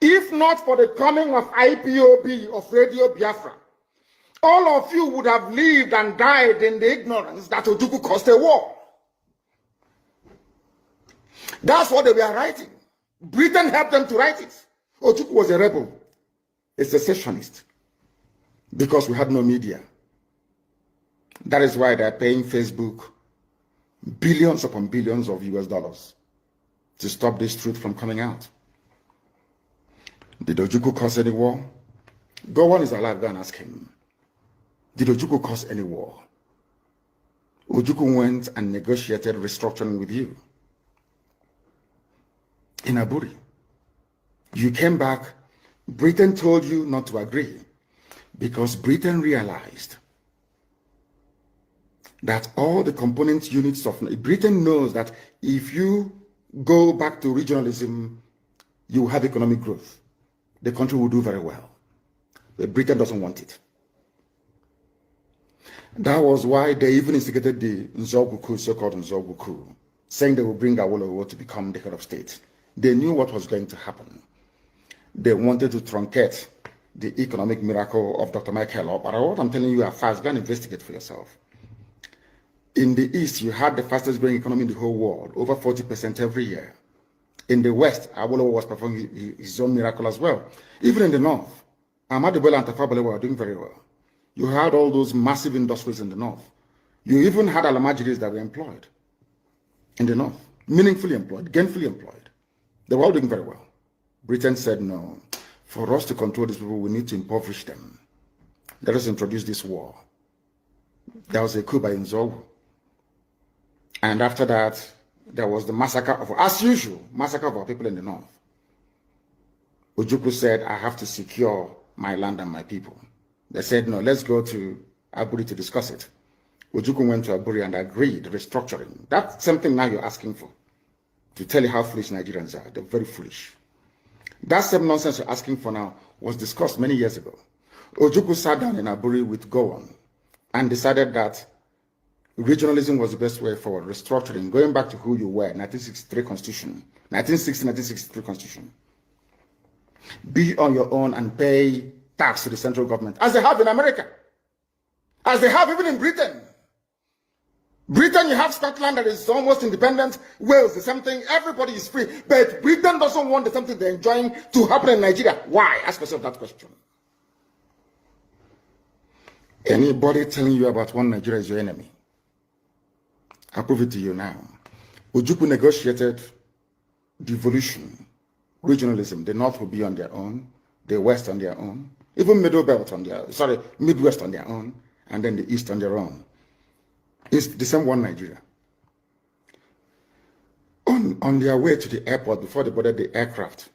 If not for the coming of IPOB, of Radio Biafra, all of you would have lived and died in the ignorance that Ojukwu caused a war. That's what they were writing. Britain helped them to write it. Ojukwu was a rebel, a secessionist, because we had no media. That is why they're paying Facebook billions upon billions of US dollars to stop this truth from coming out. Did Ojukwu cause any war? Go on is alive, go and ask him. Did Ojukwu cause any war? Ojukwu went and negotiated restructuring with you in Aburi. You came back, Britain told you not to agree because Britain realized that all the component units of Britain knows that if you go back to regionalism, you have economic growth. The country will do very well. But Britain doesn't want it. That was why they even instigated the Nzogwu coup, so-called Nzogwu coup, saying they will bring Awolowo to become the head of state. They knew what was going to happen. They wanted to truncate the economic miracle of Dr. Michael. But what I'm telling you are fast. Go and investigate for yourself. In the East, you had the fastest growing economy in the whole world, over 40% every year. In the West, Awolowo was performing his own miracle as well. Even in the North, Ahmadu Bello and Tafawa Balewa were doing very well. You had all those massive industries in the North. You even had Alamajiris that were employed in the North, meaningfully employed, gainfully employed. They were all doing very well. Britain said, no, for us to control these people, we need to impoverish them. Let us introduce this war. There was a coup by Nzogwu. And after that, there was the massacre of, as usual, massacre of our people in the North. Ojukwu said, I have to secure my land and my people. They said, no, let's go to Aburi to discuss it. Ojukwu went to Aburi and agreed restructuring. That's something now you're asking for. To tell you how foolish Nigerians are. They're very foolish. That same nonsense you're asking for now was discussed many years ago. Ojukwu sat down in Aburi with Gowon and decided that regionalism was the best way forward, restructuring, going back to who you were, 1963 Constitution, 1960-1963 Constitution. Be on your own and pay tax to the central government, as they have in America, as they have even in Britain. Britain, you have Scotland that is almost independent, Wales, the same thing, everybody is free, but Britain doesn't want the same thing they're enjoying to happen in Nigeria. Why? Ask yourself that question. Anybody telling you about one Nigeria is your enemy? I'll prove it to you now. Ojukwu negotiated devolution, regionalism. The North will be on their own, the West on their own, even Midwest on their own, and then the East on their own. It's the same one Nigeria. On their way to the airport, before they boarded the aircraft,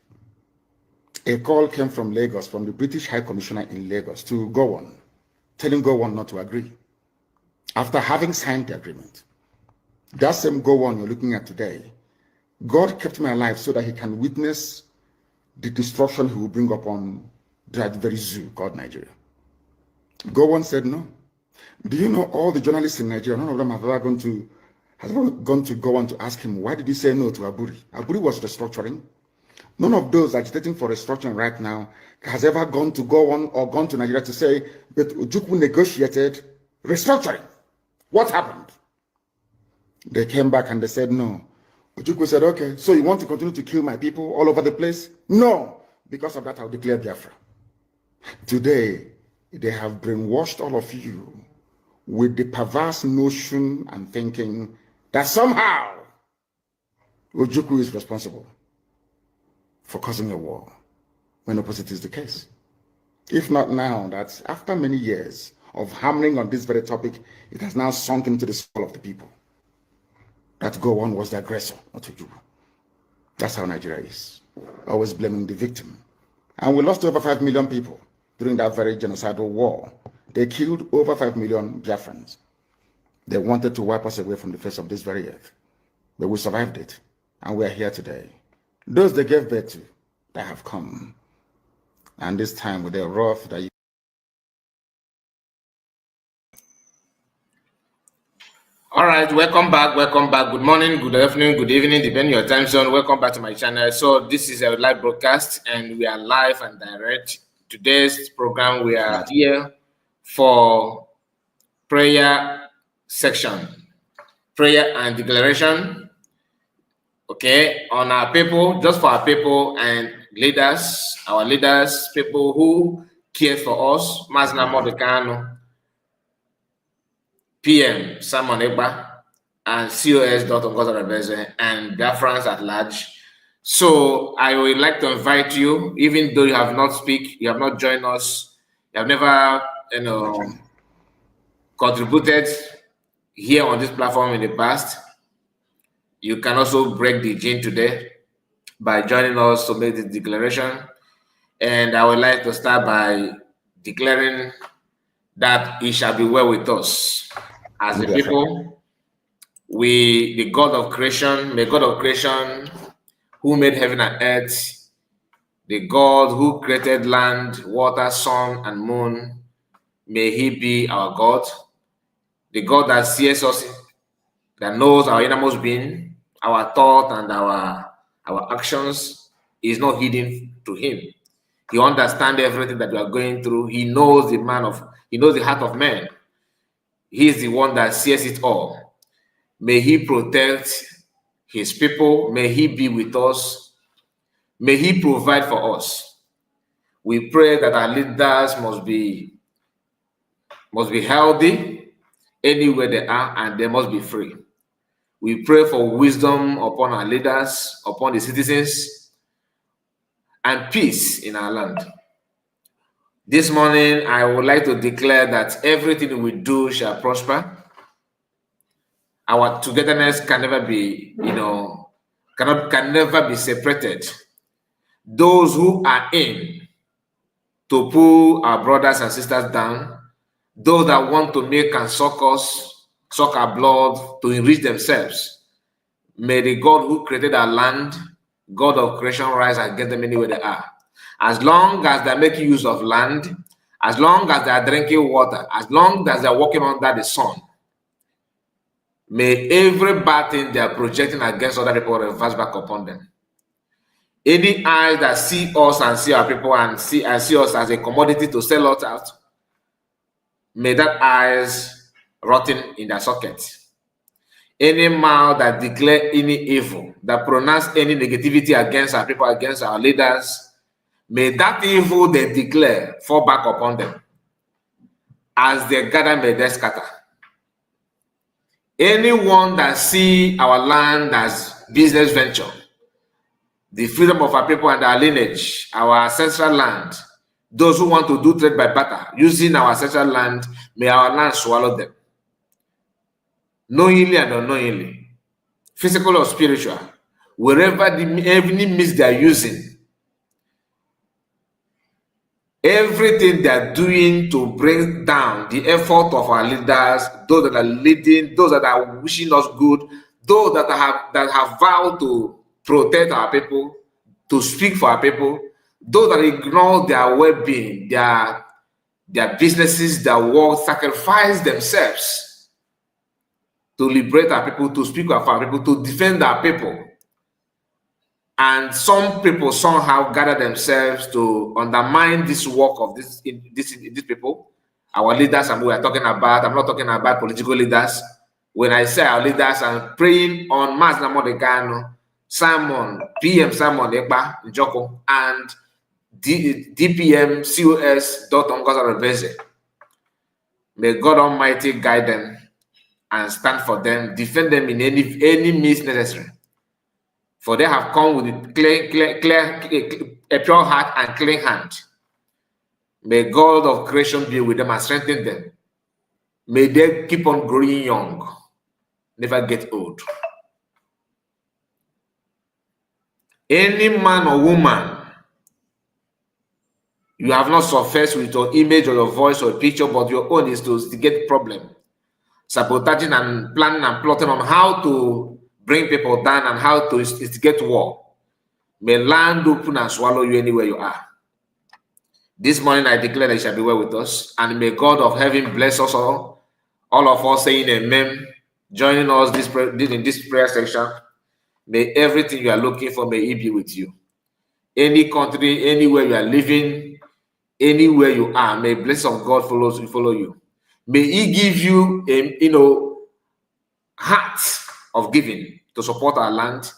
a call came from Lagos, from the British High Commissioner in Lagos to Gowon, telling Gowon not to agree, after having signed the agreement. That same Gowon you're looking at today, God kept me alive so that he can witness the destruction he will bring upon that very zoo called Nigeria. Gowon said no. Do you know all the journalists in Nigeria, none of them have ever gone to Gowon to ask him, why did he say no to Aburi? Aburi was restructuring. None of those agitating for restructuring right now has ever gone to Gowon or gone to Nigeria to say, but Ojukwu negotiated restructuring. What happened? They came back and they said no. Ojukwu said, okay, so you want to continue to kill my people all over the place? No. Because of that, I'll declare Biafra. Today, they have brainwashed all of you with the perverse notion and thinking that somehow Ojukwu is responsible for causing a war, when opposite is the case. If not now, that after many years of hammering on this very topic, it has now sunk into the soul of the people that Gowon was the aggressor, not Ojukwu. That's how Nigeria is, always blaming the victim. And we lost over 5 million people during that very genocidal war. They killed over 5 million Biafrans. They wanted to wipe us away from the face of this very earth. But we survived it, and we are here today. Those they gave birth to, that have come. And this time with their wrath that you... All right, welcome back. Good morning, good afternoon, good evening, depending on your time zone. Welcome back to my channel. So this is a live broadcast and we are live and direct. Today's program, we are here for prayer section, prayer and declaration. Okay, on our people, just for our people and leaders, our leaders, people who care for us, Mazna Modekano, PM Simon Ekpa, and COS Orabueze, and Biafrans at large. So I would like to invite you, even though you have not joined us, you have never, contributed here on this platform in the past, you can also break the gene today by joining us to make this declaration. And I would like to start by declaring that it shall be well with us as a people. The God of creation, may God of creation who made heaven and earth, the God who created land, water, sun, and moon, may he be our God. The God that sees us, that knows our innermost being, our thought and our actions is not hidden to him. He understands everything that we are going through. He knows the heart of man. He is the one that sees it all. May he protect his people. May he be with us. May he provide for us. We pray that our leaders must be healthy anywhere they are, and they must be free. We pray for wisdom upon our leaders, upon the citizens, and peace in our land. This morning, I would like to declare that everything we do shall prosper. Our togetherness can never be, can never be separated. Those who are in to pull our brothers and sisters down, those that want to make and suck our blood to enrich themselves, may the God who created our land, God of creation, rise against them anywhere they are. As long as they're making use of land, as long as they're drinking water, as long as they're walking under the sun, may every bad thing they are projecting against other people reverse back upon them. Any eyes that see us and see our people and see us as a commodity to sell us out, may that eyes rotten in their sockets. Any mouth that declare any evil, that pronounce any negativity against our people, against our leaders, may that evil they declare fall back upon them. As they gather, may they scatter. Anyone that see our land as business venture, the freedom of our people and our lineage, our ancestral land, those who want to do trade by barter, using our ancestral land, may our land swallow them. Knowingly and unknowingly, physical or spiritual, wherever the enemy means they are using, everything they are doing to bring down the effort of our leaders, those that are leading, those that are wishing us good, those that have vowed to protect our people, to speak for our people, those that ignore their well-being, their businesses, their work, sacrifice themselves to liberate our people, to speak for our people, to defend our people. And some people somehow gather themselves to undermine this work of these people, our leaders. And we are talking about, I'm not talking about political leaders. When I say our leaders, I'm praying on Mazna Modekano, Simon, PM Simon Ekpa, Njoko, and DPM COS Orabueze. May God Almighty guide them and stand for them, defend them in any means necessary. For they have come with a pure heart and clean hand. May God of creation be with them and strengthen them. May they keep on growing young, never get old. Any man or woman, you have not surfaced with your image or your voice or picture, but your own is to get problem, sabotaging and planning and plotting on how to bring people down and how to instigate war. May land open and swallow you anywhere you are. This morning I declare that it shall be well with us, and may God of heaven bless us all of us saying amen, joining us in this prayer section. May everything you are looking for, may it be with you. Any country, anywhere you are living, anywhere you are, may blessing of God follow you. May He give you a heart of giving to support our land,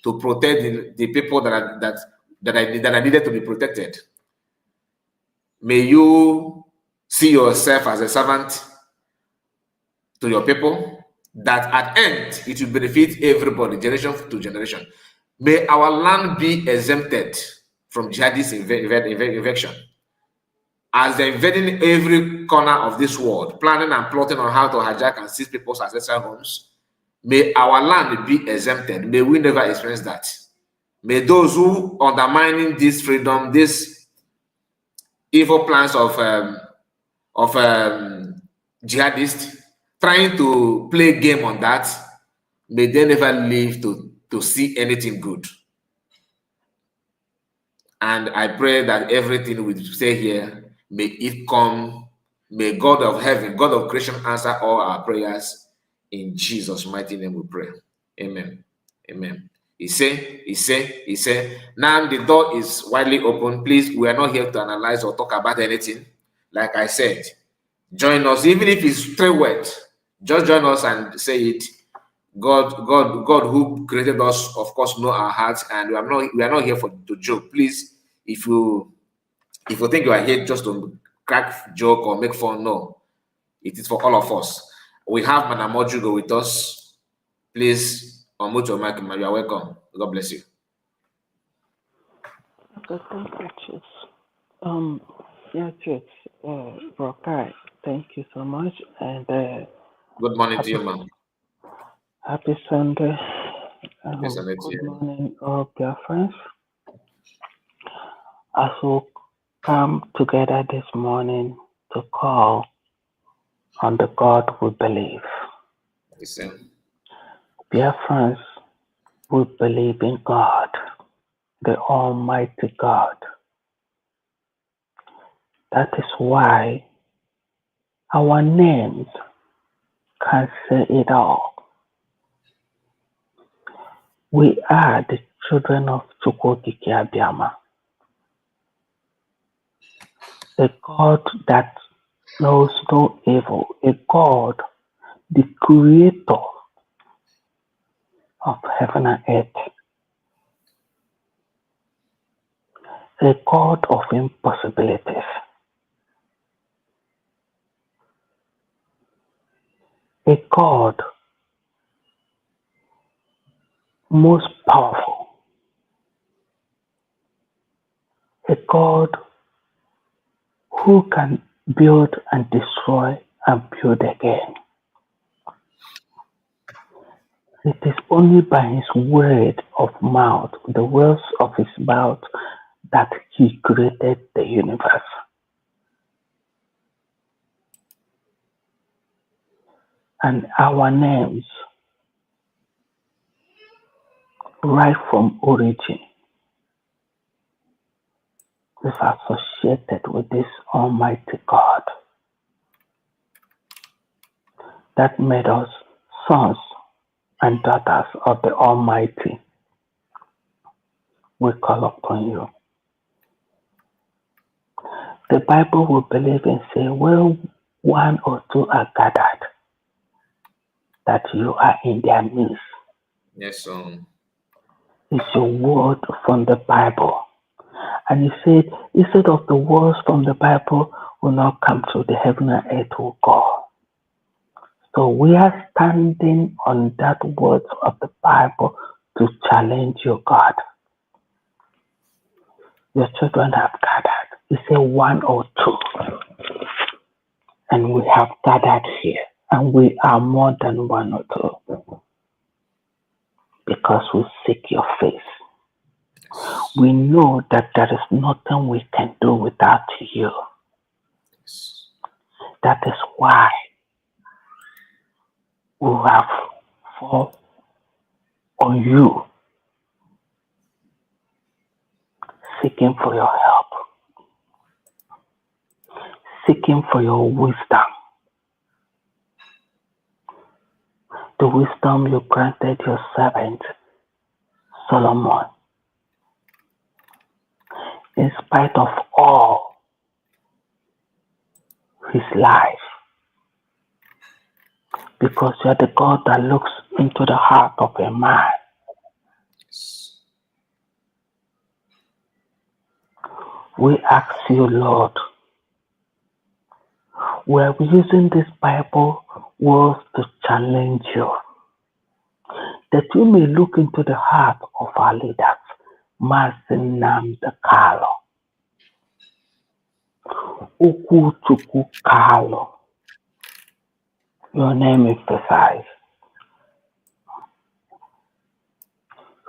to protect the people that are needed to be protected. May you see yourself as a servant to your people, that at end it will benefit everybody, generation to generation. May our land be exempted from jihadist invasion. As they're invading every corner of this world, planning and plotting on how to hijack and seize people's ancestral homes, may our land be exempted. May we never experience that. May those who undermining this freedom, these evil plans of jihadists trying to play game on that, may they never live to see anything good. And I pray that everything we say here, may it come, may God of heaven, God of creation, answer all our prayers. In Jesus' mighty name we pray. Amen. Amen. He said, now the door is widely open. Please, we are not here to analyze or talk about anything. Like I said, join us, even if it's 3 words, just join us and say it. God who created us, of course, know our hearts, and we are not here to joke. Please, if you think you are here just to crack joke or make fun, no. It is for all of us. We have Madam Ojugo with us. Please unmute your mic, you are welcome. God bless you. Okay, thank you, Chief. Yeah, Chief, Brokai, thank you so much, and good morning to you, ma'am. Happy Sunday. Yes, good morning, all dear friends. As we come together this morning to call on the God we believe. Yes, sir. Dear friends, we believe in God, the Almighty God. That is why our names can say it all. We are the children of Chukwokike Abiyama, a God that knows no evil, a God, the creator of heaven and earth, a God of impossibilities, a God most powerful, a God who can build and destroy and build again. It is only by his word of mouth, the words of his mouth, that he created the universe. And our names, right from origin, is associated with this Almighty God that made us sons and daughters of the Almighty. We call upon you. The Bible will believe and say, where 1 or 2 are gathered, that you are in their midst. Yes, It's your word from the Bible. And he said, instead of the words from the Bible will not come to the heaven and earth will go. So we are standing on that word of the Bible to challenge your God. Your children have gathered. He said 1 or 2. And we have gathered here. And we are more than 1 or 2. Because we seek your face. We know that there is nothing we can do without you. That is why we have fall on you, seeking for your help, seeking for your wisdom, the wisdom you granted your servant Solomon, in spite of all his life, because you're the God that looks into the heart of a man. We ask you, Lord, we are using this Bible words to challenge you, that you may look into the heart of our leaders. Mazinam the Kalo, Ukuchuku Kalo. Your name is precise.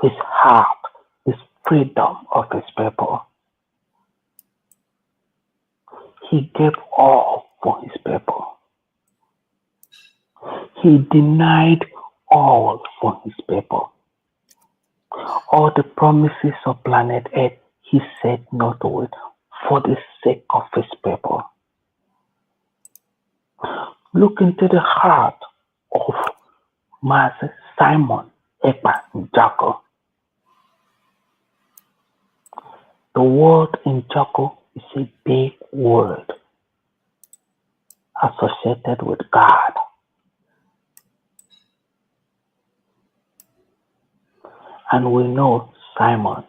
His heart is freedom of his people. He gave all for his people. He denied all for his people. All the promises of planet Earth, he said no to it for the sake of his people. Look into the heart of Master Simon, Ekpa, and Jacob. The word in Jacob is a big word associated with God. And we know Simon,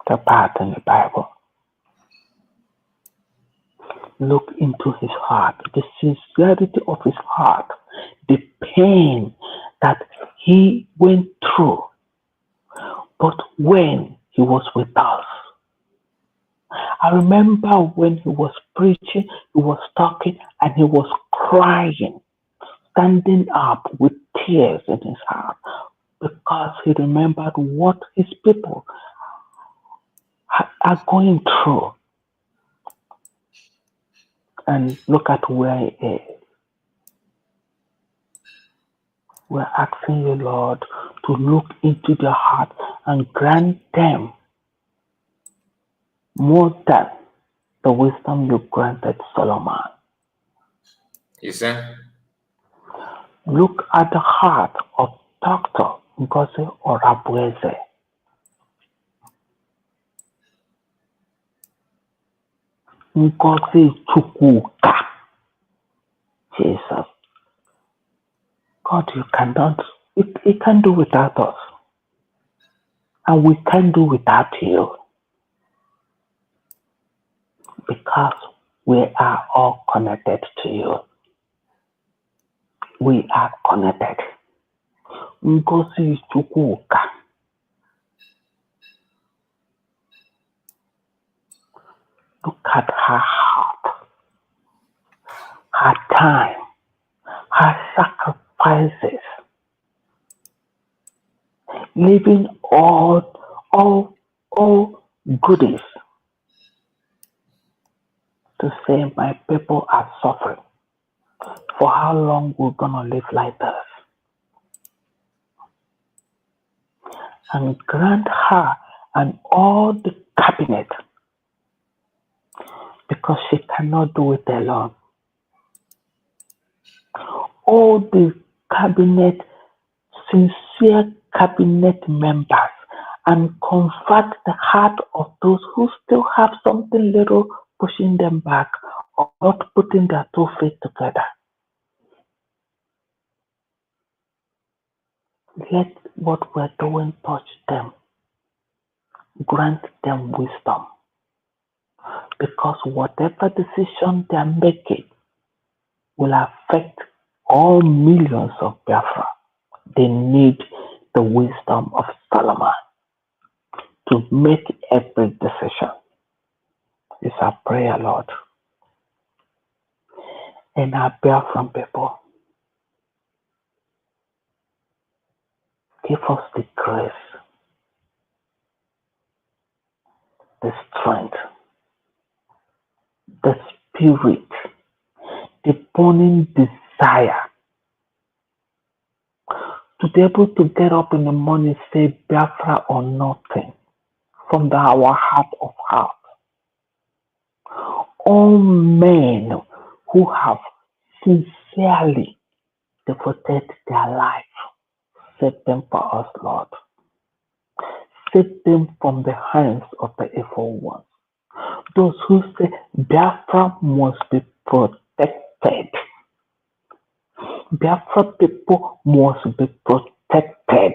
the part in the Bible. Look into his heart, the sincerity of his heart, the pain that he went through. But when he was with us, I remember when he was preaching, he was talking, and he was crying, standing up with tears in his heart, because he remembered what his people are going through. And look at where he is. We're asking you, Lord, to look into their heart and grant them more than the wisdom you granted Solomon. Yes, sir. Look at the heart of Dr. Ngozi Orabueze. Ngozi Chukwuka. Jesus. God, you can't do without us. And we can't do without you. Because we are all connected to you. We are connected. Ngozi Chukwuka. Look at her heart, her time, her sacrifices, leaving all goodies to say my people are suffering. For how long we're gonna live like this? And grant her and all the cabinet, because she cannot do it alone. All the cabinet, sincere cabinet members, and convert the heart of those who still have something little pushing them back or not putting their 2 feet together. Let what we're doing touch them. Grant them wisdom. Because whatever decision they're making will affect all millions of Biafra. They need the wisdom of Solomon to make every decision. It's our prayer, Lord. And our Biafran people, give us the grace, the strength, the spirit, the burning desire to be able to get up in the morning and say Biafra or nothing from our heart of heart. All men who have sincerely devoted their life. Save them for us, Lord. Save them from the hands of the evil ones. Those who say Biafra must be protected. Biafra people must be protected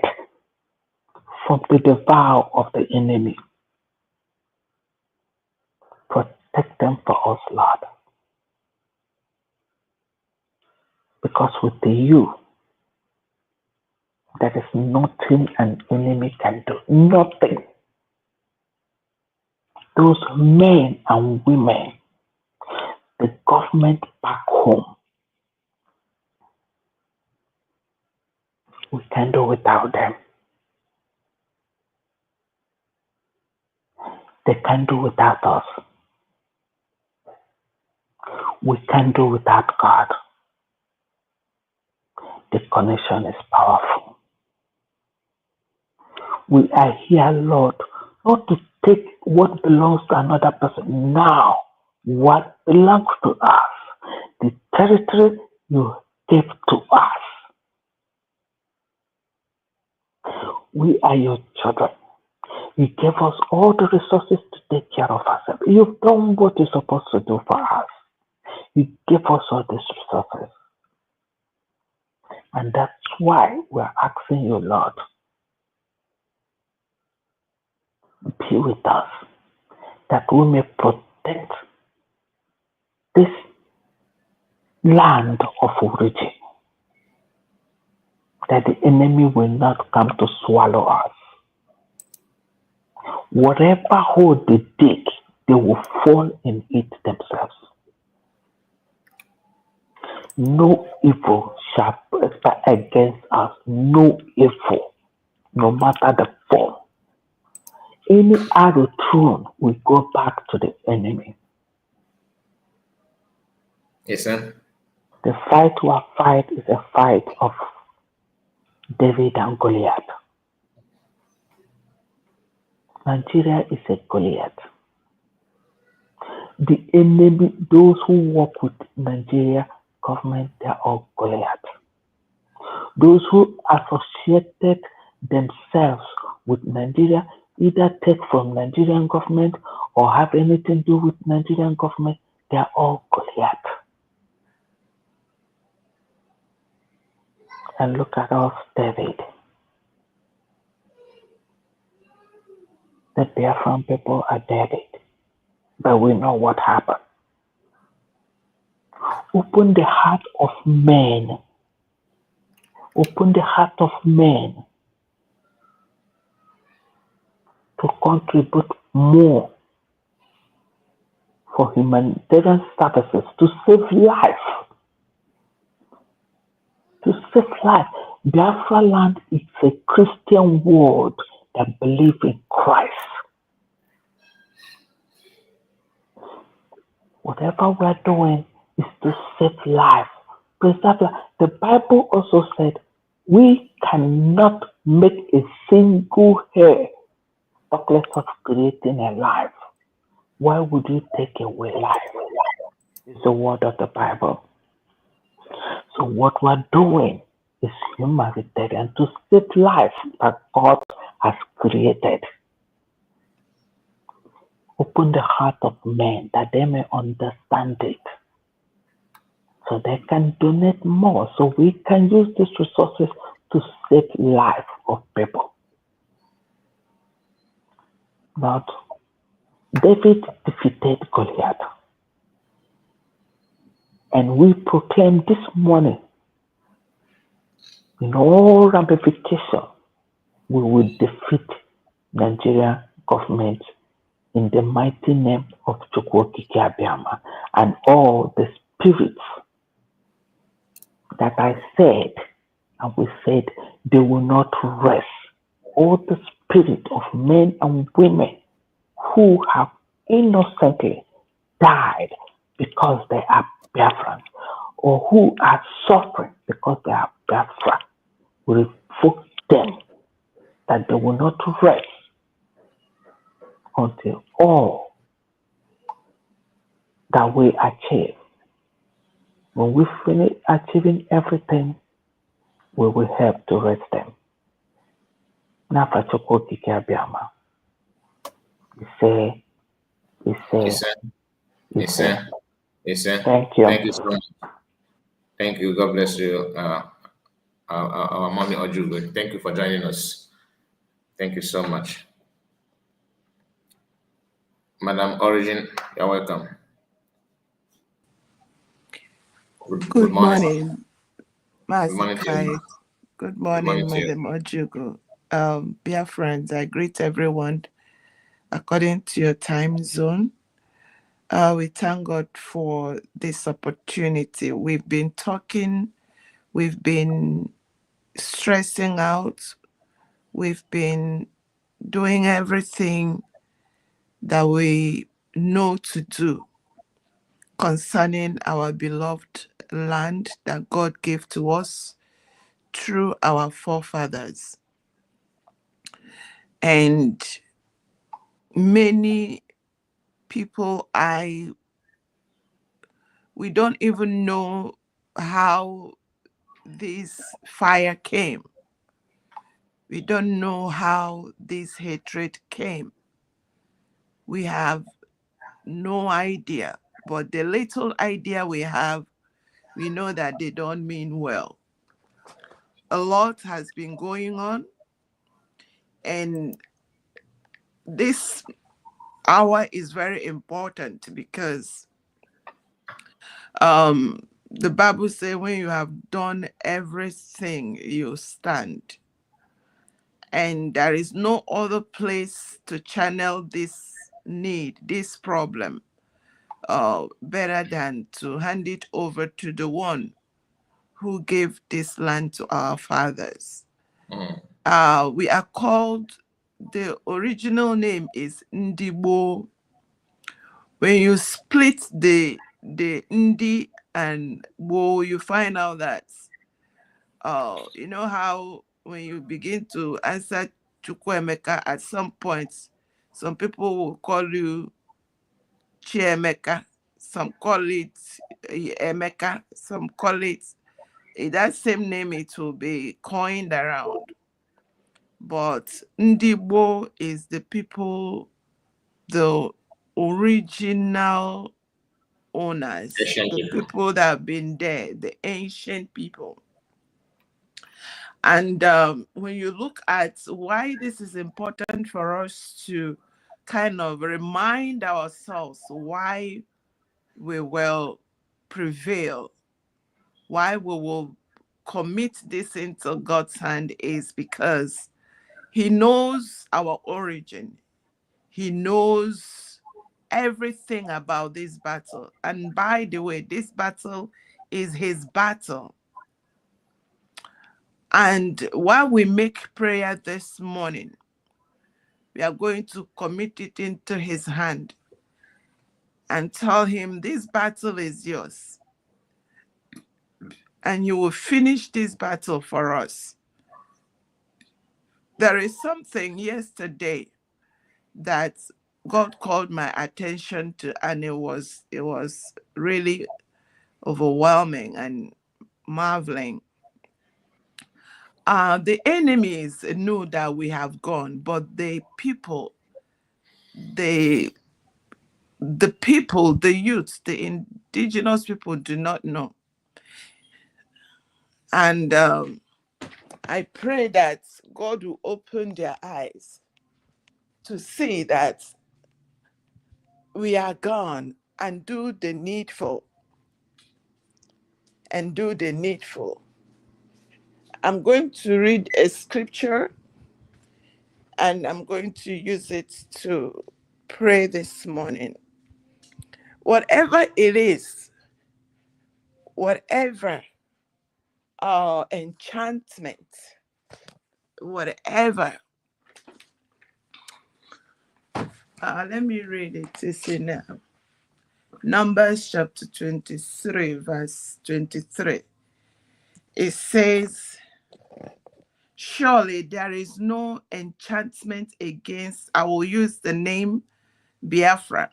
from the devour of the enemy. Protect them for us, Lord. Because with you, there is nothing an enemy can do. Nothing. Those men and women, the government back home, we can do without them. They can do without us. We can do without God. The connection is powerful. We are here, Lord, not to take what belongs to another person. Now, what belongs to us, the territory you gave to us. We are your children. You gave us all the resources to take care of ourselves. You've done what you're supposed to do for us. You gave us all these resources. And that's why we're asking you, Lord, be with us, that we may protect this land of origin, that the enemy will not come to swallow us. Whatever hole they dig, they will fall in it themselves. No evil shall prosper against us. No evil, no matter the form. Any arrow thrown will go back to the enemy. Yes, sir. The fight we are fight is a fight of David and Goliath. Nigeria is a Goliath. The enemy, those who work with Nigeria government, they are all Goliath. Those who associated themselves with Nigeria, either take from Nigerian government or have anything to do with Nigerian government, they are all Goliath. And look at us, David. The Biafran people are David, but we know what happened. Open the heart of men. Open the heart of men to contribute more for humanitarian services, to save life. To save life. Biafra land is a Christian world that believes in Christ. Whatever we're doing is to save life. Preserve life. The Bible also said we cannot make a single hair, talk less of creating a life. Why would you take away life? It's the word of the Bible. So what we're doing is humanitarian to save life that God has created. Open the heart of men that they may understand it, so they can donate more, so we can use these resources to save life of people. But David defeated Goliath. And we proclaim this morning, in all ramifications, we will defeat Nigerian government in the mighty name of Chukwokike Abiyama, and all the spirits that I said, and we said they will not rest. All the spirit of men and women who have innocently died because they are Biafrans, or who are suffering because they are Biafra, we revoke them that they will not rest until all that we achieve. When we finish achieving everything, we will help to raise them. N'afa Chukwu Okike Abiama, we say, Yes, sir. Yes, sir. Yes, sir. Thank you. Thank you so much. Thank you. God bless you, our mommy Ojugo. Thank you for joining us. Thank you so much. Madam Origin, you're welcome. Good morning, Good morning to you. Good morning, Madam Ojugo. Dear friends, I greet everyone according to your time zone. We thank God for this opportunity. We've been talking, we've been stressing out, we've been doing everything that we know to do concerning our beloved land that God gave to us through our forefathers. And many people, we don't even know how this fire came. We don't know how this hatred came. We have no idea. But the little idea we have, we know that they don't mean well. A lot has been going on. And this hour is very important because the Bible says when you have done everything, you stand. And there is no other place to channel this need, this problem, better than to hand it over to the one who gave this land to our fathers. We are called, the original name is Ndibo. When you split the Ndi and Bo, you find out that, you know how when you begin to answer Chukwuemeka, at some point, some people will call you Chiemeka, some call it Emeka, some call it, that same name, it will be coined around. But Ndibo is the people, the original owners, the people that have been there, the ancient people. And when you look at why this is important for us to kind of remind ourselves why we will prevail, why we will commit this into God's hand, is because He knows our origin. He knows everything about this battle. And by the way, this battle is His battle. And while we make prayer this morning, we are going to commit it into His hand and tell Him, this battle is yours. And you will finish this battle for us. There is something yesterday that God called my attention to, and it was really overwhelming and marveling. The enemies knew that we have gone, but the people, the youth, the indigenous people do not know. And I pray that God will open their eyes to see that we are gone, and do the needful. And do the needful. I'm going to read a scripture, and I'm going to use it to pray this morning. Whatever it is, whatever enchantment, whatever. Let me read it. It's in Numbers chapter 23, verse 23. It says, surely there is no enchantment against, I will use the name Biafra.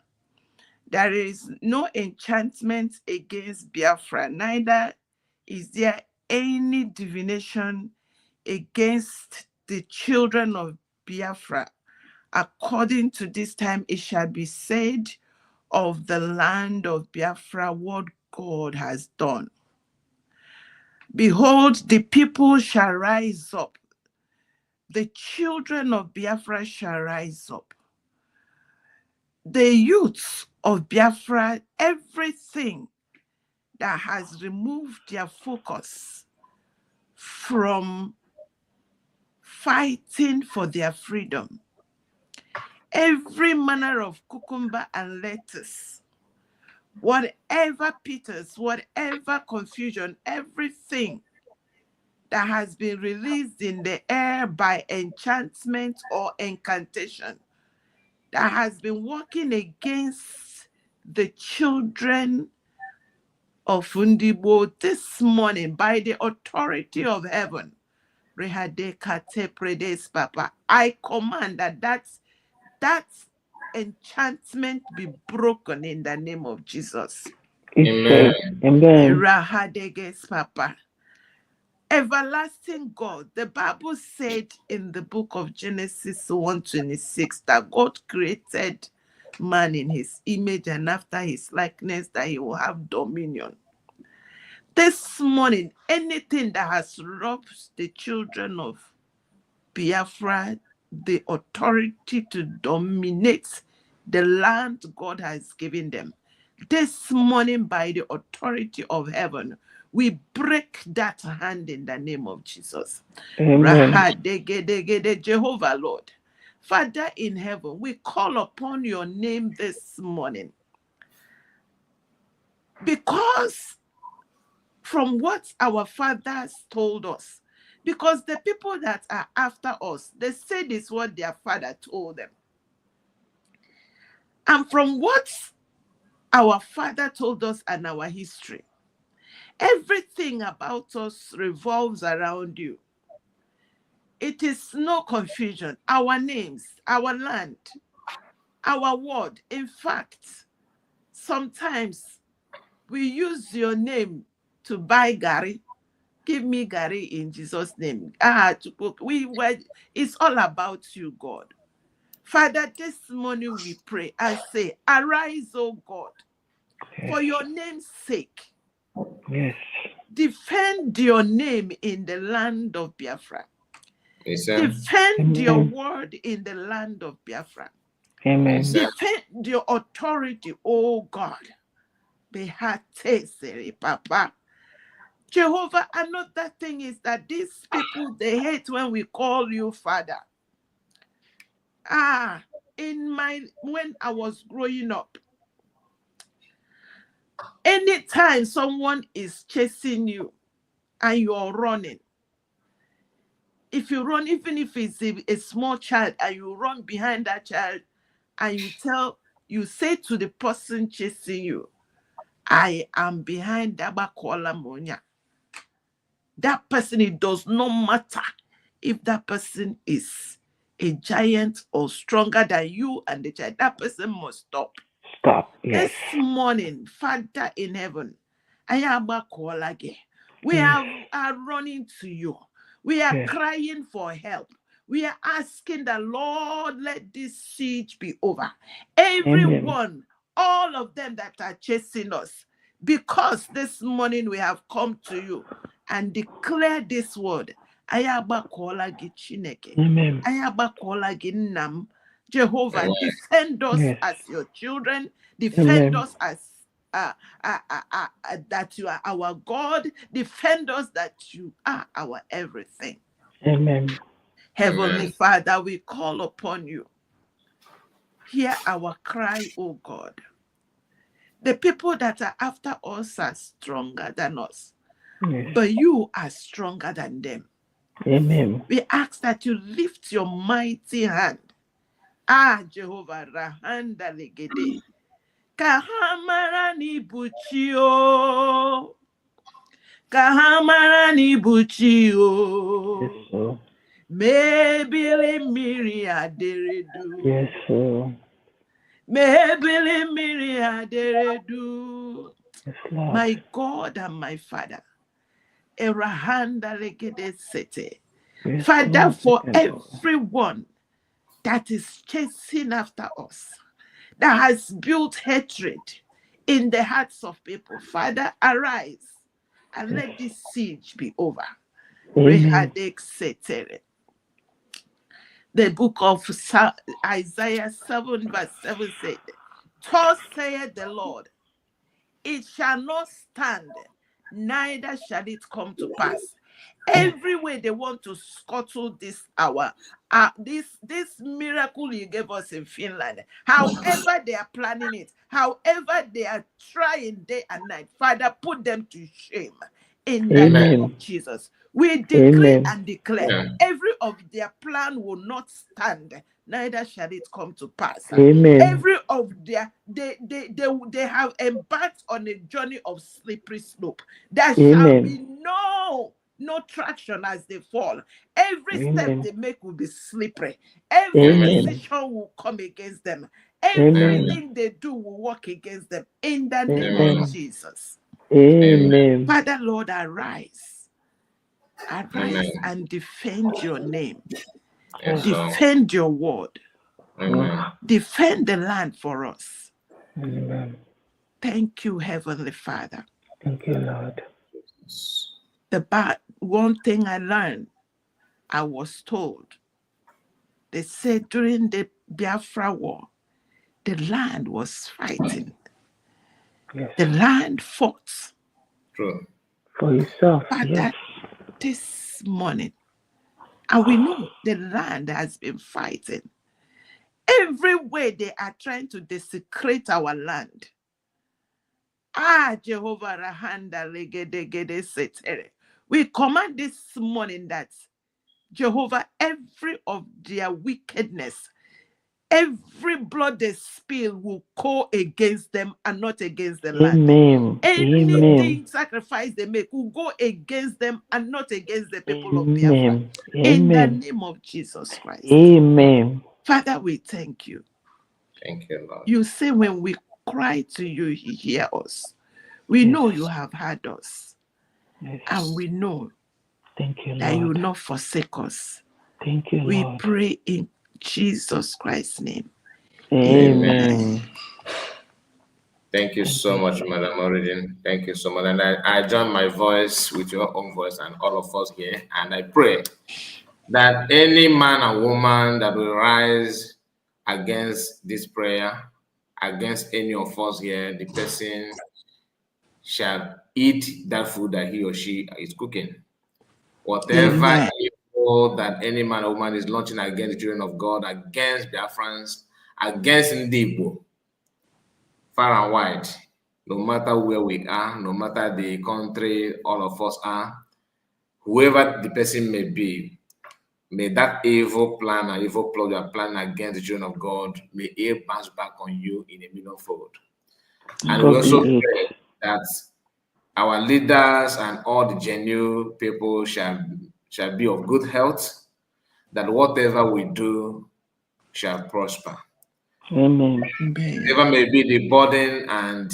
There is no enchantment against Biafra, neither is there any divination against the children of Biafra, according to this time it shall be said of the land of Biafra what God has done. Behold, the people shall rise up. The children of Biafra shall rise up. The youths of Biafra, everything that has removed their focus from fighting for their freedom, every manner of cucumber and lettuce, whatever Peters, whatever confusion, everything that has been released in the air by enchantment or incantation, that has been working against the children of Fundibo this morning by the authority of heaven. Papa, I command that enchantment be broken in the name of Jesus. Amen. Amen. Papa. Everlasting God, the Bible said in the book of Genesis 1:26 that God created man in his image and after his likeness, that he will have dominion. This morning, anything that has robbed the children of Biafra the authority to dominate the land God has given them, this morning by the authority of heaven, we break that hand in the name of Jesus. Amen. Jehovah Lord, Father in heaven, we call upon your name this morning, because from what our fathers told us, because the people that are after us, they say this what their father told them. And from what our father told us and our history, everything about us revolves around you. It is no confusion. Our names, our land, our word. In fact, sometimes we use your name to buy Gary. Give me Gary in Jesus' name. It's all about you, God. Father, this morning we pray and say, arise, O God, for your name's sake. Yes. Defend your name in the land of Biafra. Yes, sir. Defend your Amen. word in the land of Biafra. Amen. Yes, sir. Defend your authority, oh God. Papa. Jehovah, another thing is that these people, they hate when we call you Father. When I was growing up, anytime someone is chasing you and you're running, if you run, even if it's a small child and you run behind that child and you say to the person chasing you, I am behind Dabakola Monya. That person, it does not matter if that person is a giant or stronger than you and the child, that person must stop. Stop. Yes. This morning, Father in heaven, we Yes. are running to you. We are Yes. crying for help. We are asking the Lord, let this siege be over. Everyone, all of them that are chasing us, because this morning we have come to you and declare this word. Ayabakola gi Chineke. Amen. Ayabakola gi Nnam. Jehovah, Amen. defend us Yes. as your children. Defend Amen. us as that you are our God. Defend us that you are our everything. Amen. Heavenly Amen. Father, we call upon you. Hear our cry, O God. The people that are after us are stronger than us, Yes. but you are stronger than them. Amen. We ask that you lift your mighty hand. Jehovah, Rahanda Legede. Kahamara ni buchio. Kahamara ni buchio. Yes, sir. Mebili miri aderedu. Yes, sir. Mebili miri aderedu. Yes, Lord. My God and my Father, Erahanda legede sete. Yes, Father, Lord, for we can, Lord. everyone that is chasing after us, that has built hatred in the hearts of people, Father, arise and let this siege be over. Amen. Rehadek setere. The book of Isaiah 7 verse 7 said, thus saith the Lord, it shall not stand, neither shall it come to pass. Every way they want to scuttle this hour, this miracle you gave us in Finland, however they are planning it, however they are trying day and night, Father, put them to shame in the name of Jesus. We decree and declare every of their plan will not stand, neither shall it come to pass. Amen. Every of their they have embarked on a journey of slippery slope. There shall be no traction as they fall. Every step they make will be slippery. Every decision will come against them. Everything they do will work against them in the name of Jesus. Amen. Father, Lord, arise. Arise and defend your name. Defend your word. Defend the land for us. Amen. Thank you, Heavenly Father. Thank you, Lord. One thing I learned, I was told, they said during the Biafra war, the land was fighting. Yes. The land fought. True. For yourself, But this morning, and we know the land has been fighting. Every way they are trying to desecrate our land. Jehovah Rahanda Legedegede Setere. We command this morning that Jehovah, every of their wickedness, every blood they spill will go against them and not against the land. Anything sacrifice they make will go against them and not against the people of Biafra. In the name of Jesus Christ. Amen. Father, we thank you. Thank you, Lord. You say when we cry to you, you hear us. We know you have heard us. And we know that you will not forsake us. Thank you, we Lord. Pray in Jesus Christ's name. Amen. Thank you so much, Madam Origin. Thank you so much. And I join my voice with your own voice and all of us here. And I pray that any man and woman that will rise against this prayer, against any of us here, the person shall eat that food that he or she is cooking. Whatever evil that any man or woman is launching against the children of God, against Biafrans, against Ndibo, far and wide, no matter where we are, no matter the country all of us are, whoever the person may be, may that evil plan and evil plot you are planning against the children of God, may it bounce back on you in a millionfold. And we also pray that our leaders and all the genuine people shall be of good health, that whatever we do shall prosper. Amen. Whatever may be the burden and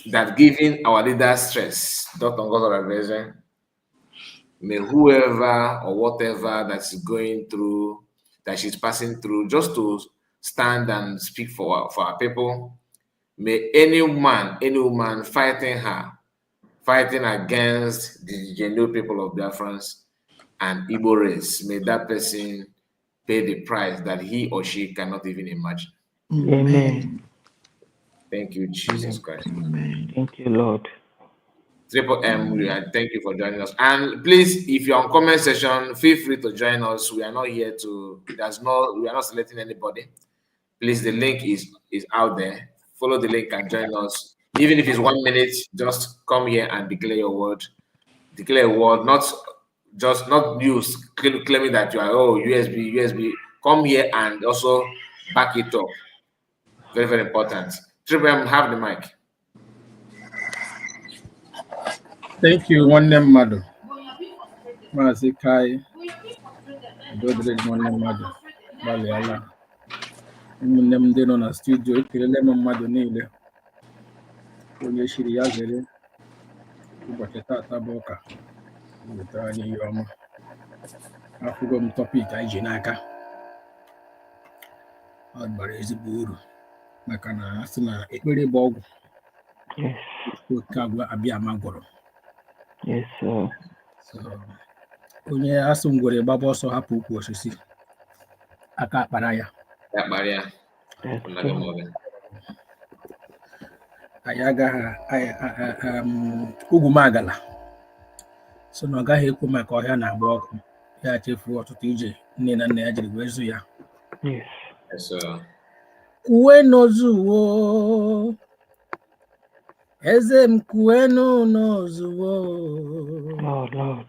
that giving our leaders stress, Dr. Ngozi, may whoever or whatever that's going through, that she's passing through, just to stand and speak for our people, may any man, any woman fighting her, fighting against the genuine people of Biafrans and Igbo race, may that person pay the price that he or she cannot even imagine. Amen. Thank you, Jesus Christ. Amen. Thank you, Lord. Triple M, thank you for joining us. And please, if you're on comment section, feel free to join us. We are not here to, we are not selecting anybody. Please, the link is out there. Follow the link and join us. Even if it's 1 minute, just come here and declare your word. Declare a word, not claiming that you are USB. Come here and also back it up. Very, very important. Triple M, have the mic. Thank you, Nwanne mmadụ. Maazị Kai, Dodred nwanne mmadụ, gbalịala. Ụmụnne m ndị nọ na studio, ekelele m mmadụ niile. Onye shiri ya zere ụbọchị taata bụ ụka. wetara anyị ihe ọma. Akwụgo m tọpik anyị ji n'aka. Ọ bara ezigbo uru maka na a sị na ekpere bụ ọgwụ. Yes. Oke agwa abịa ama gwọrọ. Yes, sir. So, onye asụ ngwere gbaba ọsọ hapụ ukwu osisi, aka akpara ya. Ya kpara ya. That's Ọnaghị true. m oge. Anyị agaghị ugwu magala so na ọ gaghị ekwu maka ọhịa na-agba ọkụ ya chefuo ọtụtụ ije nne na nna ya jiri wee zụ ya. Yes. Yes, sir. Kuwenu zuwo, eze m kuwenu n'ozuwo. Lord.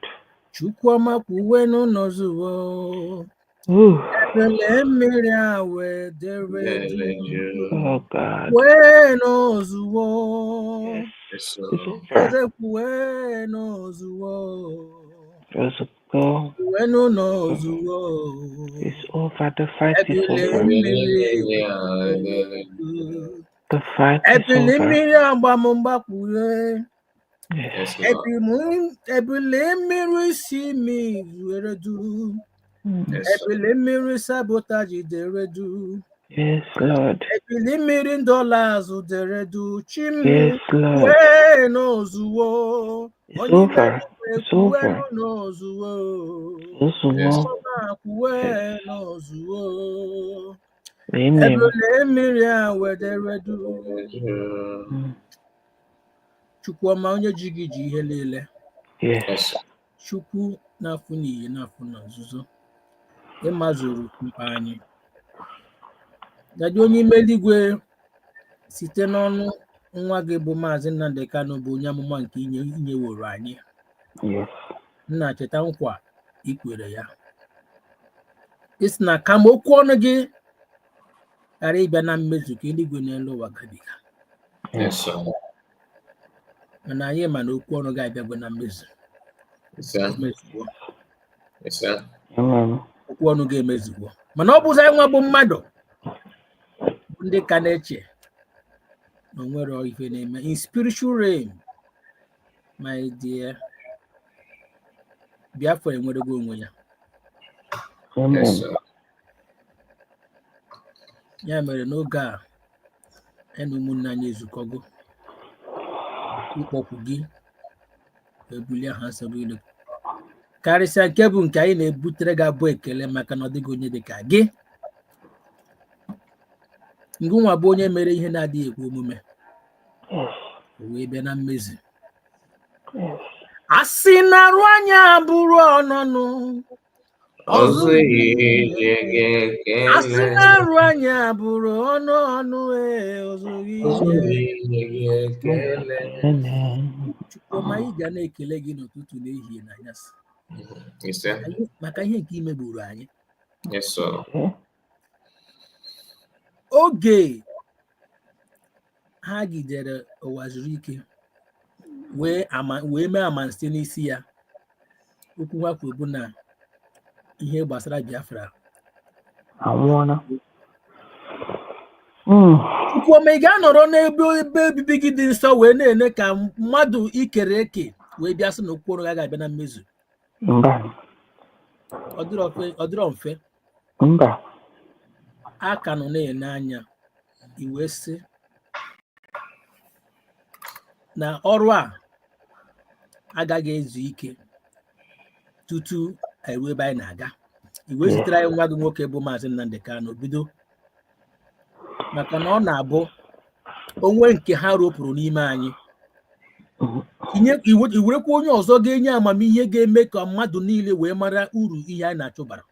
Chukwuma kuwenu n'ozuwo. Ooh. Ebele mmiri a wedere du. Oh, God. Kuwenu ozuwo. Yes, sir. It's over. Eze kuwenu ozuwo. There's a goal. Kuwenu n'ozuwo. It's over. The fight is Ebele over. mmiri The fight is ebili over. mmiri agbamgbapụre. Yes. Yes, Lord. Ebili mmiri si mi were du. Yes, sir. Ebili mmiri sabotage dere du. Yes, Lord. Ebili mmiri dollars dere du. Chim Yes, Lord. kwe n'ozuwo. It's Onye over. mere It's kwe over. n'ozuwo. This Yes. war. Ọma kwe Yes. n'ozuwo. Amen. Ebili mmiri a wedere du. Mm. Chukwuma onye ji gị ji ihe niile. Yes. Yes, sir. Chukwu na-afụ n'iyi na-afụ na nzuzo. Ịmazuru mkpa anyị. Gaji onye ime eluigwe site n'ọnụ nwa gị bụ Maazị Nnamdi Kanu bụ onye amụma nke inyeworo anyị. Yes. Nna cheta nkwa ikwere ya. Isi na kama okwu ọnụ gị ghara ịbịa na mmezu ka eluigwe n'elu ụwa gabiga. Yes, sir. Mana anyị ma na okwu ọnụ gị abịagwa na mmezu. Yes, sir. Emezugo. Yes, sir. Amen. Okwu ọnụ gị emezugo. Mana ọ bụzi anyị nwa bụ mmadụ bụ ndị ka na-eche na o nwere ife na-eme. In spiritual realm, my dear, Biafra enwerego onwe ya. Amen. Yes, sir. Ya mere n'oge a anyị na ụmụnne anyị ezukọgo ịkpọkwu gị ebulie aha nsọ gị elu. Karịsịa nke bụ nke anyị na-ebutere gị abụ ekele maka na ọ dịghị onye dị ka gị. Ngụnwa bụ onye mere ihe na-adịghị ekwe omume Yes. o wee bịa na mmezu. Yes. A sị na arụ anya bụrụ ọnụnụ Ọzọ ihe a sị na arụ anya bụrụ ọnụ ọzụghị ihe. Amen. Chukwuma anyị ga na-ekele gị n'ụtụtụ n'ehihie na anyasị Yes, sir. maka ihe nke ime gburu anyị. Yes, sir. Okay. Oge ha gidere ụwa zuru ike wee mee ama site n'isi ya, okwu ha kwuru bụ na ihe gbasara Biafra Anwụọla. Chukwuma ị ga-anọrọ n'ebe obibi gị dị nsọ wee na-ene ka mmadụ ikere eke wee bịa sị na okwu ọnụ ga-abịa na mmezu. Mba. Ọ dịrọ mfe. Mba. A ka nọ na-ene anya iwe sị na ọrụ a agaghị ezu ike tutu eruo ebe anyị na-aga. Iwe zitere anyị nwa gị nwoke bụ Maazị Nnamdi Kanu bido maka na ọ na-abụ onwe nke ha ropụrụ n'ime anyị iwerekwa onye ọzọ ga-enye amamihe ga-eme ka mmadụ niile wee mara uru ihe anyị na-achụbara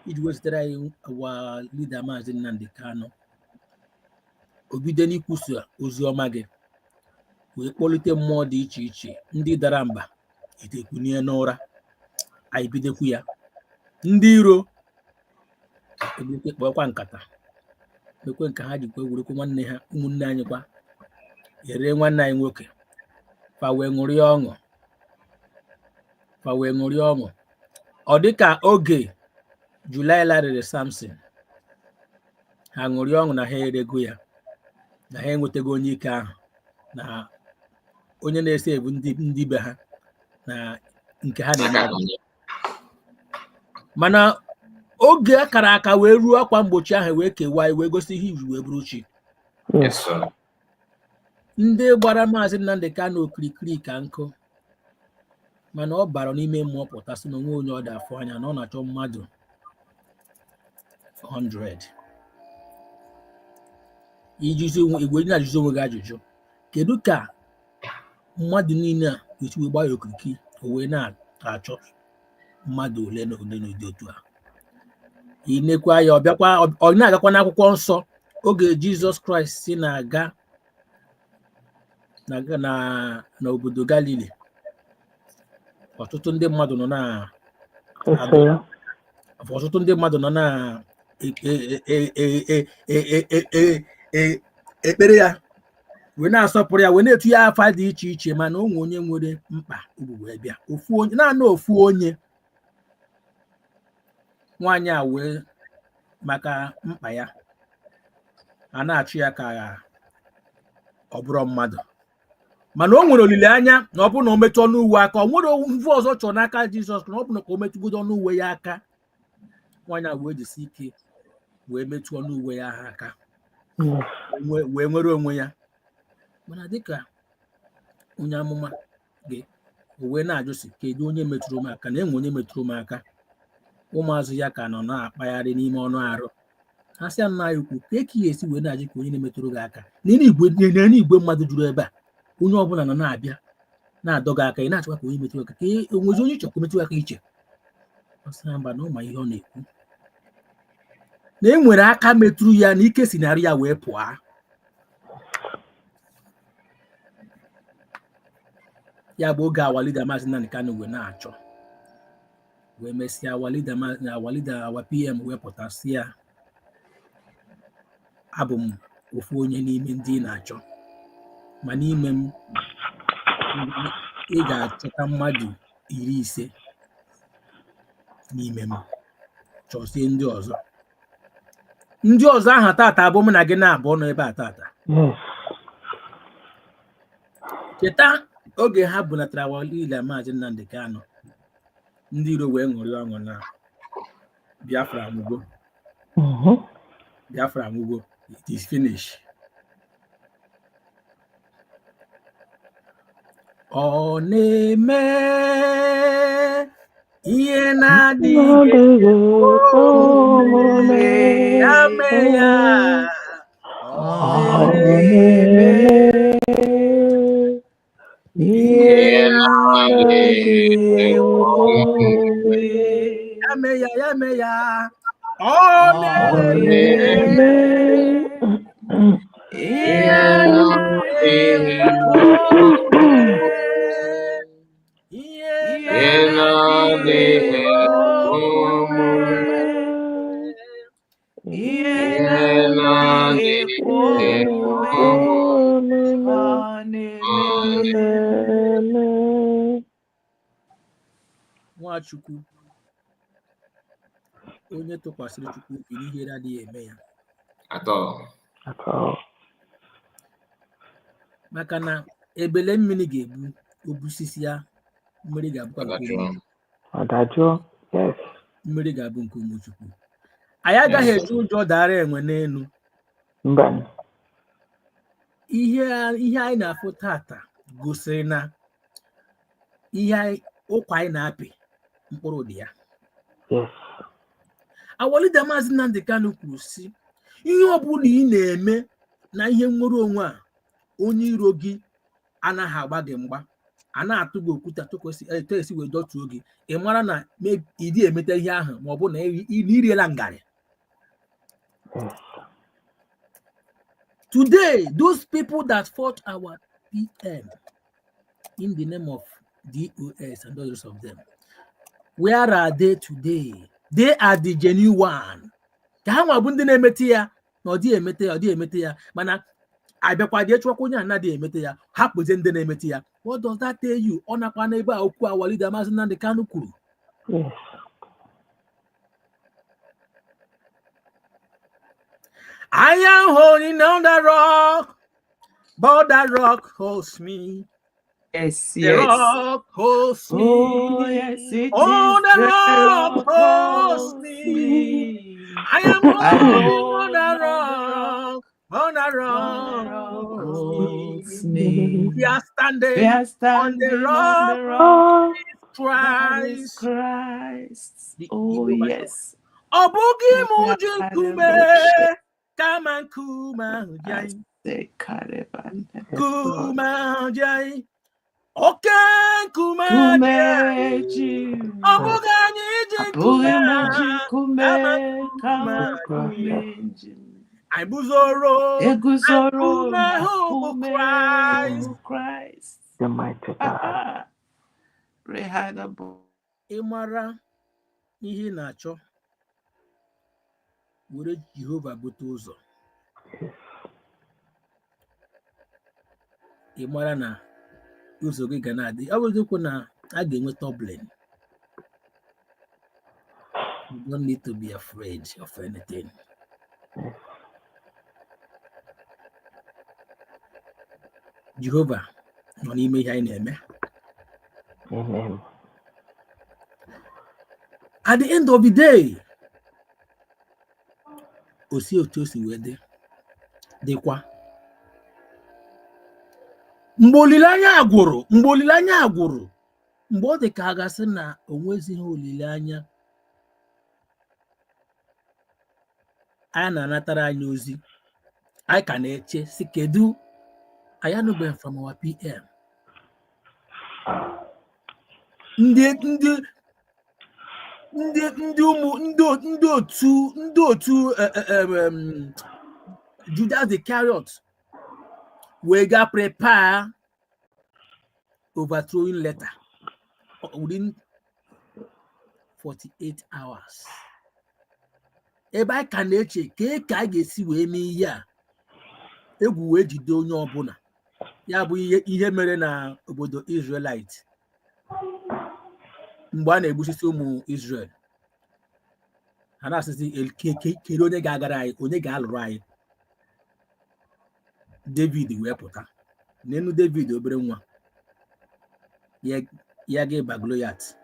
iji wezitere anyị wa lida Maazị Nnamdi Kanu. O bido n'ikwusa ozi ọma gị wee kpọlite mmụọ dị iche iche ndị dara mba itekwunie n'ụra. Anyị bidokwu ya ndị iro ebute kpọkwa nkata mekwe nke ha jikwa egwurekwa nwanne ha ụmụnne anyị kwa ere nwanne anyị nwoke fa wee ṅụrịa ọṅụ. Ọ dịka oge Julaị larịrị Samson, ha ṅụrịa ọṅụ na ha erego ya, na ha enwetago onye ike ahụ, na onye na-ese ebu ndị be ha, na nke ha na-eme. Mana oge akara aka wee ruo akwa mgbochi ahụ wee kewaa wee gosi ihe iji wee bụrụ chi. Yes, sir. Ndị gbara Maazị Nnamdi Kanu okirikiri ka nkụ, mana ọ bara n'ime mmụọ pụta sị na onwe onye ọ da-afụ anya na ọ na-achọ mmadụ 100. Igwe na-ajụzi onwe gị ajụjụ, kedu ka mmadụ niile a esi wee gbaa ya okirikiri o wee na-achọ mmadụ ole na ole n'ụdị otu a? Inekwa ya ọ na-agakwa n'akwụkwọ nsọ oge Jizọs Kraịst si na-aga n'obodo Galili, ọtụtụ ndị mmadụ nọ na ekpere ya wee na-asọpụrụ ya wee na-etu ya afa dị iche iche, mana onwe onye nwere mkpa ogbugbe bịa naanị ofu onye nwaanyị a wee maka mkpa ya a na-achụ ya ka ọ bụrụ mmadụ, mana o nwere olileanya na ọ bụrụ na o metụ ọnụ uwe aka, ọ nwere mvu ọzọ chọrọ n'aka Jizọs, na ọ bụ na ka o metụgodo ọnụ uwe ya aka, nwaanyị a wee jisi ike wee metụ ọnụ uwe ya aka wee nwere onwe ya. Mana dịka onye amụma gị o wee na-ajụsi kedu onye metụrụ m aka, na enwe onye metụrụ m aka. Ụmụazụ ya ka nọ na-akpagharị n'ime ọnụ arụ, ha sị nna ya ukwu ka ị esi wee na-ajụ ka onye na-emetụrụ gị aka n'elu igwe mmadụ juru ebe a, onye ọbụla nọ na-abịa na-adọ gị aka, ị na-achọkwa ka onye metụrụ aka, ka onwezi onye chọrọ ka metụrụ aka iche. Ọ sị na mba na ụma ihe ọ na-ekwu na e nwere aka metụrụ ya na ike si narị ya wee pụọ. Ya bụ oge awalida Maazị Nnamdi Kanu wee na-achọ wee mesịa awalida awa PM wee pụtasị ya, abụ m ofu onye n'ime ndị na-achọ, ma n'ime m ị ga-achọta mmadụ 50 n'ime m, chọsie ndị ọzọ aha tata abụ m na gị na-abụ nọ ebe a tata. Cheta oge ha bunatara awalida Maazị Nnamdi Kanu, ndị iro wee ṅụrị ọṅụ na Biafra anwụgo, it is finished. Ọ na-eme ihe na-adịghị omume, ya mee ya. Ọ na-eme ihe na-adịghị omume, ya mee ya. Ọ na-eme ihe na-adịghị omume, ihe na-adịghị omume, ihe na-adịghị omume. Nwachukwu, onye tụkwasịrị Chukwu obi n'ihe adịghị eme ya atọ, maka na ebele mmiri ga-ebu obusisi ya, mmiri ga-abụkwa mmiri ga-abụ nke ụmụ Chukwu. Anyị agaghị eji ụjọ dara enwe n'elu. Ihe anyị na-afụ tata gosiri na ụkwa anyị na-apị mkpụrụ dị ya. Awalida Maazị Nnamdi Kanu kwuru sị, ihe ọ bụla ị na-eme na ihe nnwere onwe a, onye iro gị anaghị agba gị mgba, a na-atụ gị okwute etu esi wee dọtuo gị, ị mara na ịdị emeta ihe ahụ ma ọ bụ na iriela ngarị. Today, those people that fought our PM in the name of DOS and others of them, where are they today? They are the genuine one. Ka ha nwa bụ ndị na-emete ya na ọ dị emete ya, mana abịakwa dị chọkwa onye anaghị emete ya, hapụzie ndị na-emete ya. What does that tell you? Ọ nakwa n'ebe a okwu awalida Maazị Nnamdi Kanu kwuru. I am holding on the rock, but that rock holds me. Yes, The yes. rock holds me. Oh, yes, it Oh, is the the rock rock holds holds me. me. I am I holding hold on the rock, on the on the rock rock holds holds me. me. We are We standing are on the standing on rock, the rock that is Christ. Christ. The Oh, Jehovah shop. yes. Obugi We muji are the kume, bullshit. kaman kuma I jai, say, Caravan. kuma jai, oken kuma jai. Kumeji, Obuga niji kume, abụghị m ji kume kaman kama kuma kume jai. ji. I buzoro, Eguzoro kume na hubu kume Christ. hụ Kraịst. The mighty God. Rehadabo. Ịmara ihe ị na-achọ, were Jehova bute ụzọ. Ịmara na ụzọ gị ga na-adị. Ọ bụghịkwa na a ga-enwe turbulence. You don't need to be afraid of anything. Jehova nọ n'ime ihe anyị na-eme. Amen. At the end of the day, o si otu o si wee dịkwa. Mgbe olileanya gwụrụ, mgbe ọ dị ka a gasị na o nwezighị olileanya, anyị na-anatara anyị ozi, anyị ka na-eche si kedu anyị anụbeghị from our PM. ndị otu Judas Iscariot wee ga prepare overthrowing letter within 48 hours. Ebe anyị ka na-eche ka a ga-esi wee mee ihe a, egwu wee jide onye ọbụla. Ya bụ ihe mere na obodo Israelite mgbe a na-egbusisi ụmụ Israel. Ha na-asịzi kedu onye ga-agara anyị, onye ga-alụrụ anyị. David wee pụta. N'elu David obere nwa ya ga-eba Goliath.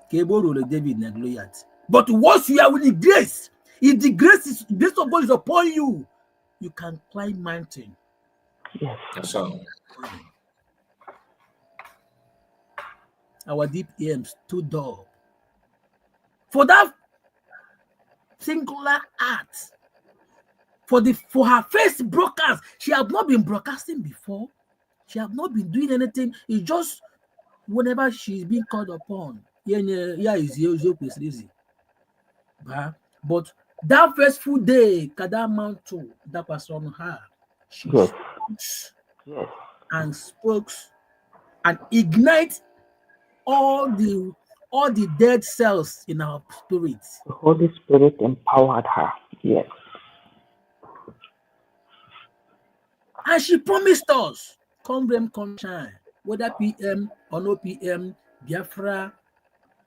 Ka ebe o ruru David na Goliath. But once you are with the grace, if the grace of God is upon you, you can climb mountain. Yes. So, Our deep aim stood up for that singular act. For her first broadcast, she had not been broadcasting before. She had not been doing anything. It's just whenever she's being called upon. Is easy. But that first full day, that mantle that was on her, she spoke and ignite all the dead cells in our spirit. The Holy Spirit empowered her. Yes. And she promised us, come rain, come shine, whether PM or no PM, Biafra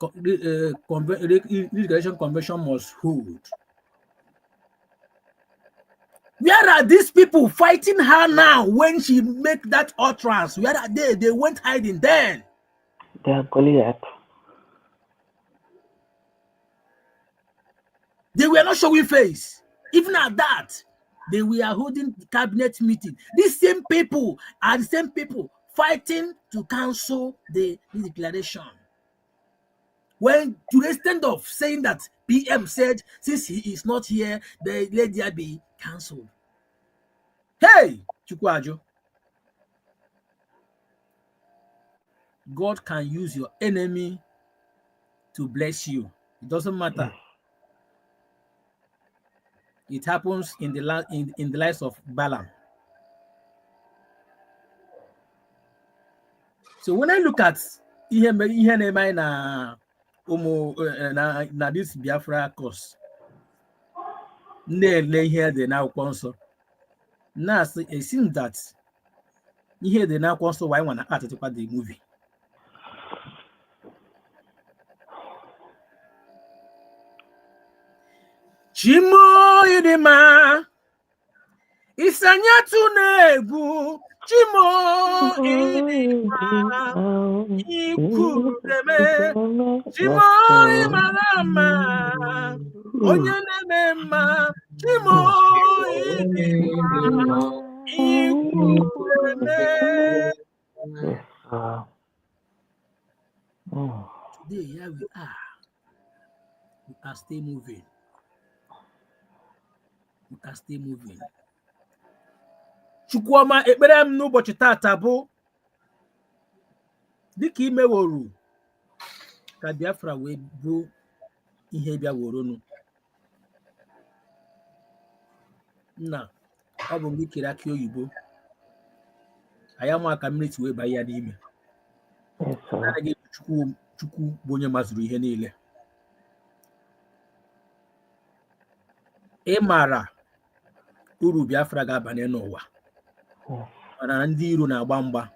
Restoration Convention must hold. Where are these people fighting her now when she make that utterance? Where are they? They went hiding then. They are Goliath. They were not showing face. Even at that, they were holding cabinet meeting. These same people are the same people fighting to cancel the declaration. When to the extent of saying that PM said, since he is not here, let there be cancelled. Hey, Chukwajo. God can use your enemy to bless you. It doesn't matter. It happens in the lives of Balaam. So when I look at na this Biafra COS, here they now console. Now it seems that here they now console why want to act about the movie. Chimo Idima is Isanyatu nebu chimo idima ikureme chimo imarama onye nemema chimo idima ikureme. Today, here we are still moving. We are still moving. Chukwuma ekpere m n'ụbọchị tata bụ dịka ime woru ka Biafra wee bụ ihe bịa woronu. Nna ọ bụ mgbe ikere akị oyibo anyị ama ka mmiri si wee banye ya n'ime. Anaghị Chukwu bụ onye mazuru ihe niile. Ị maara uru Biafra ga-abanye n'ụwa, mana ndị iro na-agba mgba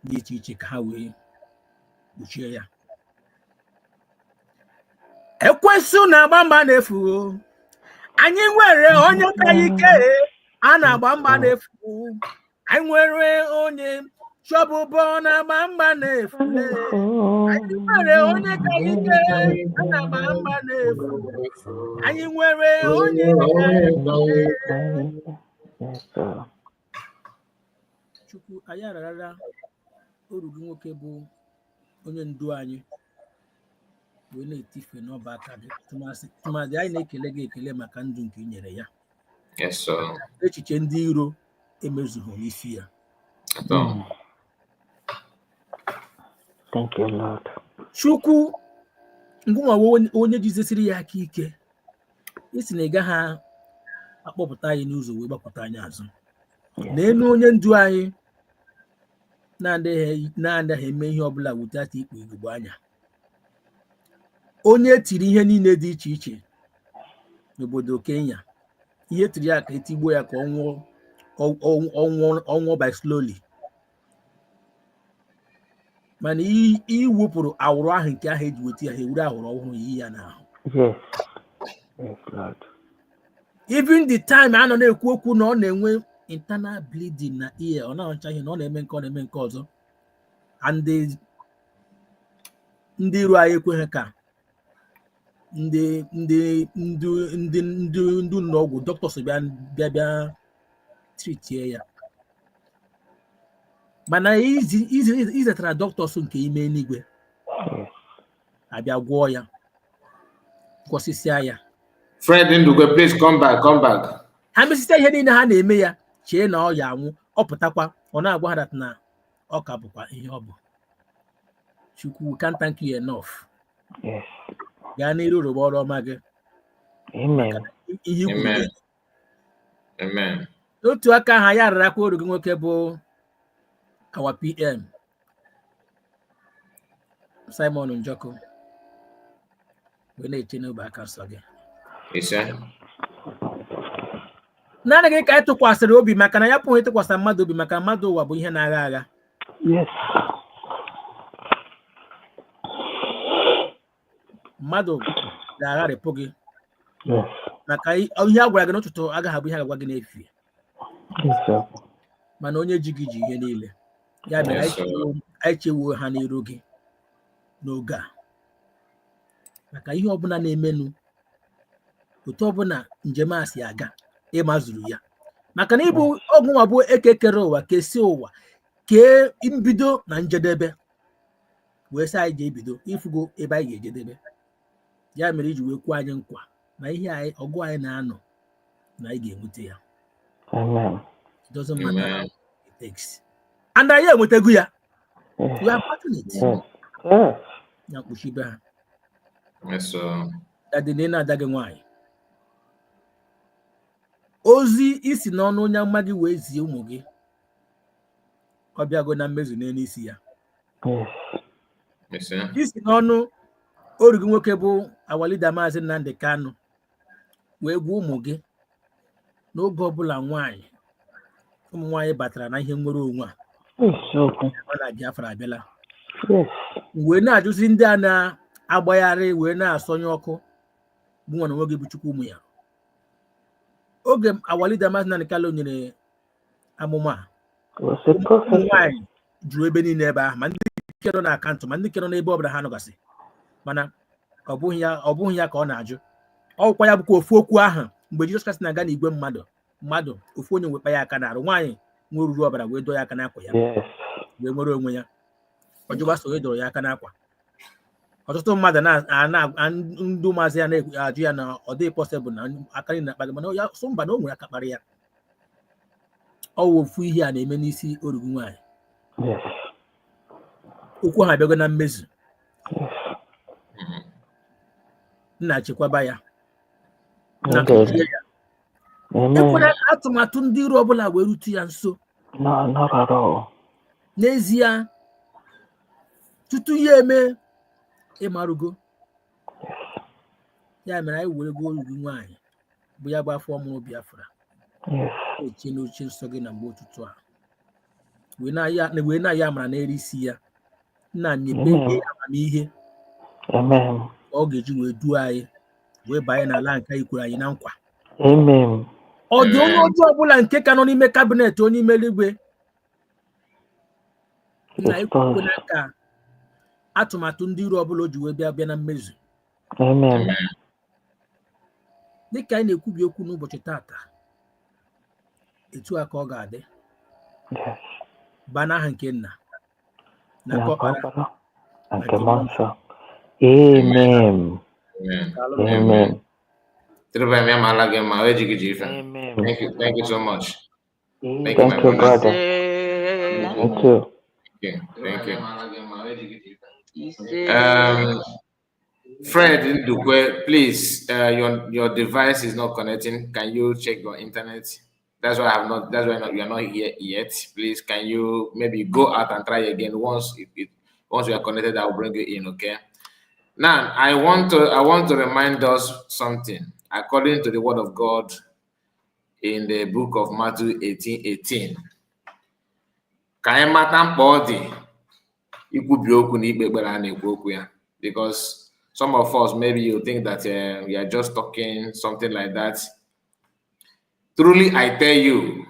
dị iche iche ka ha wee kpuchie ya. Ekwensu na-agba mgba n'efu, anyị nwere onye ka ike, a na-agba mgba n'efu, anyị nwere onye chọbụbọ na-agba mgba n'efu, anyị nwere onye ka ike, a na-agba mgba n'efu, anyị nwere onye ka ike. Chukwu anyị arara oru gị nwoke bụ onye ndu anyị wee na-etife n'ọba aka gị, tụmadị anyị na-ekele gị ekele maka ndụ nke i nyere ya. Echiche ndị iro emezughị n'isi ya. Thank you, Lord. Chukwu ngụnwa onye jizesiri ya aka ike, isi na ị gaghị akpọpụta anyị n'ụzọ wee gbapụta anyị azụ. N'elu onye ndu anyị na-anaghị eme ihe ọbụla wutata ikpu igbo anya, onye tiri ihe niile dị iche iche n'obodo Kenya, ihe tiri ya ka etigbo ya ka ọnwụọ by slowly, mana iwepụrụ awụrụ ahụ nke ahụ eji weta ya, ha ewere awụrụ ọhụrụ yi ya n'ahụ. Yes, Lord. Even the time a nọ na-ekwu okwu na ọ na-enwe internal bleeding na ear, ọ na-ahụcha ihe na ọ na-eme nke ọ na-eme nke ọzọ, and ndị iro anyị ekweghị ka ndị ụlọ ọgwụ doctors bịa treatie ya, mana izetara doctors nke ime eluigwe abịa gwọọ ya, gwọsịsịa ya. Fred Ndugwe, please come back. Ha mesịsịa ihe niile ha na-eme ya, chee na ọ ya anwụ, ọ pụtakwa ọ na-agwa ha na ọ ka bụkwa ihe ọ bụ. Chukwu, we can't thank you enough. Yes. Gaa n'iru rụba ọrụ ọma gị. Amen. Ihe Amen. Amen. N'otu aka ha ya rarakwa oru gị nwoke bụ our PM Simon Njoku wee na-eche n'obe aka nsọ gị. Naanị gị ka anyị tụkwasịrị obi, maka na ya pụghị ịtụkwasị mmadụ obi, maka mmadụ ụwa bụ ihe na-agha agha. Yes. Mmadụ ga-agharịpụ gị. Yes. Maka ihe a gwara gị n'ụtụtụ agaghị abụ ihe a ga-agwa gị n'efu. Yes. Mana onye ji gị ji ihe niile. Ya mere anyị chewuo ha n'iru gị n'oge a, maka ihe ọbụla na-emenụ, otu ọbụla njem a si aga, ịmazuru ya, maka na ịbụ ọgwụnwa bụ ekekere ụwa, kesie ụwa, kee mbido na njedebe, wee sị anyị ga-ebido ifugo ebe anyị ga-ejedebe. Ya mere iji wee kwuo anyị nkwa na ihe anyị ọgụ anyị na-anọ na anyị ga-enweta ya. Amen. It doesn't matter how it takes. And anyị enwetago ya. We are fortunate. Yes. Na mkpuchibe ha. Yes, Dadị na ị na-ada gị nwaanyị. Ozi isi n'ọnụ onye amụma gị wee zie ụmụ gị, ọ bịago na mmezu n'elu isi ya. Isi n'ọnụ oru gị nwoke bụ awalida Maazị Nnamdi Kanu wee gwa ụmụ gị n'oge ọbụla ụmụ nwaanyị batara na ihe nwere onwe a, ọ na Biafra abịala. Wee na-ajụzi ndị a na-agbagharị wee na-asọnye ọkụ bụ nwa na nwoke bụ Chukwu ụmụ ya. oge awalida Mazinani Kalo nyere amụma was a prophecy. nwanyị juru ebe niile ebe ahụ ma ndị nke nọ na akaụntụ ma ndị nke nọ n'ebe ọbụla ha nọgasị mana ọ bụghị ya ka ọ na-ajụ ọkwa ya bụkwa ofu okwu ahụ mgbe Jizọs Kraịst na-aga n'igwe mmadụ ofu onye wekpa ya aka n'arụ nwaanyị nwe ruru ọbara wee doo ya aka n'akwa ya wee nwere onwe ya ọjọba so doro ya aka n'akwa ọtụtụ mmadụ ndị ụmụazị ya na-ajụ ya na ọ dịghị pọsịbụl na aka na akpa gị mana ya sọ mba na o nwere aka kparị ya ọ wụ ofu ihe a na-eme n'isi orugu nwaanyị okwu ha abịago na mmezu nna chekwaba ya na kụzie ya ekwere atụmatụ ndị iro ọbụla wee rute ya nso n'ezie tutu ya eme ịmarugo ya mere anyị were go orugu nwaanyị bụ ya bụ afọ ọmụrụ Biafra eche n'oche nsọ gị na mgbe ụtụtụ a wee na-aya amara n'eri isi ya nna nyebe amamihe ọ ga-eji wee duo anyị wee banye n'ala nke anyị kwere anyị na nkwa ọ dị onye ọjọọ ọbụla nke ka nọ n'ime kabinet onye ime eluigwe na ikwe n'aka atụmatụ ndị iro ọbụla o ji wee bịa na mmezu dịka anyị na-ekwubi okwu n'ụbọchị tata etu a ka ọ ga-adị ba n'aha nke Nna na nke Ọkpara na nke Mmụọ Nsọ. Amen. Amen. Thank you so much. Thank you, brother. Thank you. Thank you. Fred Ndukwe, please, your device is not connecting. Can you check your internet? That's why you are not here yet. Please, can you maybe go out and try again? Once we are connected, I will bring you in. Okay. Now, I want to remind us something. According to the Word of God in the book of Matthew 18:18. Because some of us, maybe you think that we are just talking something like that. Truly, I tell you,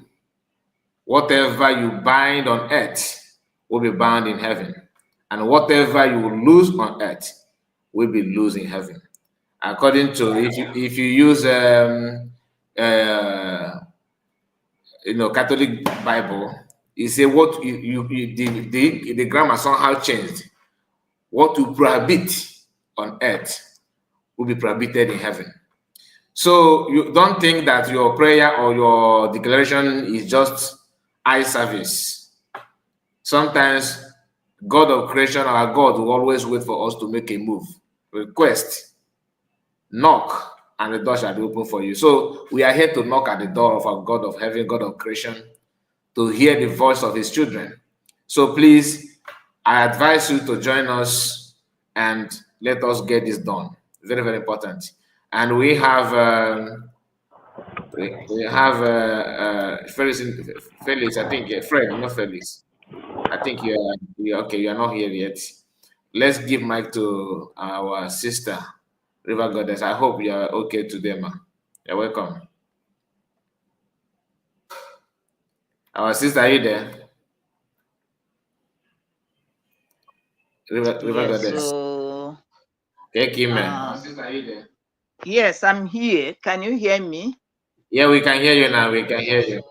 whatever you bind on earth will be bound in heaven, and whatever you lose on earth will be loose in heaven. According to if you use Catholic Bible, you say what the grammar somehow changed. What you prohibit on earth will be prohibited in heaven. So you don't think that your prayer or your declaration is just eye service. Sometimes God of creation, our God, will always wait for us to make a move. Request, knock, and the door shall be open for you. So we are here to knock at the door of our God of heaven, God of creation, to hear the voice of his children. So please, I advise you to join us and let us get this done. Very, very important. And we have Felix, I think, Fred, not Felix. I think you're okay. You are not here yet. Let's give mic to our sister, River Goddess. I hope you are okay today, ma. You're welcome. Our sister, are you there? River Goddess. So, Sister, are you there? Yes, I'm here. Can you hear me? Yeah, we can hear you now. We can hear you.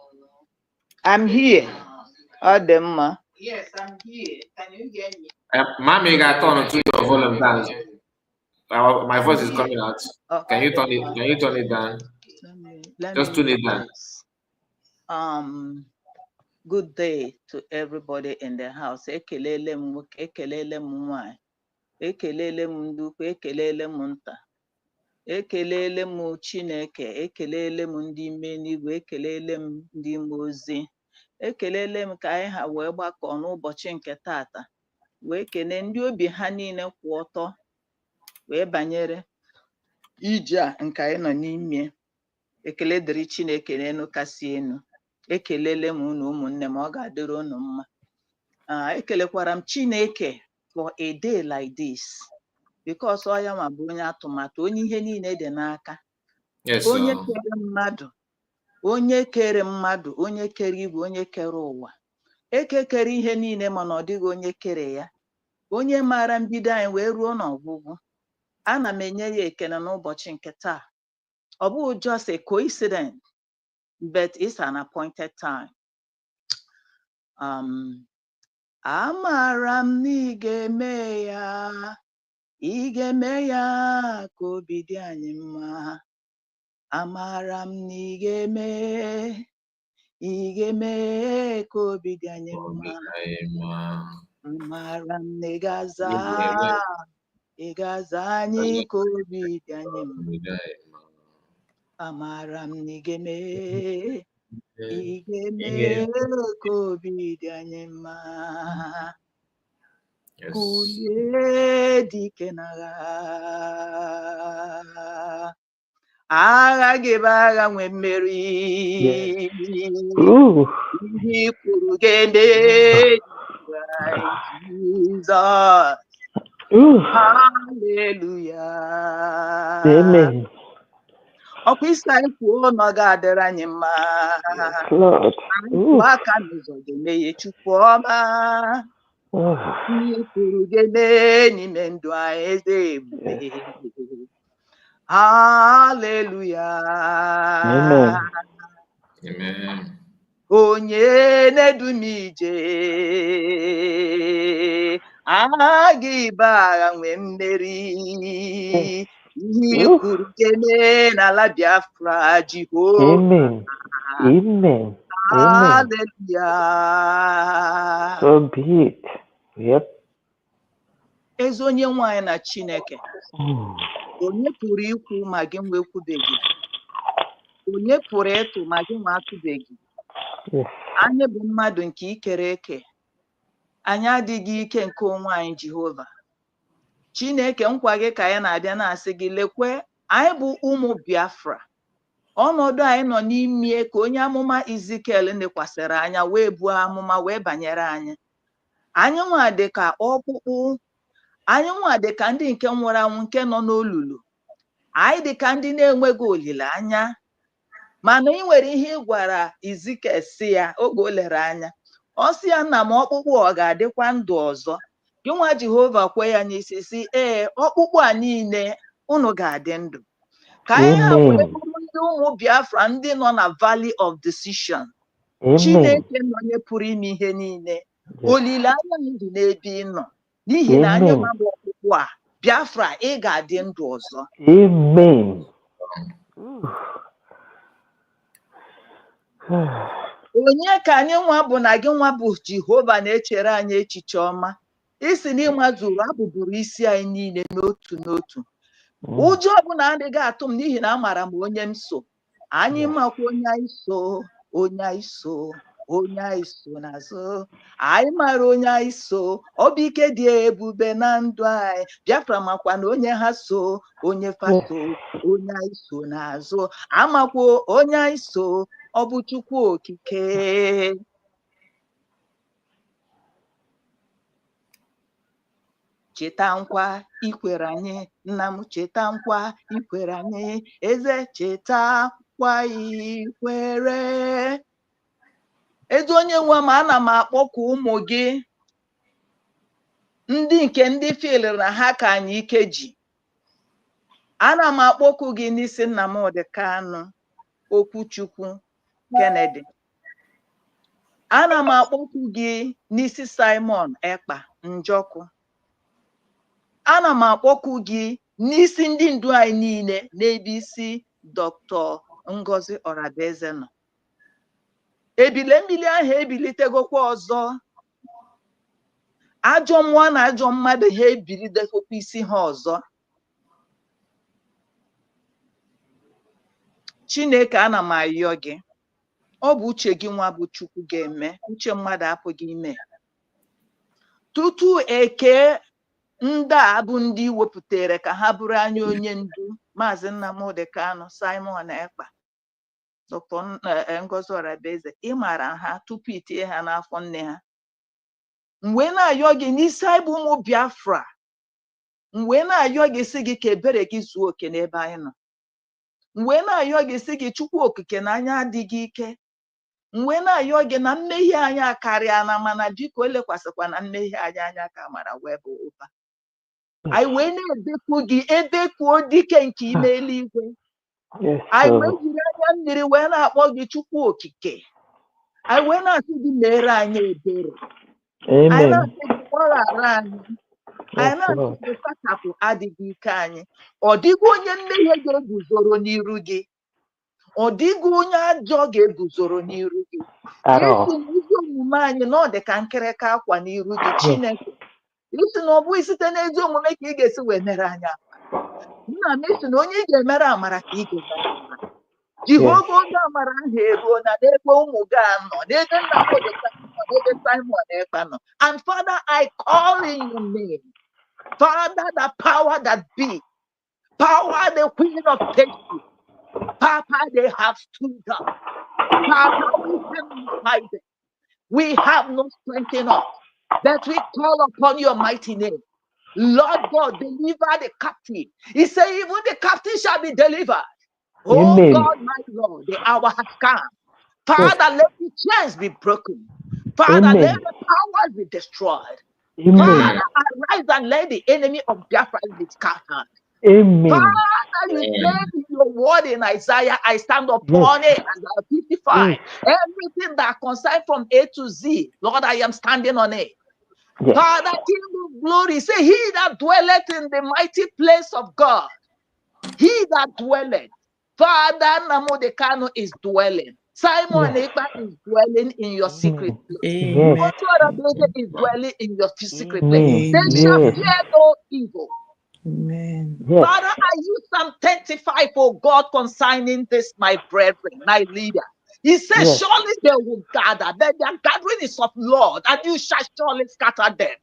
I'm here. Ademma. Yes, I'm here. Can you hear me? Mommy, got turn to your volume down. My voice is coming out. Can you turn it? Can you turn it down? Just turn it down. Good day to everybody in the house. Ekelele m, ekelele m nwanyị, ekelele m ndukwu, ekelele m nta, ekelele m Chineke, ekelele m ndị ime n'igwe, ekelele m ndị mmụọ ozi, ekelele m ka anyị ha wee gbakọ n'ụbọchị nke tata, wee kene ndị obi ha niile kwụ ọtọ wee banyere ije a nke anyị nọ n'ime. Ekele dịrị Chineke n'enu kasị enu. Ekelele m unu ụmụnne m, ọ ga-adịrị unu mma. Ekelekwara m Chineke for a day like this, because ọ ya ma bụ onye atụmatụ, onye ihe niile dị n'aka, onye kere mmadụ, onye kere mmadụ, onye kere igwe, onye kere ụwa, ekekere ihe niile mana ọ dịghị onye kere ya, onye maara mbido anyị wee ruo n'ọgwụgwụ. Ana m enye ya ekele n'ụbọchị nke taa. Ọ bụghị just a coincidence, but it's an appointed time. Amara m na ị ga-eme ya, ị ga-eme ya ka obi dị anyị mma. Amara m na ị ga-eme ka obi dị anyị mma. Amara m na ị ga-aza anyị ka obi dị anyị mma. Amara m na ị ga-eme ka obi dị anyị mma. Kulie dike n'agha, agha gị bụ agha nwe mmeri. Ihe kwuru ga-eme, Jesus. Hallelujah. Amen. Ọkwa isi anyị kwuo na ọ ga-adịrị anyị mma. Lord. Anyị kwuo aka n'ụzọ ga-emeghe Chukwu ọma. Ihe kwuru ga-eme n'ime ndụ anyị, eze ebube. Hallelujah. Amen. Onye na-edu m ije, agha ịba agha nwee mmeri. Ihe kwuru ga-eme n'ala Biafra, Jehova. Amen. Amen. Hallelujah. So be it. Yep. Ezi onye nwanyị na Chineke, onye pụrụ ikwu ma gị nwe ekwubeghị, onye pụrụ ịtụ ma gị nwe atụbeghị. Anyị bụ mmadụ nke ikere eke, anyị adịghị ike nke onwe anyị, Jehova. Chineke, nkwa gị ka anyị na-abịa na-asị gị, lekwe, anyị bụ ụmụ Biafra. Ọnọdụ anyị nọ n'ime ka onye amụma Ezikiel nekwasịrị anya wee buo amụma wee banyere anyị. Anyị nwa dị ka ọkpụkpụ, anyị nwa dị ka ndị nke nwụrụ anwụ nke nọ n'olulu. Anyị dị ka ndị na-enweghị olileanya. Mana ị nwere ihe ị gwara Ezikiel si ya oge o lere anya. Ọ sị ya, nna m, ọkpụkpụ ọ ga-adịkwa ndụ ọzọ? Gị nwa Jehova kwe ya n'isi si, ee, ọkpụkpụ a niile unu ga-adị ndụ. Ka anyị ha wee bụrụ ndị ụmụ Biafra ndị nọ na Valley of Decision. Chineke nọ onye pụrụ ime ihe niile. Olileanya ndụ n'ebe ị nọ, n'ihi na anyị mabụ ọkpụkpụ a, Biafra, ị ga-adị ndụ ọzọ. Amen. Onye ka anyị nwa bụ na gị nwa bụ Jehova na-echere anyị echiche ọma. Isi na ịmazuru abụbụrụ isi anyị niile n'otu n'otu. Ụjọ ọbụla adịghị atụ m n'ihi na amara m onye m so. Anyị makwa onye anyị so, onye anyị so, onye anyị so n'azụ. Anyị mara onye anyị so, ọ bụ ike dị ebube na ndụ anyị. Biafra makwa na onye ha so, onye faso, onye anyị so n'azụ. Amakwa onye anyị so, ọ bụ Chukwu okike. Cheta nkwa ikwere anyị, nna m, cheta nkwa ikwere anyị, eze, cheta nkwa ikwere. Ezi onye nwe m, ana m akpọku ụmụ gị ndị nke ndị filiri na ha ka anyị ike ji. Ana m akpọku gị n'isi Nnamdi Kanu, Okwuchukwu, Kennedy. Ana m akpọku gị n'isi Simon Ekpa, Njọkụ. Ana m akpọku gị n'isi ndị ndu anyị niile, n'ebe isi Dr. Ngozi Orabueze nọ. Ebile mmiri ahụ ebilitegokwa ọzọ. Ajọ mmụọ na ajọ mmadụ ha ebilitegokwa isi ha ọzọ. Chineke, ana m ayọ gị, ọ bụ uche gị nwa bụ Chukwu ga-eme, uche mmadụ apụghị ime. Tutu eke ndị a bụ ndị wepụtara ka ha bụrụ anyị onye ndu, Maazị Nnamdi Kanu, Simon Ekpa, Dr. Ngozi Orabueze, ị maara ha tupu itinye ha n'afọ nne ha. Mgbe na-ayọ gị n'isi anyị bụ ụmụ Biafra, mgbe na-ayọ gị si gị ka ebere gị zuo oke n'ebe anyị nọ. Mgbe na-ayọ gị sị gị Chukwu okike na anya adịghị ike. Mgbe na-ayọ gị na mmehie anyị akarịa na mana biko elekwasịkwa na mmehie anyị anya ka mara wee bụ ụba. Anyị wee na-edekwu gị edekuo dike nke ime eluigwe. Anyị wee jiri anya mmiri wee na-akpọ gị Chukwu okike. Anyị wee na-asị gị mere anyị ebere. Anyị na-asị gị gbaghara anyị. Anyị na-asị gị sachapụ adịghị ike anyị. Ọ dịghị onye mmehie ga-eguzoro n'iru gị. Ọ dịghị onye ajọ ga-eguzoro n'iru gị. Isi n'ezi omume anyị na ọ dị ka nkịrịka akwa n'iru gị Chineke. Isi na ọ bụghị site n'ezi omume ka ị ga-esi wee mere anyị amara. Nna m isi na onye ị ga-emere amara ka ị ga-emere amara. Jehova onye amara ahụ eruo na n'ebe ụmụ gị anọ, n'ebe nna m Odeka nọ, n'ebe Simon Ekpa nọ. And Father, I call in your name. Father, the power that be, power the Queen of Testimonies. Papa, they have stood up. Papa, we cannot fight them. We have no strength in us, that we call upon your mighty name. Lord God, deliver the captive. He said, even the captive shall be delivered. Oh God, my Lord, the hour has come. Father, let the chains be broken. Father, let the powers be destroyed. Father, arise and let the enemy of Biafra be scattered. Father, you said in your word in Isaiah, I stand upon it, Isaiah 55. Everything that concerns from A to Z, Lord, I am standing on it. Father, King of glory, say, he that dwelleth in the mighty place of God, he that dwelleth, Father Namodekano is dwelling. Simon Ekpa is dwelling in your secret place. Orabueze is dwelling in your secret place. They shall fear no evil. Amen. Father, I use Psalm 35, oh God, concerning this, my brethren, my leader. He says, surely they will gather. Then their gathering is of Lord, and you shall surely scatter them.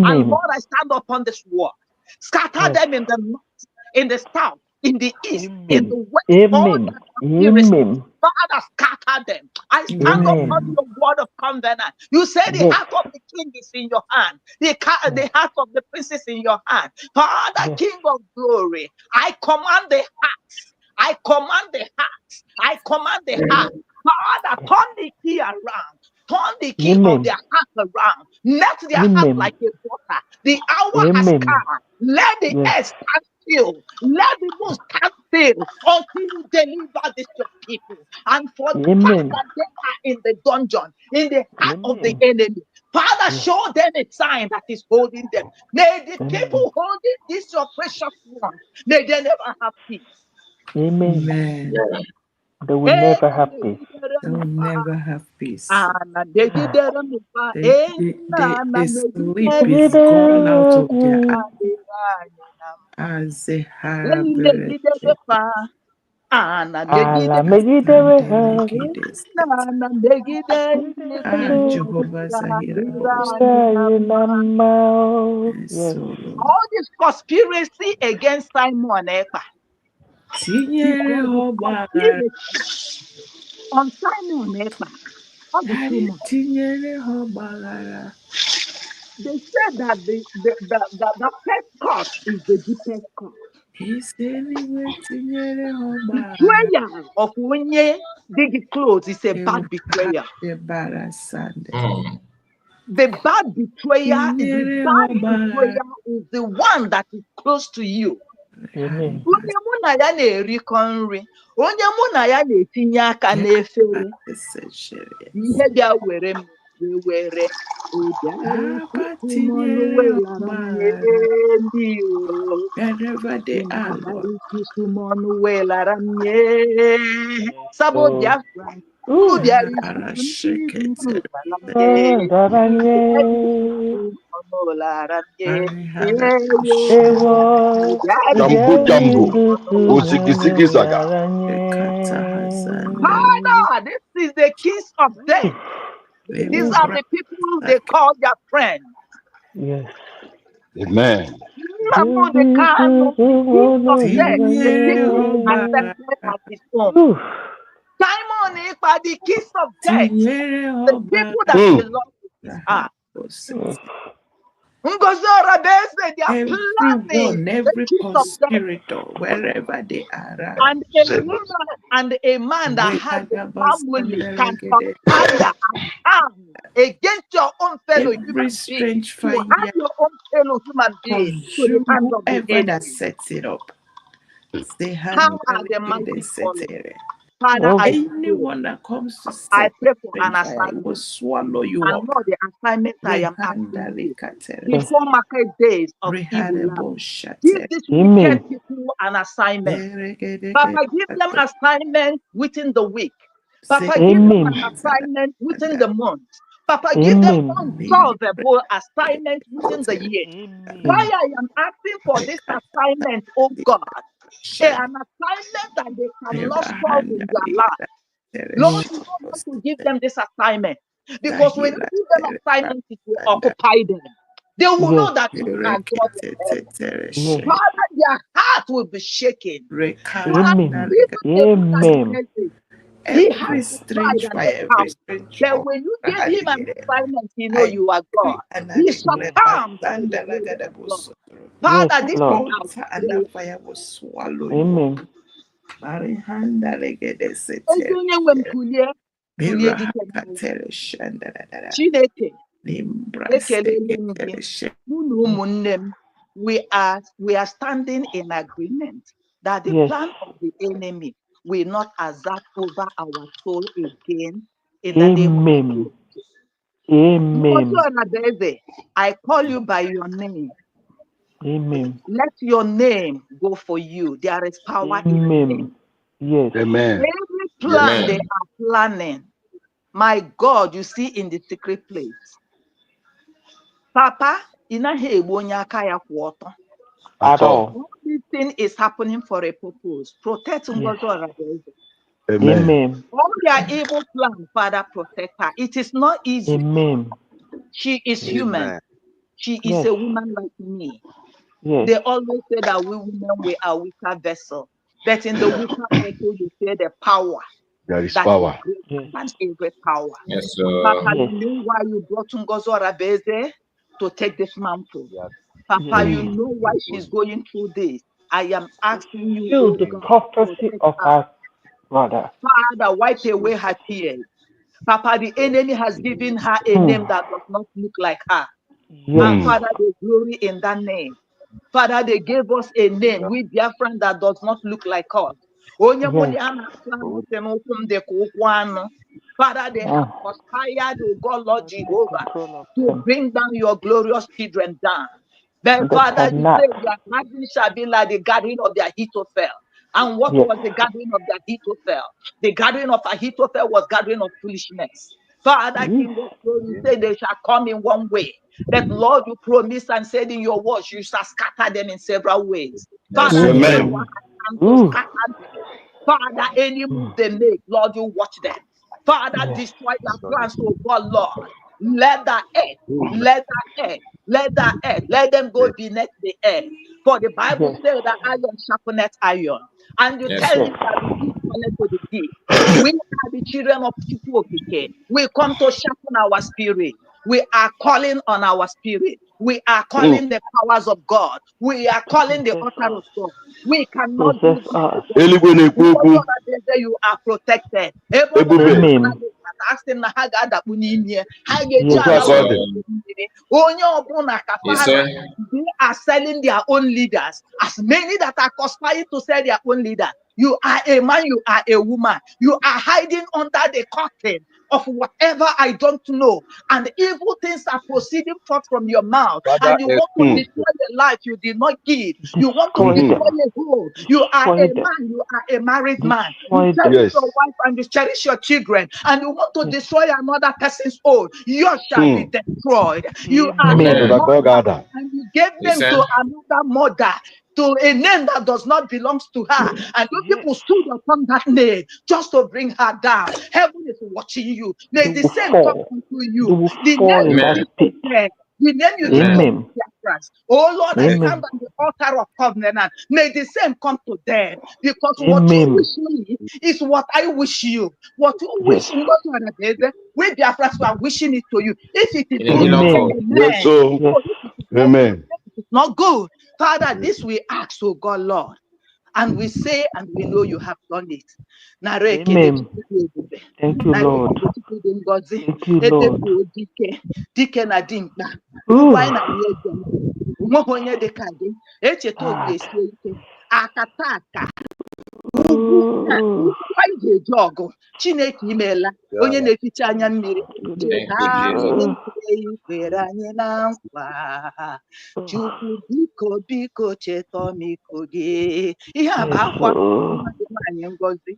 And Lord, I stand upon this word. Scatter them in the north, in the south, in the east, in the west. Father, scatter them. I stand upon your word of covenant. You said the heart of the king is in your hand, the heart of the princess in your hand. Father, King of glory, I command the hearts. I command the hearts. I command the heart. Father, turn the key around. Turn the key of their heart around. Let their heart like a water. The hour has come. Let the earth stand still. Let the moon stand still until you deliver this your people. And for the fact that they are in the dungeon, in the heart of the enemy, Father, show them a sign that is holding them. May the people holding this your precious one, may they never have peace. Amen. They will never have peace. They will never have peace. The sleep is gone out of their eyes as they have all this conspiracy against Simon Ekpa. On Simon Ekpa, they said that the first court is the deepest court. Betrayal of Onye dig clothes is a bad betrayal. The bad betrayer is the one that is close to you. Onye mụ na ya na-erikọ nri, onye mụ na ya na-etinye aka n'efere, ihe bịa were m were Sabo Biafra. Father, this is the kiss of death. These are the people they call their friends. Yes. Amen. The kiss of death, the people accepted as his own. Simon Ekpa, the kiss of death, the people that belong to his heart. Ngozi Orabueze, they are planning Everyone, every the kiss of death. conspirator, wherever they are, And a man that has a family can conspire and arm against your own fellow every human being. strange You fire hand your own fellow human being to the consume hands of the whoever that enemy. sets it up. How are the mighty fallen? Father, I pray. Anyone that comes to I set pray for an strange fire assignment. will swallow you And up. Lord, the assignment I am asking you Rehandalikatere. before market days of evil land. Give Rehadeboshatere. these wicked people an assignment. Papa, give them assignment within the week. Papa, give them an assignment within the month. Papa, give them unsolvable assignment within the year. Why I am asking for this assignment, oh God, an assignment that they cannot solve in their life. Lord, you don't want to give them this assignment, because when you give them assignment, it will occupy them. They will know that you are God in heaven. Father, their heart will be shaken. Every strange fire, every strange But when you gave him an assignment, he know you are God. He succumbed by the grace of God. Father, this is our and that fire will swallow you. Chineke, ekelele m gị. Mụ na ụmụnne m, we are standing in agreement that the plan of the enemy will not exert over our soul again in the name of Jesus. Ngozi Orabueze, I call you by your name. Let your name go for you. There is power in your name. Amen. Every plan they are planning, my God, you see in the secret place. Papa, At all. all this thing is happening for a purpose. Protect Ngozi Orabueze. Amen. All their evil plan, Father, protect her. It is not easy. She is human. She is a woman like me. They always say that we women, we are weaker vessel. But in the weaker vessel, you say the power. There is power. And every power. Yes, Papa, you know why you brought Ngozi Orabueze to take this mantle. Papa, you know why she's going through this. I am asking you, oh the God, prophecy of our brother. Father, wipe away her tears. Papa, the enemy has given her a name that does not look like her. And Father, they glory in that name. Father, they gave us a name, we Biafran, that does not look like us. Father, they have conspired, oh God, Lord Jehovah, to bring down your glorious children down. But Father, you say their gathering shall be like the gathering of their Ahithophel. And what was the gathering of the Ahithophel? The gathering of Ahithophel was gathering of foolishness. Father, King of glory, you say they shall come in one way. That Lord, you promised and said in your words, you shall scatter them in several ways. Father, Father, any move they make, Lord, you watch them. Father, destroy their plans, oh God, Lord. Let the earth, let them go beneath the earth. For the Bible says that iron sharpeneth iron. And you tell me that the deep connect to the deep. We are the children of Chukwokike. We come to sharpen our spirit. We are calling on our spirit. We are calling the powers of God. We are calling the altar of God. We cannot do this. You are protected. They are selling their own leaders. As many that are conspiring to sell their own leader. You are a man, you are a woman. You are hiding under the curtain of whatever I don't know. And evil things are proceeding forth from your mouth. And you want to destroy the life you did not give. You want to destroy a home. You are a man, you are a married man. You cherish your wife and you cherish your children. And you want to destroy another person's own. Yours shall be destroyed. You are a mother, and you gave name to another mother, to a name that does not belong to her. And you people stood upon that name just to bring her down. Heaven is watching you. May the same talk to you. The name you give to them, the name you give to Christ. Oh Lord, I Amen. stand on the altar of covenant. May the same come to them, because what you Amen. wish me is what I wish you. What you wish Yes. me, we Biafra are wishing it to you. If it is In a good, million Amen. folds. amen. Yes. Oh, if it is not good, Amen. if it is not good, Father, this we ask, oh God, Lord. And we say, and we know you have done it. Amen. Thank you, Lord. Ngozi, Thank you, Lord. dike na dimkpa, Ooh. ngwa anyị na-enye eze ntị, onweghị onye dị ka gị, echeta obi God. esie ike, akata aka, ugwu anyị ga-eji ọgụ, Chineke imeela, onye na-eficha anya mmiri, Thank cheta you, Jesus. ikwere anyị na nkwa, Chukwu biko biko cheta ọmịiko gị. Ihe a bụ akwa mmadụ nwanyị Ngozi,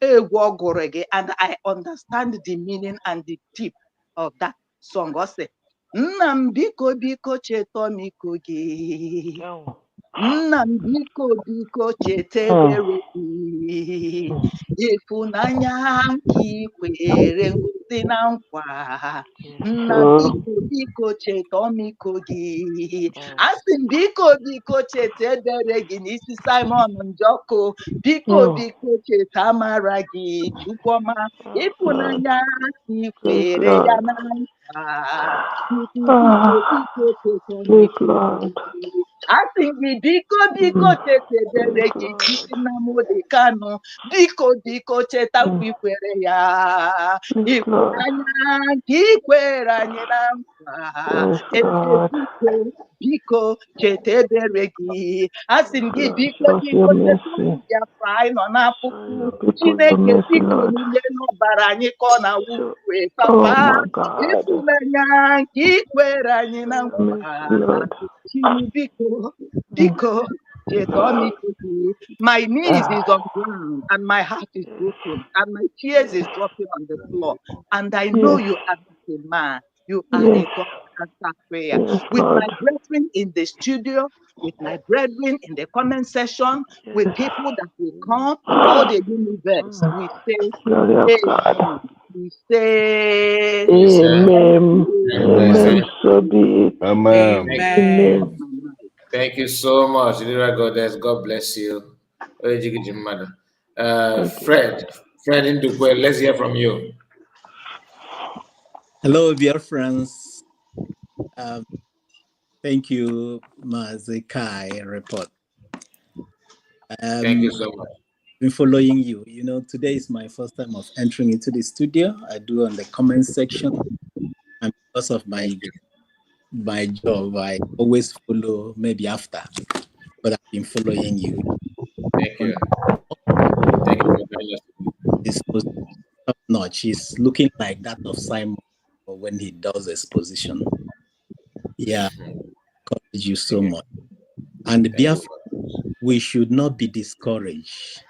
egwu ọ gụrụ gị, and I understand the meaning and the deep of that song. Ọ sị, nna m biko biko cheta ọmịiko gị, nna m biko biko cheta ebere gị, ịfụnanya nke ikwere ngozi na nkwa, nna biko biko cheta ọmịiko gị, asị m biko biko cheta ebere gị n'isi Simon Njọkụ, biko biko cheta amara gị Chukwuma, ịfụnanya nke ikwere ya na nkwa, biko biko cheta ọmịiko gị. Asị gị biko biko cheta ebere gị n'isi Nnamdi Kanu, biko biko cheta nkwa ikwere ya, ịfụnanya nke ikwere anyị na nkwa, eze biko biko cheta ebere gị. Asị m gị biko biko cheta ụmụ Biafra anyị nọ n'afụfụ, Chineke biko niile n'ọbara anyị ka ọ na-awụfue, papa, ịfụnanya nke ikwere anyị na nkwa, Biko, my knees is on ground and my heart is broken and my tears is dropping on the floor. And I know you are not a man. You are a God that answers prayer. With my brethren in the studio, with my brethren in the comment section, with people that will come, all the universe, we say, amen. We say, Amen. Amen. So be it. Amen. Amen. Thank you so much, Lira Goddess. God bless you. Fred Ndukwe, let's hear from you. Hello, dear friends. Thank you, Mazekai report. Thank you so much. Been following you. You know, today is my first time of entering into the studio. I do on the comment section, and because of my job, I always follow maybe after, but I've been following you. Thank you. Thank you. It's top notch. It's looking like that of Simon when he does exposition. Yeah, encourage you so much. And Biafra, we should not be discouraged.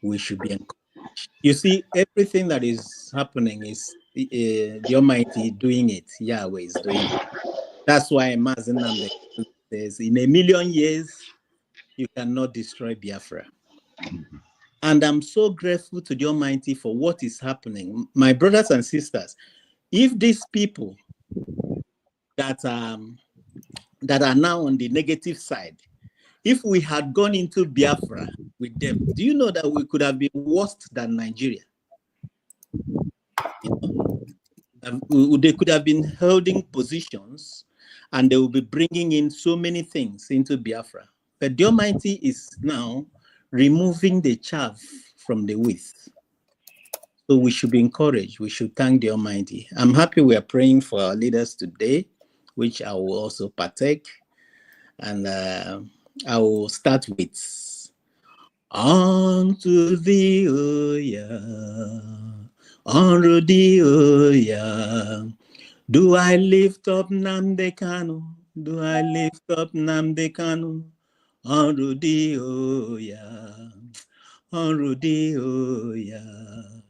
We should be encouraged. You see, everything that is happening is the Almighty doing it. Yahweh is doing it. That's why Mazen says, in a million years, you cannot destroy Biafra. And I'm so grateful to the Almighty for what is happening. My brothers and sisters, if these people that are now on the negative side, if we had gone into Biafra with them, do you know that we could have been worse than Nigeria? You know, they could have been holding positions and they will be bringing in so many things into Biafra. But the Almighty is now removing the chaff from the wheat. So we should be encouraged. We should thank the Almighty. I'm happy we are praying for our leaders today, which I will also partake. And I will start with, unto thee, O Yah, unto thee, O Yah, do I lift up Nnamdi Kanu, do I lift up Nnamdi Kanu, unto thee, O Yah, unto thee, O Yah,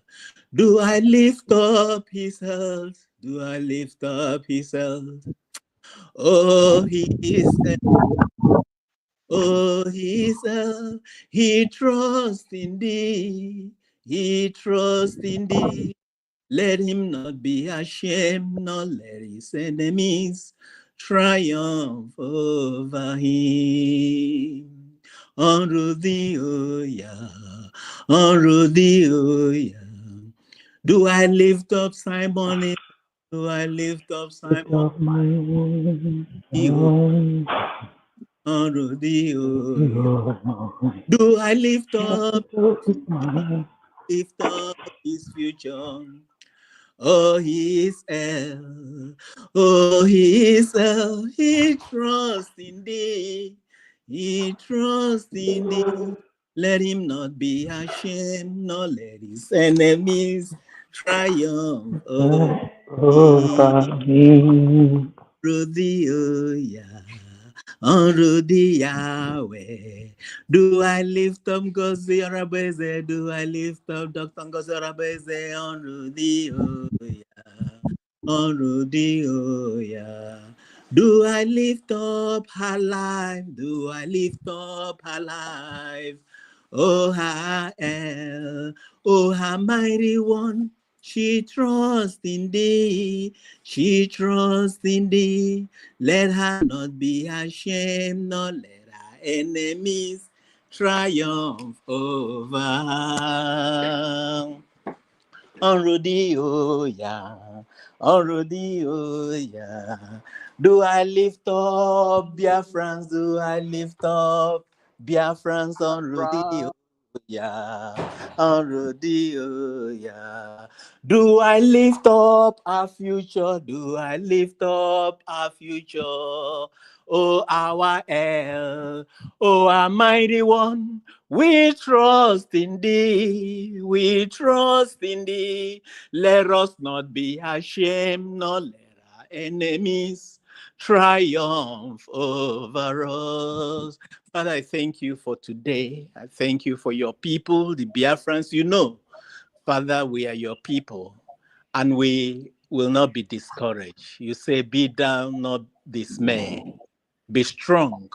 do I lift up his health, do I lift up his health, oh, he is oh, he trusts in thee, he trusts in thee. Let him not be ashamed, nor let his enemies triumph over him. Unto thee, oh yeah, unto thee, oh yeah. Do I lift up Simon? Do I lift up Lift Simon? up my wings, Unto thee, oh yeah. Do I lift up his future? Oh, he is hell. Oh, he is hell. He trusts in thee. He trusts in thee. Let him not be ashamed, nor let his enemies triumph over me. thee, oh yeah. Unto thee, Yahweh. Do I lift up Ngozi Orabueze? Do I lift up Dr. Ngozi Orabueze? Unto thee, oh yeah. Unto thee, oh yeah. Do I lift up her life? Do I lift up her life? Oh, her El, oh, her mighty one. She trusts in thee. She trusts in thee. Let her not be ashamed, nor let her enemies triumph over her. Already, oh yeah, already, oh yeah. Do I lift up Biafrans? Do I lift up Biafrans already? Oh yeah, already, oh yeah. Do I lift up our future? Do I lift up our future? Oh, our El, oh, our mighty one. We trust in thee, we trust in thee. Let us not be ashamed, nor let our enemies triumph over us. Father, I thank you for today. I thank you for your people, the Biafrans. You know, Father, we are your people, and we will not be discouraged. You say, be thou not dismayed. Be strong,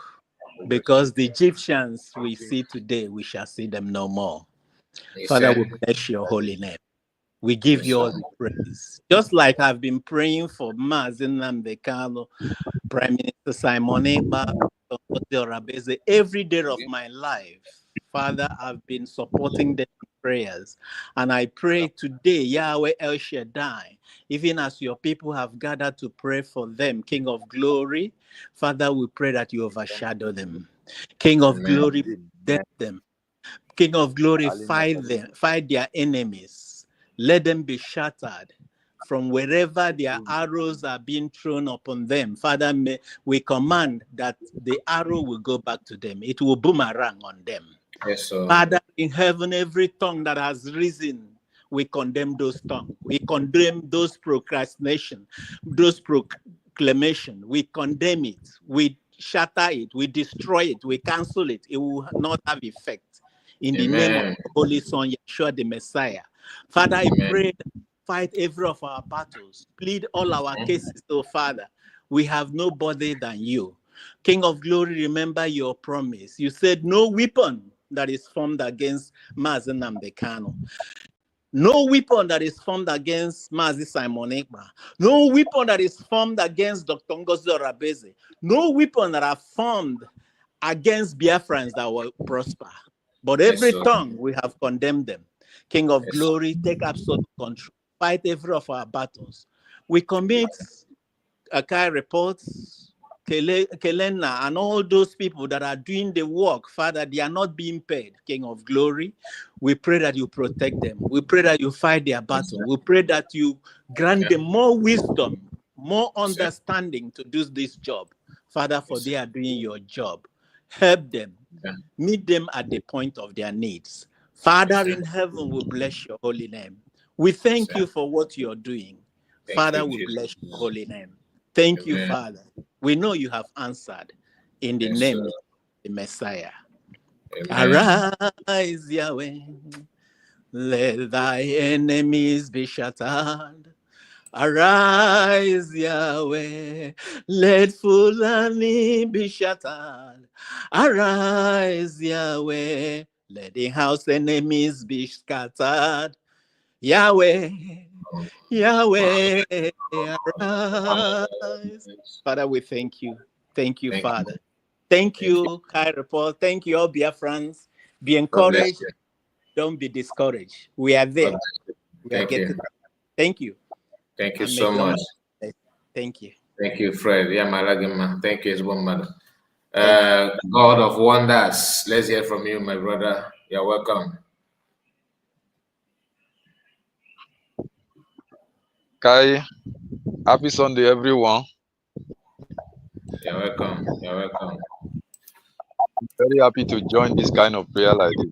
because the Egyptians we see today, we shall see them no more. Yes, Father, sir. we bless your holy name. We give Yes, you all sir. the praise. Just like I've been praying for Mazen Namdekano, Prime Minister Simon Ekpa, Orabueze, every day of my life. Father, I've been supporting them in prayers. And I pray today, Yahweh El Shaddai, even as your people have gathered to pray for them, King of Glory, Father, we pray that you overshadow them. King of Amen. Glory, protect them. King of Glory, fight their enemies. Let them be shattered from wherever their arrows are being thrown upon them. Father, we command that the arrow will go back to them. It will boomerang on them. Yes, sir. Father, in heaven, every tongue that has risen, we condemn those tongues. We condemn those procrastination, those proclamation. We condemn it. We shatter it. We destroy it. We cancel it. It will not have effect. In the name of Amen. the Holy Son, Yeshua the Messiah. Father, I Amen. pray that you fight every of our battles. Plead all our cases, oh Father. We have nobody than you. King of Glory, remember your promise. You said no weapon that is formed against Mazen Namdekano. No weapon that is formed against Mazi Simon Ekpa. No weapon that is formed against Dr. Ngozi Orabueze. No weapon that are formed against Biafrans that will prosper. But Yes, every sir. tongue, we have condemned them. King of Yes. Glory, take absolute control. Fight every of our battles. We commit Akai reports, Kelena, and all those people that are doing the work, Father, they are not being paid, King of Glory. We pray that you protect them. We pray that you fight their battle. We pray that you grant them more wisdom, more understanding to do this job. Father, for they are doing your job. Help them. Meet them at the point of their needs. Father in heaven, we bless your holy name. We thank you for what you're doing. Father, we bless your holy name. Thank you, Father. We know you have answered in the name of the Messiah. Amen. Arise, Yahweh. Let thy enemies be shattered. Arise, Yahweh. Let Fulani be shattered. Arise, Yahweh. Let the house enemies be scattered. Yahweh, Yahweh, arise. Father, we thank you. Thank you, Father. Thank you, Kai Report. Thank you, all Biafrans. Be encouraged. Don't be discouraged. We are there. We are getting there. Thank you. Thank you so much. Thank you. Thank you, Fred. Yeah, Malagima. Thank you, Mother. God of wonders, let's hear from you, my brother. You're welcome. Kai, happy Sunday, everyone. You're welcome. You're welcome. I'm very happy to join this kind of prayer like this.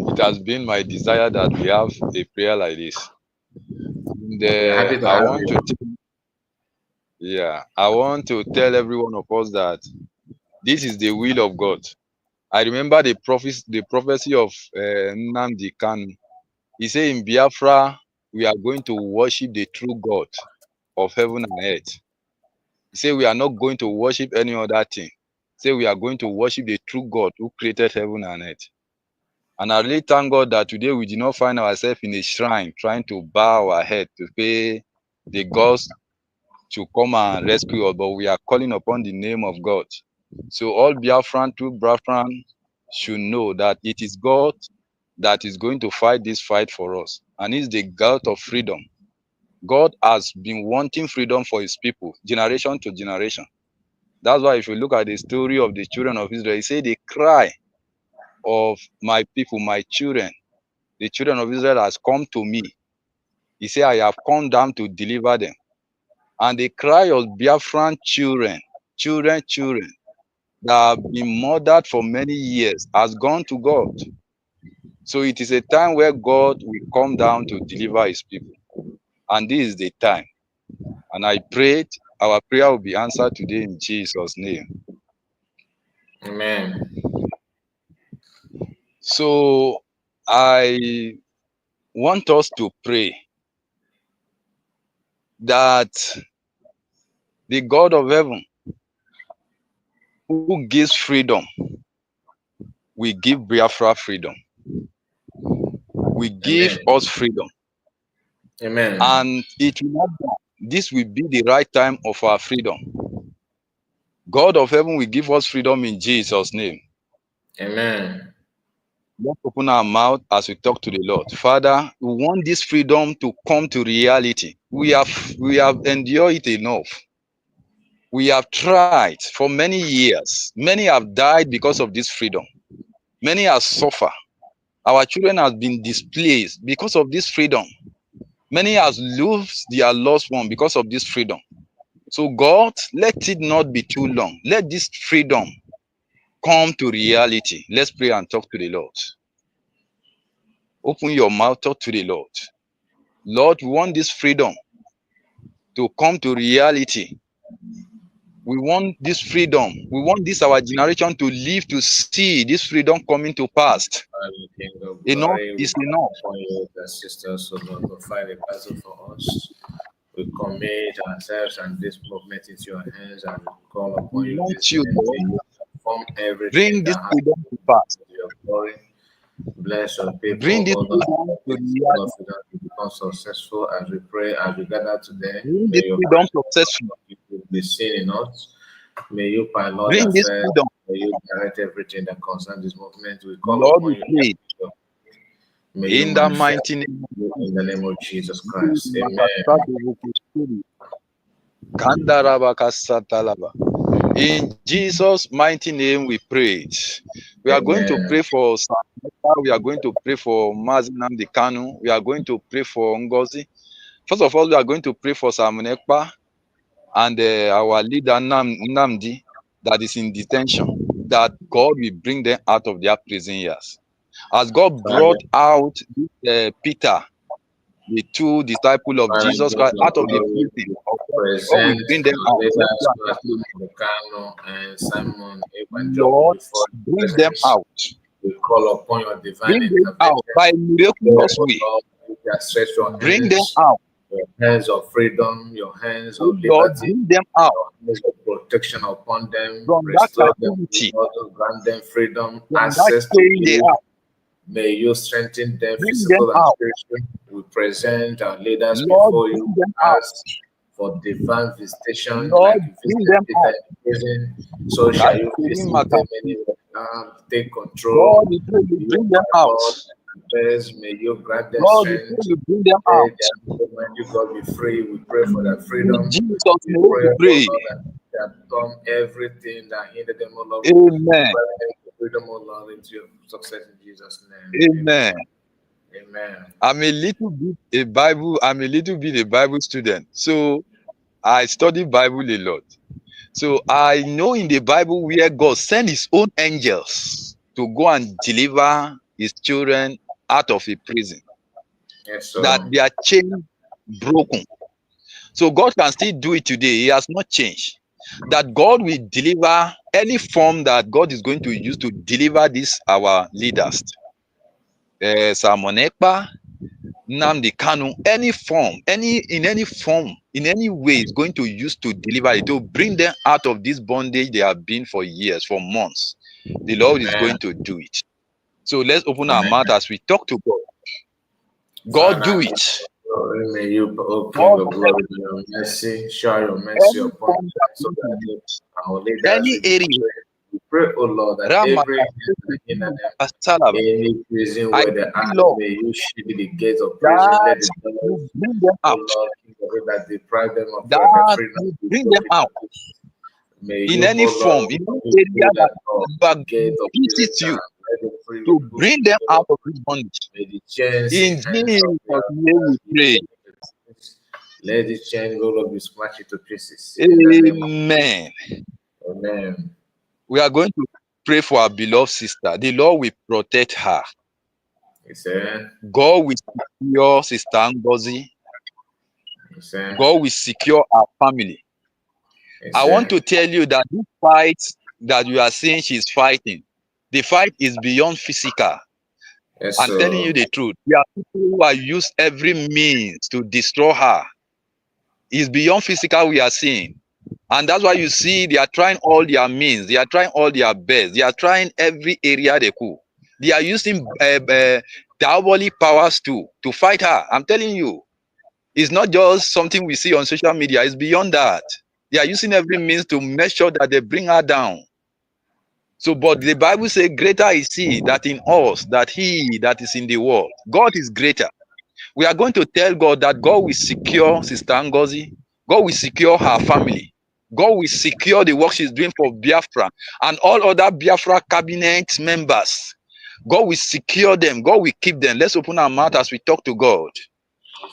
It has been my desire that we have a prayer like this. And, happy to I have want you. I want to tell every one of us that this is the will of God. I remember the prophecy of Nnamdi Kanu. He said in Biafra, we are going to worship the true God of heaven and earth. He said we are not going to worship any other thing. He said we are going to worship the true God who created heaven and earth. And I really thank God that today we did not find ourselves in a shrine trying to bow our head to pay the gods to come and rescue us, but we are calling upon the name of God. So all Biafran, true Biafran should know that it is God that is going to fight this fight for us. And it's the God of freedom. God has been wanting freedom for his people, generation to generation. That's why if you look at the story of the children of Israel, he said the cry of my people, my children, the children of Israel has come to me. He said, I have come down to deliver them. And the cry of Biafran children that have been murdered for many years has gone to God. So it is a time where God will come down to deliver his people. And this is the time. And I prayed our prayer will be answered today in Jesus' name. Amen. So I want us to pray that the God of heaven who gives freedom, we give Biafra freedom. We give us freedom. Amen. And it will not be, this will be the right time of our freedom. God of heaven will give us freedom in Jesus' name. Amen. Let's open our mouth as we talk to the Lord. Father, we want this freedom to come to reality. We have endured it enough. We have tried for many years. Many have died because of this freedom. Many have suffered. Our children have been displaced because of this freedom. Many have lost their lost one because of this freedom. So God, let it not be too long. Let this freedom come to reality. Let's pray and talk to the Lord. Open your mouth, talk to the Lord. Lord, we want this freedom to come to reality. We want this freedom. We want this our generation to live to see this freedom coming to pass. Enough is enough. Sisters, so Lord, go fight a battle for us. We commit ourselves and this movement into your hands and we call upon We you want this you, morning. Lord. Perform everything Bring this that has freedom to pass. to your glory. Bless your people, Bring this oh Lord. freedom to reality. To become successful as we pray, as we gather today. Bring May this your freedom successful. be seen in us. May you pilot Bring this affairs. freedom. May you direct everything that concerns this movement. We call Lord, upon we you. pray May you in the manifest mighty name of in the name of Jesus Christ. Amen. In Jesus' mighty name we prayed. We are going to pray for Samantha. We are going to pray for Nnamdi Kanu. We are going to pray for Ngozi. First of all, we are going to pray for Ekpa and our leader Nnamdi that is in detention, that God will bring them out of their prison years. As God brought out Peter, the two disciples of Jesus Christ, out of the prison, God will bring them out. And Simon Lord, bring them out. We call upon your divine Bring them out by miraculous way. Bring them out. Your hands of freedom, your hands of Lord, liberty, bring them out. Your hands of protection upon them, from restore that them, captivity, grant them freedom, from access that to they you. are. May you strengthen them Bring them physical and out. spiritual. We present our leaders Lord, before bring you. them out. Ask for divine visitation, Lord, like you bring visited them Peter out. in prison. So shall you visit them anywhere. Take control. God, we pray you You, bring them my out. God, may you grant them God, we pray strength. you bring them Let out. their Almighty God be free. We pray for their In freedom. Jesus' We name pray, we oh pray. Lord, that turn everything that hindered them, oh Lord. Amen. Freedom, oh Lord, into your success in Jesus' name. Amen. Amen. I'm a little bit a Bible student. So I study Bible a lot. So I know in the Bible where God sent his own angels to go and deliver his children out of a prison, Yes, that so their chain broken. So God can still do it today. He has not changed. That God will deliver any form that God is going to use to deliver this our leaders. Simon Ekpa, Nnamdi Kanu, any form, in any way is going to use to deliver it, to bring them out of this bondage they have been for years, for months. The Lord is going to do it. So let's open our mouth as we talk to God. God, do Father, it. glory, may you, O King God, of glory, be your mercy, show your mercy any upon form that us, so we that can use, our leaders any will be area, free. We pray, O Lord, that every hand in them, any prison I where they pray, are, Lord, may you shield the gates of prison, let that the doors, you bring them O out, Lord, King of glory, that deprive them of their that freedom. you We bring them open out the gates. May in you, any O form, Lord, in any open area that that door, you are gate of prison visit down, you let the free to people bring free, them O out Lord. of this bondage. May the chains in In hands of Jesus' their name we pray. let the chain roll up be smashed into pieces. In the name of Amen. Amen. We are going to pray for our beloved sister. The Lord will protect her. Amen. God will secure Sister Ngozi. Amen. God will secure our family. I want to tell you that this fight that you are seeing she's fighting, the fight is beyond physical. Yes, I'm telling sir. you the truth. There are people who are used every means to destroy her. It's beyond physical we are seeing. And that's why you see they are trying all their means. They are trying all their best. They are trying every area they could. They are using diabolic powers too to fight her. I'm telling you. It's not just something we see on social media. It's beyond that. They are using every means to make sure that they bring her down. So, but the Bible says, greater is he that in us, that he that is in the world. God is greater. We are going to tell God that God will secure Sister Ngozi. God will secure her family. God will secure the work she's doing for Biafra and all other Biafra cabinet members. God will secure them. God will keep them. Let's open our mouth as we talk to God.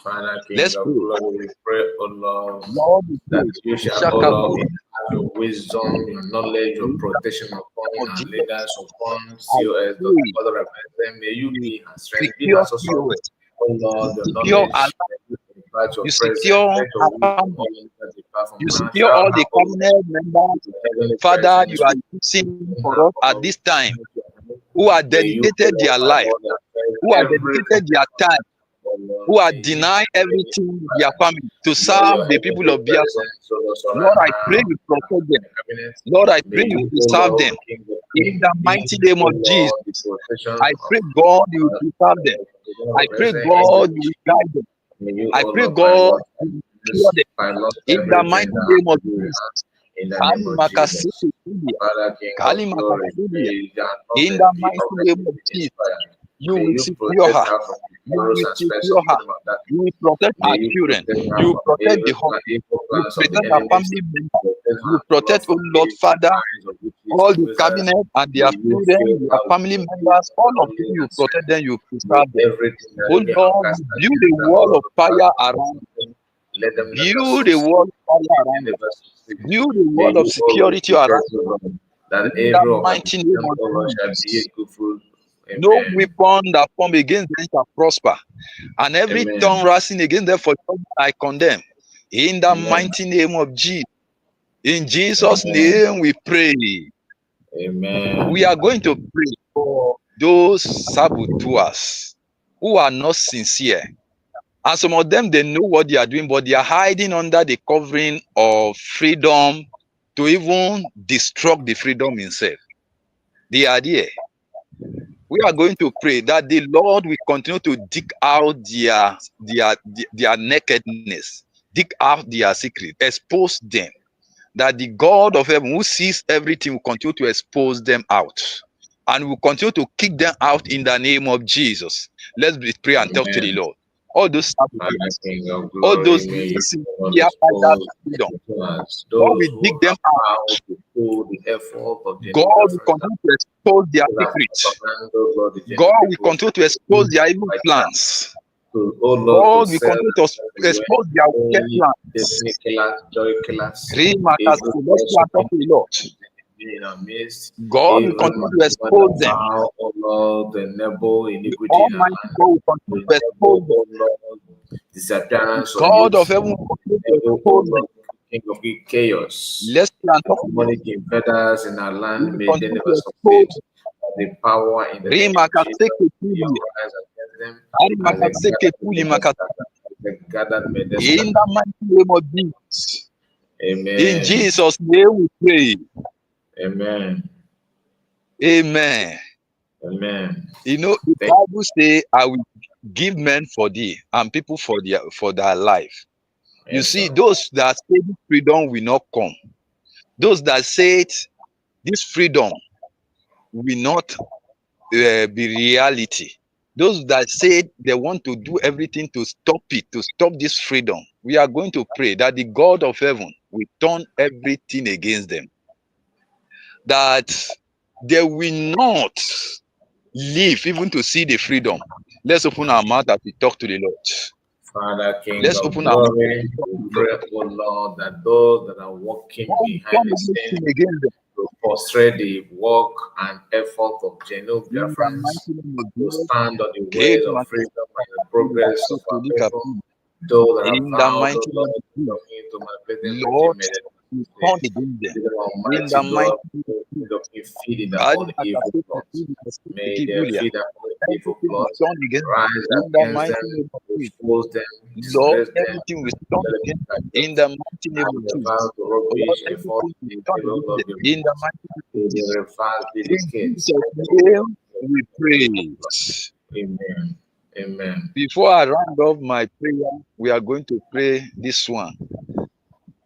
Father, King Let's of pray. glory, we pray, O Lord, Lord, we that pray. you shall, O Lord, have your wisdom, your knowledge, your protection upon Of our Jesus, leaders, upon I COS, Dr. pray Father, represent. May you you be her strength, be her secure source of, POS, O Lord, you your secure our knowledge, may you impart your you presence, secure let your our wisdom, family, O Lord, that depart from you her. secure Shower all her, the O Lord, cabinet members, with your heavenly Father, you presence, are with using her, for us O at Lord, this with your time, heavenly. who are May you, O dedicated Lord, their my life, God, accept who are everything dedicated their that time, O Lord, who are may you denying bring it everything to their pass. family to Let your serve the people heavenly of Biafra. presence, O Lord, Lord, surround I pray her you protect them. the cabinet. Lord, I May pray you you, O preserve them. Lord, King of In Kings, the be, mighty name O of Jesus, Lord, the protection I of pray God you preserve them. I pray every God you guide them. may you, I O pray Lord, God you secure them. pilot In the everything mighty that has name of to do with Jesus. her. In the name Kali of Jesus. makasidia. Father, King Kali of glory, makasidia. may the In the anointing be mighty of name of be Jesus, inspired. you May will you secure protect her. her from the You arrows will and snares of secure the her. kingdom of darkness. You will protect May our you children. protect her You will from protect the home. evil You will plans of the protect our enemies. family members. Protect You her, will O Lord, protect, oh from Lord evil Father, minds of witches all and the wizards. cabinet and May their you fill children, their her with family your peace, members, all of you, glory, you and protect strength. them, you May preserve them. everything that Oh enemy has Lord, cast build against a her, O wall of Lord, fire Father, around them. let them never Build a succeed. wall of fire May around they them. never succeed. Build a May wall of you always security around protect them. the Lord, that In the every mighty name organization, of O Lord, shall be a Jesus. good fruit. No Amen. weapon that form against them shall prosper. And every tongue Amen. rising against them for judgment I condemn. In the Amen. mighty name of Jesus. In Jesus' Amen. name we pray. We are Amen. going to pray for those saboteurs who are not sincere. And some of them, they know what they are doing, but they are hiding under the covering of freedom to even destruct the freedom itself. They are there. we are going to pray that the Lord will continue to dig out their nakedness, dig out their secret, expose them. That the God of heaven who sees everything will continue to expose them out. And will continue to kick them out in the name of Jesus. Let's pray and talk to the Amen. Lord. All those Father, sabotages, King of all glory, those may you blessings not here by that expose freedom, to us God those will who dig them have out. power to pull the effort of the God new will Biafra continue to expose their that secrets. handle Lord, the God genuine will people continue to expose their evil like that. plans. To, oh Lord, God to will sell continue to away expose their wicked only destiny plans. killers, joy killers, Let's evil pray and talk to the Lord. in our midst, God will even continue to the expose them. vow, oh Lord, the noble The iniquity in our Almighty land, God will continue the to expose noble, them. oh Lord, disappearance of God of youth, heaven will continue to noble, oh expose them. Lord, King of chaos, Let's pray and and talk to the Lord. demonic invaders in our He land, will may they continue never to expose succeed. The power in the name of Jesus, you rise against them as they gathered, may they in scatter. the mighty name of Jesus. In Amen. Jesus' name we pray. Amen. Amen. Amen. You know, the Thank Bible say, I will give men for thee and people for their life. You yes, see, sir. those that say this freedom will not come, those that say this freedom will not be reality, those that say they want to do everything to stop it, to stop this freedom, we are going to pray that the God of heaven will turn everything against them, that they will not live even to see the freedom. Let's open our mouth as we talk to the Lord. Father, King Let's of open our mouth as glory, we talk we to the Lord. pray, oh Lord, that those that are walking God will behind turn the scene everything against them to frustrate the work and effort of genuine in the Biafrans mighty name of to Jesus. stand on the In ways of freedom and the progress of our people. Those that have the vowed, oh mighty name Lord, of Jesus, to manipulate Lord, everything made it we turn state. against them. May the In the Almighty mighty God name of Jesus. feed in their God, own like I evil said, plots. May keep they Julia. feed their own evil Everything we plots, turn against them. rise In the against mighty them, name of Jesus. expose them, Lord, disgrace them, everything we turn let them against be them. In judged. the mighty name And of the Jesus. vow to Lord, rubbish effort everything we in turn the will against of them. the In the removed. mighty name of May the Jesus. reverse be the In case. Jesus' name, we pray. Amen. Amen. Before I round off my prayer, we are going to pray this one.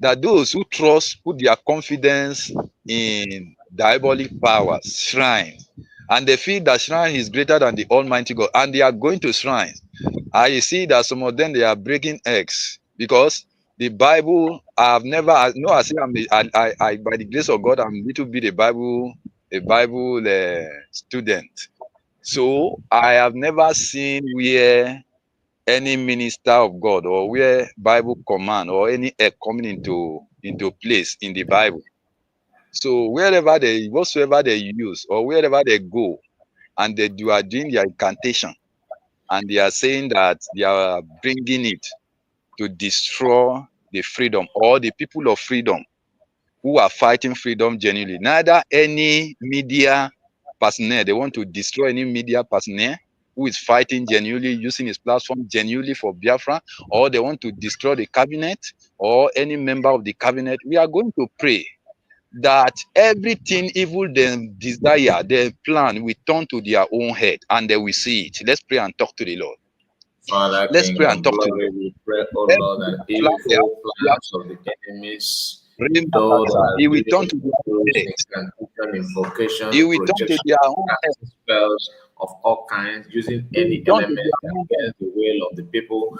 That those who trust, put their confidence in diabolic powers, shrine, and they feel that shrine is greater than the Almighty God, and they are going to shrine. I see that some of them, they are breaking eggs because the Bible, I've never, no, I say I by the grace of God, I'm a little bit a Bible student. So I have never seen where any minister of God or where Bible command or any egg coming into place in the Bible. So whatsoever they use or wherever they go and are doing their incantation and they are saying that they are bringing it to destroy the freedom or the people of freedom who are fighting freedom genuinely. Neither any media personnel, they want to destroy any media personnel who is fighting genuinely, using his platform genuinely for Biafra, or they want to destroy the cabinet or any member of the cabinet. We are going to pray that everything evil they desire, their plan will turn to their own head and they will see it. Let's pray and talk to the Lord. Father, Let's King pray and of talk to the glory, Lord. we pray, oh Lord, Every that plan they evil have, plans of the enemies, those that Remakasa, are it will turn doing to their those head. incantation, It invocation, will turn to projection, their own head. casting spells of all kinds, using It will any turn to element their own head. against the will of the people,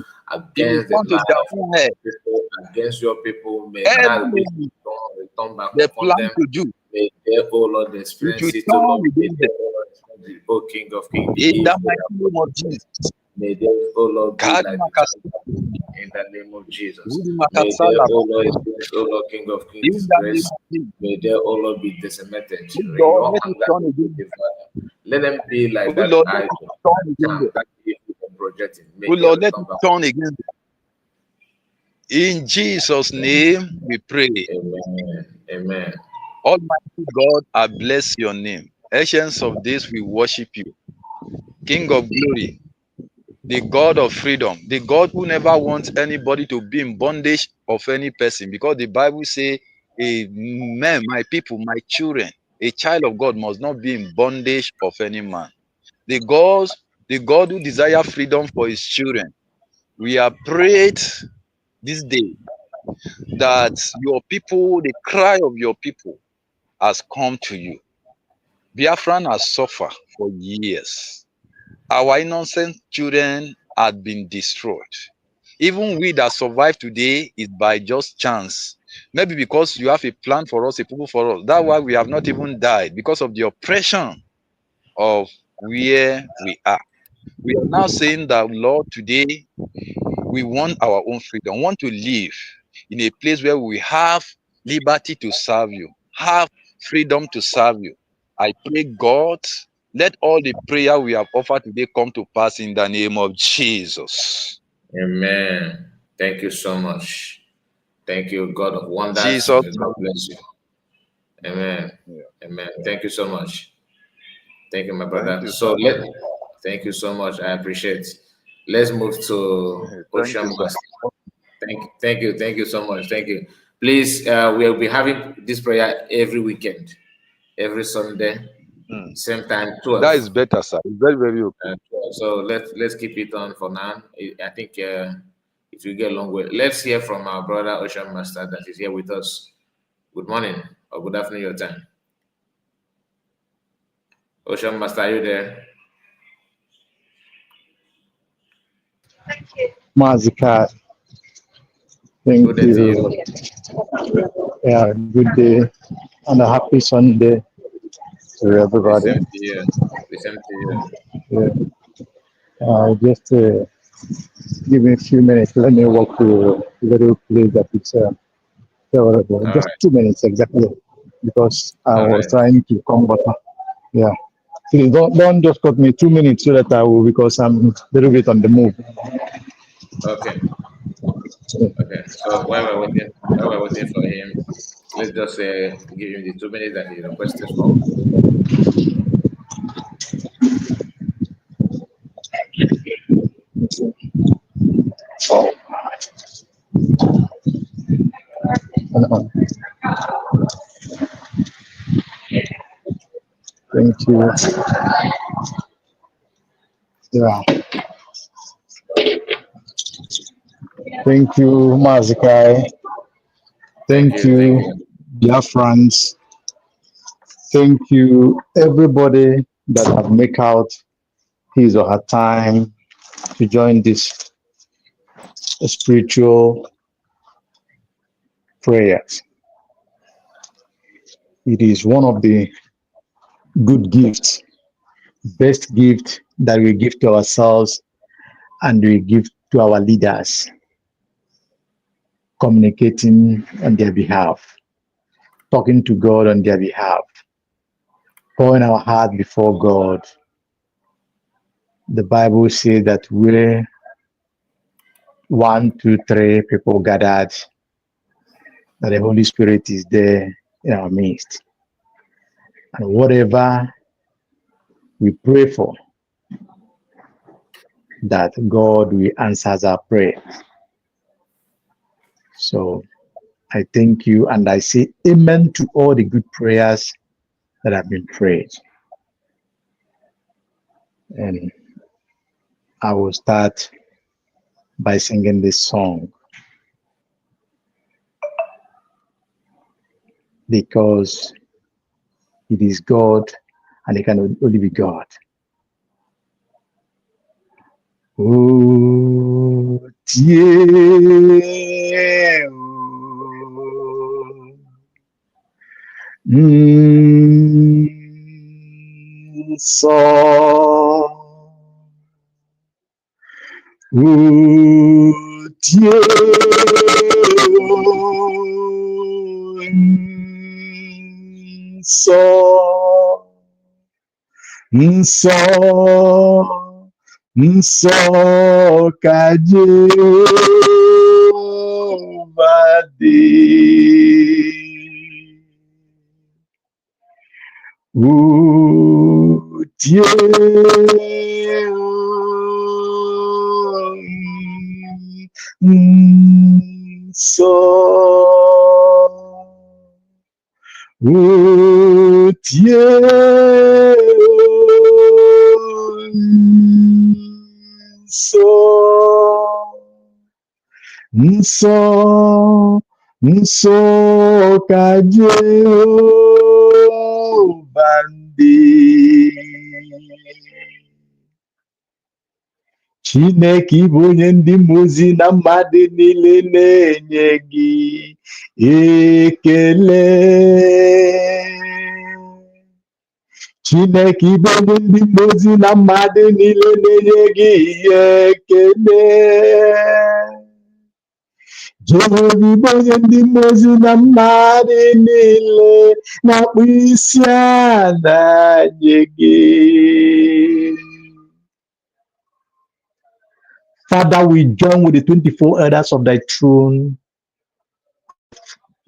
It will against the turn to their life of own our head. people, against your people. May that which Every return back they upon plan them. to do, May they, oh Lord, it will experience it, oh turn Lord. May against they, them. oh Lord, experience the, oh King of Kings, the In the evil they mighty have name of projected. Jesus. May they, oh Lord, be God like the Makasa, child in the name of Jesus. Wudi May they, Makasala, oh Lord, experience, oh Lord, King of Kings, in the name disgrace. of Jesus. May they, oh Lord, be decimated. Oh In Lord, your let it anger, turn they will against be them. divided. Let them be like Oh that Lord, let it idol, turn that against them. charm, that evil they're projecting. Oh May they Lord, let return it back. turn against them. In Jesus' name we pray. Amen. Amen. Almighty God, I bless your name. Ancients of days, we worship you. King of glory, the God of freedom, the God who never wants anybody to be in bondage of any person, because the Bible says, a man, my people, my children, a child of God must not be in bondage of any man. the God who desire freedom for his children. We have prayed this day that your people, the cry of your people has come to you. Biafran has suffered for years. Our innocent children had been destroyed. Even we that survive today is by just chance. Maybe because you have a plan for us, a people for us. That's why we have not even died, because of the oppression of where we are. We are now saying that, Lord, today we want our own freedom, want to live in a place where we have liberty to serve you, have freedom to serve you. I pray, God, let all the prayer we have offered today come to pass in the name of Jesus. Amen. Thank you so much. Thank you, God of wonders. Jesus. May God bless you. Amen. Yeah. Amen. Thank you so much. Thank you, my Thank brother. you, So sir. thank you so much. I appreciate it. Let's move to Thank you, Ocean sir. Master. Thank you so much. Thank you. Please, we'll be having this prayer every weekend, every Sunday, Mm. same time, That 12. is better, sir. It's very, very okay. So let's keep it on for now. I think it will get a long way. Let's hear from our brother Ocean Master that is here with us. Good morning or good afternoon, your time. Ocean Master, are you there? Mazika, thank Good day to you. you. Yeah, good day and a happy Sunday to The everybody. same to you. The same to you. Just give me a few minutes. Let me walk to a little place that it's favorable. All Just right. 2 minutes exactly, because I All was right. trying to come back. Yeah. Please don't just cut me 2 minutes so that I will, because I'm a little bit on the move. Okay. Okay. So while we're waiting for him, let's just give him the 2 minutes that he requested for. Uh, Thank you. Yeah. Thank you, Mazikai. Thank Thank you. Thank you, you. Biafrans. Thank you, everybody that have make out his or her time to join this spiritual prayers. It is one of the good gifts, best gift that we give to ourselves and we give to our leaders, communicating on their behalf, talking to God on their behalf, pouring our heart before God. The Bible says that where 1, 2, 3 people gathered, that the Holy Spirit is there in our midst. And whatever we pray for, that God will answer our prayer. So I thank you and I say amen to all the good prayers that have been prayed. And I will start by singing this song, because it is God and it can only be God. Oh, dear. So, dear. So, Nsọ nsọ ka Jehova dị. Utie nsọ. Utie Nso, nso ka Jehovah dị. Chineke ịbụ onye ndị mmụọ ozi na mmadụ niile na-enye gị ekele. Chineke ịbụ onye ndị mmụọ ozi na mmadụ niile na-enye gị ekele. Jehova ịbụ onye ndị mmụọ ozi na mmadụ niile na-akpụ isi ala nye gị. Father, we join with the 24 elders of thy throne,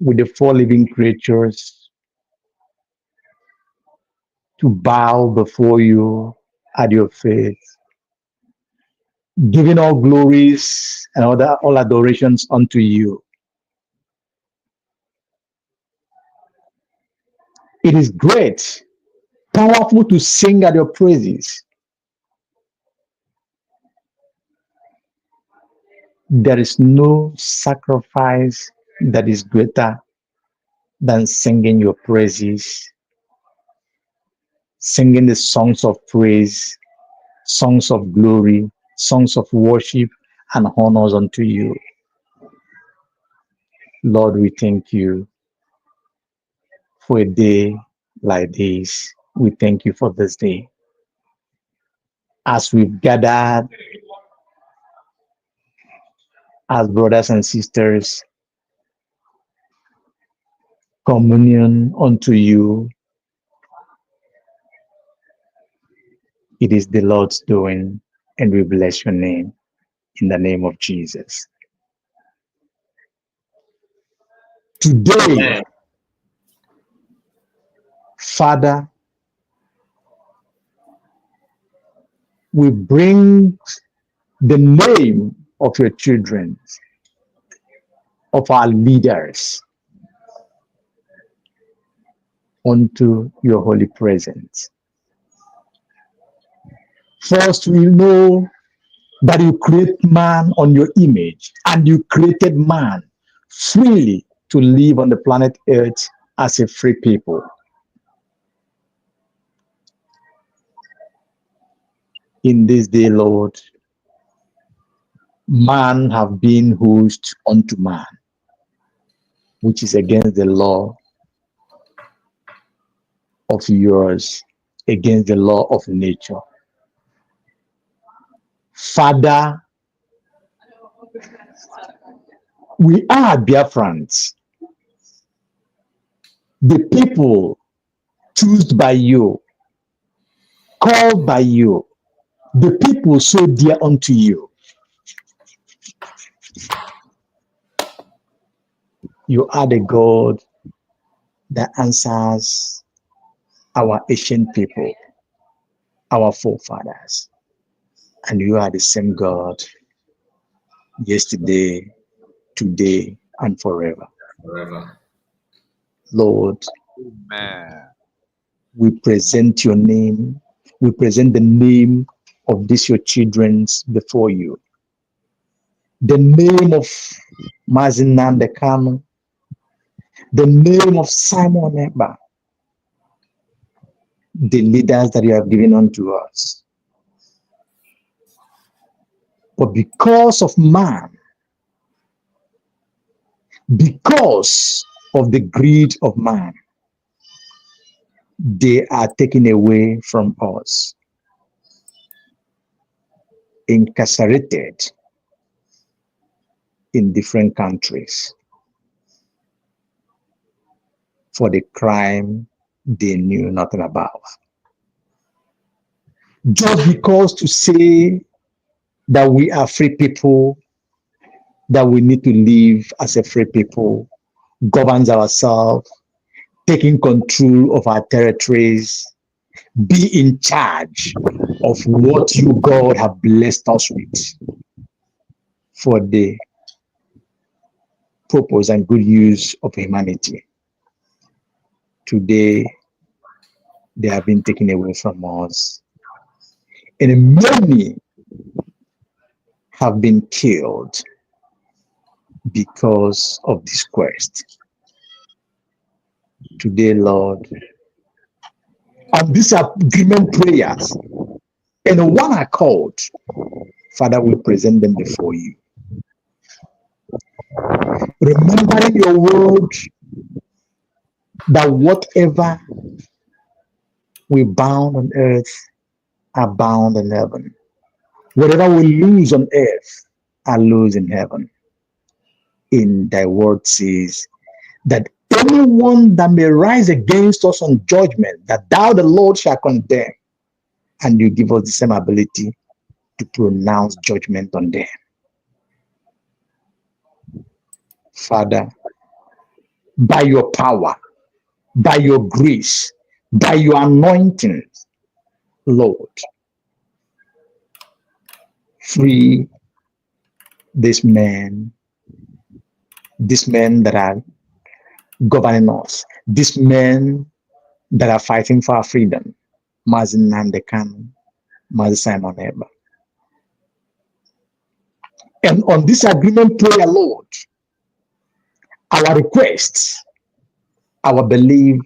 with the 4 living creatures, to bow before you at your feet, giving all glories and all adorations unto you. It is great, powerful to sing at your praises. There is no sacrifice that is greater than singing your praises, singing the songs of praise, songs of glory, songs of worship and honors unto you. Lord, we thank you for a day like this. We thank you for this day. As we've gathered as brothers and sisters, communion unto you, it is the Lord's doing, and we bless your name in the name of Jesus. Today, Amen. Father, we bring the name of your children, of our leaders, unto your holy presence. First, we know that you create man on your image, and you created man freely to live on the planet Earth as a free people. In this day, Lord, man have been host unto man, which is against the law of yours, against the law of nature. Father, we are Biafrans, the people chosen by you, called by you, the people so dear unto you. You are the God that answers our ancient people, our forefathers. And you are the same God yesterday, today, and forever. Forever. Lord, Amen. we present your name. We present the name of these your children before you. The name of Mazinan Dekano, the name of Simon Ekpa, the leaders that you have given unto us. But because of man, because of the greed of man, they are taken away from us, incarcerated in different countries for the crime they knew nothing about. Just because to say that we are free people, that we need to live as a free people, govern ourselves, taking control of our territories, be in charge of what you, God, have blessed us with for the purpose and good use of humanity. Today, they have been taken away from us, and many have been killed. because of this quest. Today, Lord, on these agreement prayers, in one accord, Father, we present them before you. Remembering your word that whatever we bound on earth are bound in heaven. Whatever we lose on earth are loose in heaven. In thy word says that anyone that may rise against us on judgment, that thou the Lord shall condemn, and you give us the same ability to pronounce judgment on them. Father, by your power, by your grace, by your anointing, Lord, free this man, these men that are governing us, these men that are fighting for our freedom, Mazin Nandekan, Mazin Simon Ekpa. And on this agreement prayer, Lord, our requests, our belief,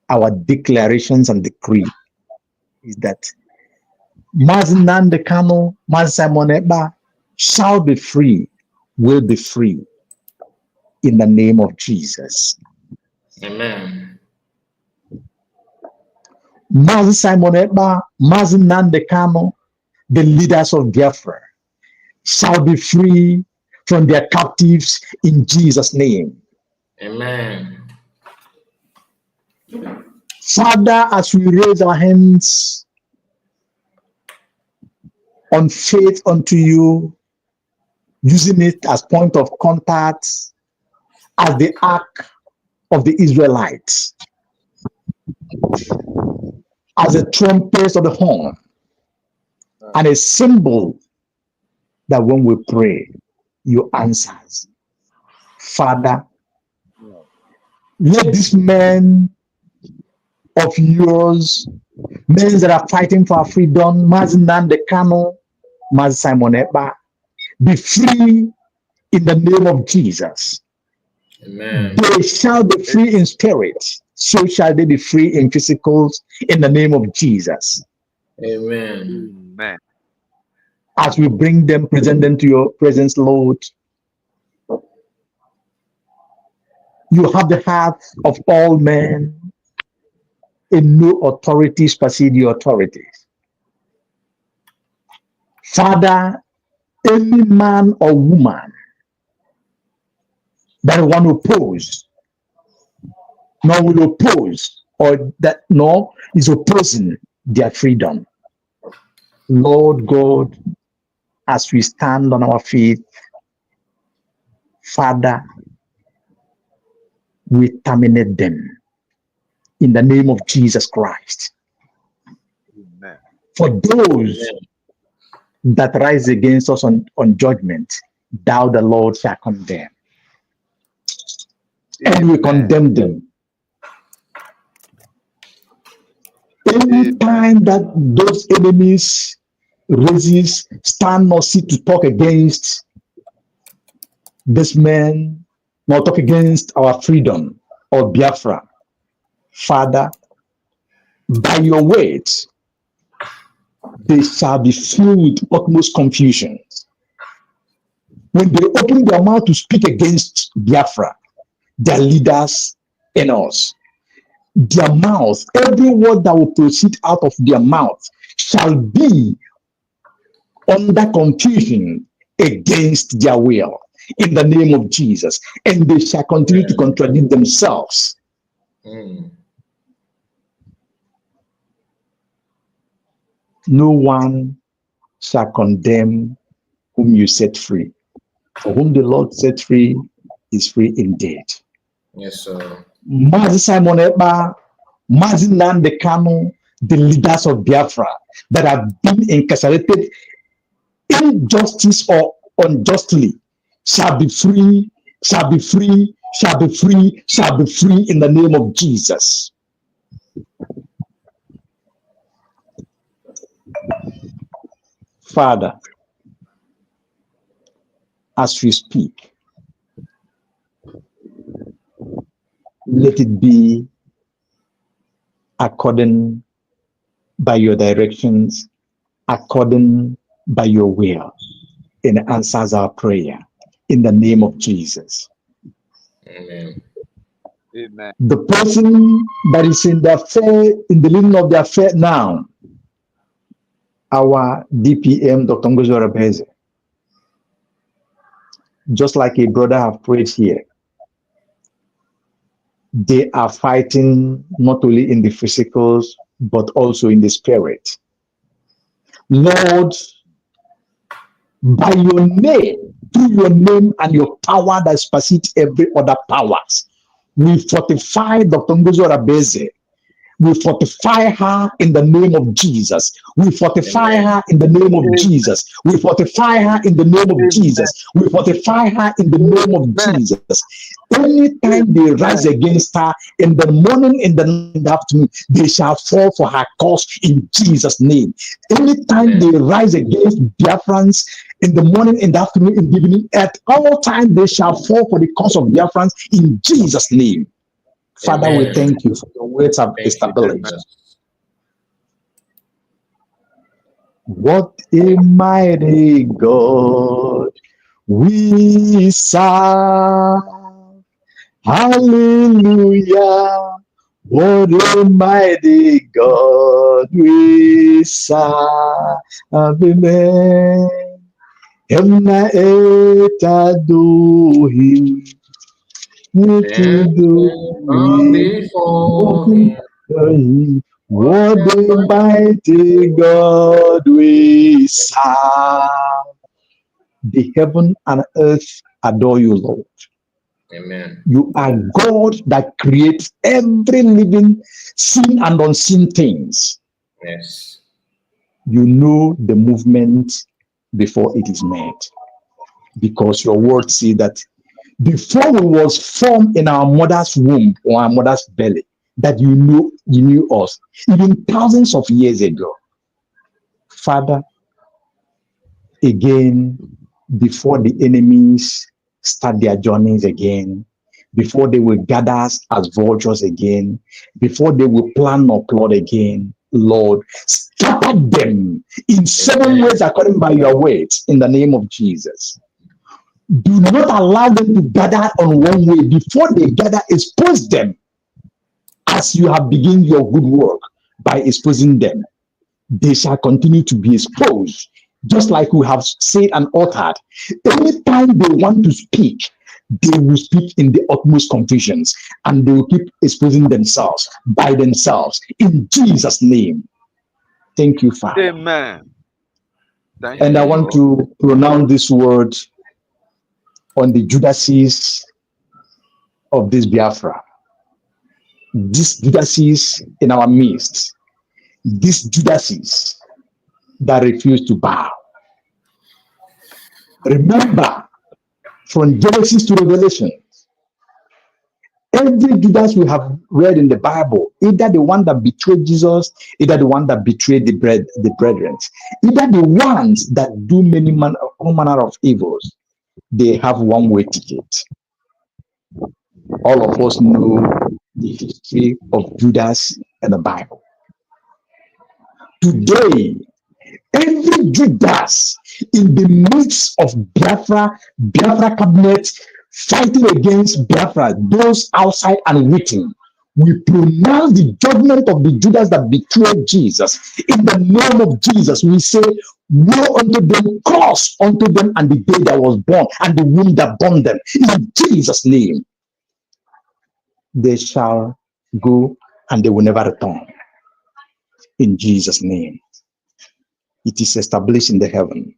our declarations and decree is that Mazin Nandekano, Mazin Simon Ekpa shall be free, will be free in the name of Jesus. Amen. Mazin Simon Ekpa, Mazin Nandekano, the leaders of Biafra, shall be free from their captives in Jesus' name. Amen. Father, as we raise our hands on faith unto you, using it as point of contact, as the ark of the Israelites, as a trumpet of the horn, and a symbol that when we pray, you answers. Father, let this man of yours, men that are fighting for our freedom, Mazinan the Kano, Maz Simon Ekpa, be free in the name of Jesus. Amen. They shall be free in spirit, so shall they be free in physicals in the name of Jesus. Amen. Amen. As we bring them, present them to your presence, Lord, you have the heart of all men, and no authority supersede your authorities. Father, any man or woman that want to oppose, nor will oppose, or that nor is opposing their freedom. Lord God, as we stand on our feet, Father, we terminate them in the name of Jesus Christ. Amen. For those that rise against us on judgment, thou the Lord shall condemn. And we condemn them. Any time that those enemies raises, stand nor sit to talk against this man, nor talk against our freedom or Biafra, Father, by your words, they shall be filled with utmost confusion. When they open their mouth to speak against Biafra, their leaders and us, their mouth, every word that will proceed out of their mouth shall be under confusion against their will in the name of Jesus, and they shall continue to contradict themselves. No one shall condemn whom you set free. For whom the Lord set free is free indeed. Yes, sir. Mazi Simon Ekpa, Mazi Nnamdi Kanu, the leaders of Biafra that have been incarcerated injustice or unjustly shall be free, shall be free, shall be free, shall be free in the name of Jesus. Father, as we speak, let it be according by your directions, according by your will, and answers our prayer in the name of Jesus. Amen. Amen. The person that is in the affair, in the leading of the affair now, our DPM, Dr. Ngozi Orabueze, just like a brother have prayed here, they are fighting not only in the physicals, but also in the spirit. Lord, by your name, through your name and your power that supersedes every other powers, we fortify Dr. Ngozi Orabueze. We fortify her in the name of Jesus. We fortify Amen. her in the name of Jesus. We fortify her in the name of Jesus. We fortify her in the name of Jesus. Anytime they rise against her in the morning, in the afternoon, they shall fall for her cause in Jesus' name. Anytime they rise against Biafrans in the morning, in the afternoon, in the evening, at all times they shall fall for the cause of Biafrans in Jesus' name. Father, we Amen. thank you for your words have Thank you, established. Jesus. What a mighty God we serve. Hallelujah. What a mighty God we serve. Amen. Heaven and earth adore him. To do Come him. before him. What a mighty God we serve. The heaven and earth adore you, Lord. Amen. You are God that creates every living, seen and unseen things. Yes. You know the movement before it is made. Because your word says that before we was formed in our mother's womb or our mother's belly, that you knew us, even thousands of years ago. Father, again, before the enemies start their journeys again, before they will gather us as vultures again, before they will plan or plot again, Lord, scatter them in 7 ways according by your words in the name of Jesus. Do not allow them to gather on one way. Before they gather, expose them as you have begun your good work by exposing them. They shall continue to be exposed, just like we have said and uttered. Anytime they want to speak, they will speak in the utmost confusions and they will keep exposing themselves by themselves in Jesus' name. Thank you, Father. Amen. Thank And I you, want Lord. to pronounce this word on the Judases of this Biafra. These Judases in our midst, these Judases that refuse to bow. Remember, from Genesis to Revelation, every Judas we have read in the Bible, either the one that betrayed Jesus, either the one that betrayed the brethren, either the ones that do all manner of evils, they have one-way ticket. All of us know the history of Judas in the Bible. Today, every Judas in the midst of Biafra cabinet fighting against Biafra, those outside and waiting, we pronounce the judgment of the Judas that betrayed Jesus. In the name of Jesus, we say, woe unto them, curse unto them, and the day that was born, and the womb that bore them. In Jesus' name, they shall go and they will never return. In Jesus' name, it is established in the heaven.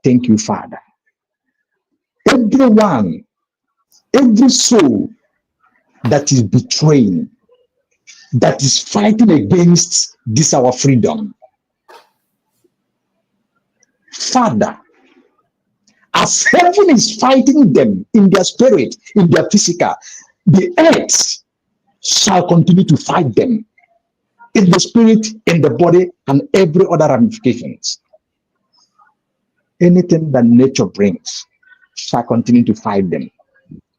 Thank you, Father. Everyone, every soul that is betraying, that is fighting against this our freedom, Father, as heaven is fighting them in their spirit, in their physical, the earth shall continue to fight them in the spirit, in the body, and every other ramifications. Anything that nature brings shall continue to fight them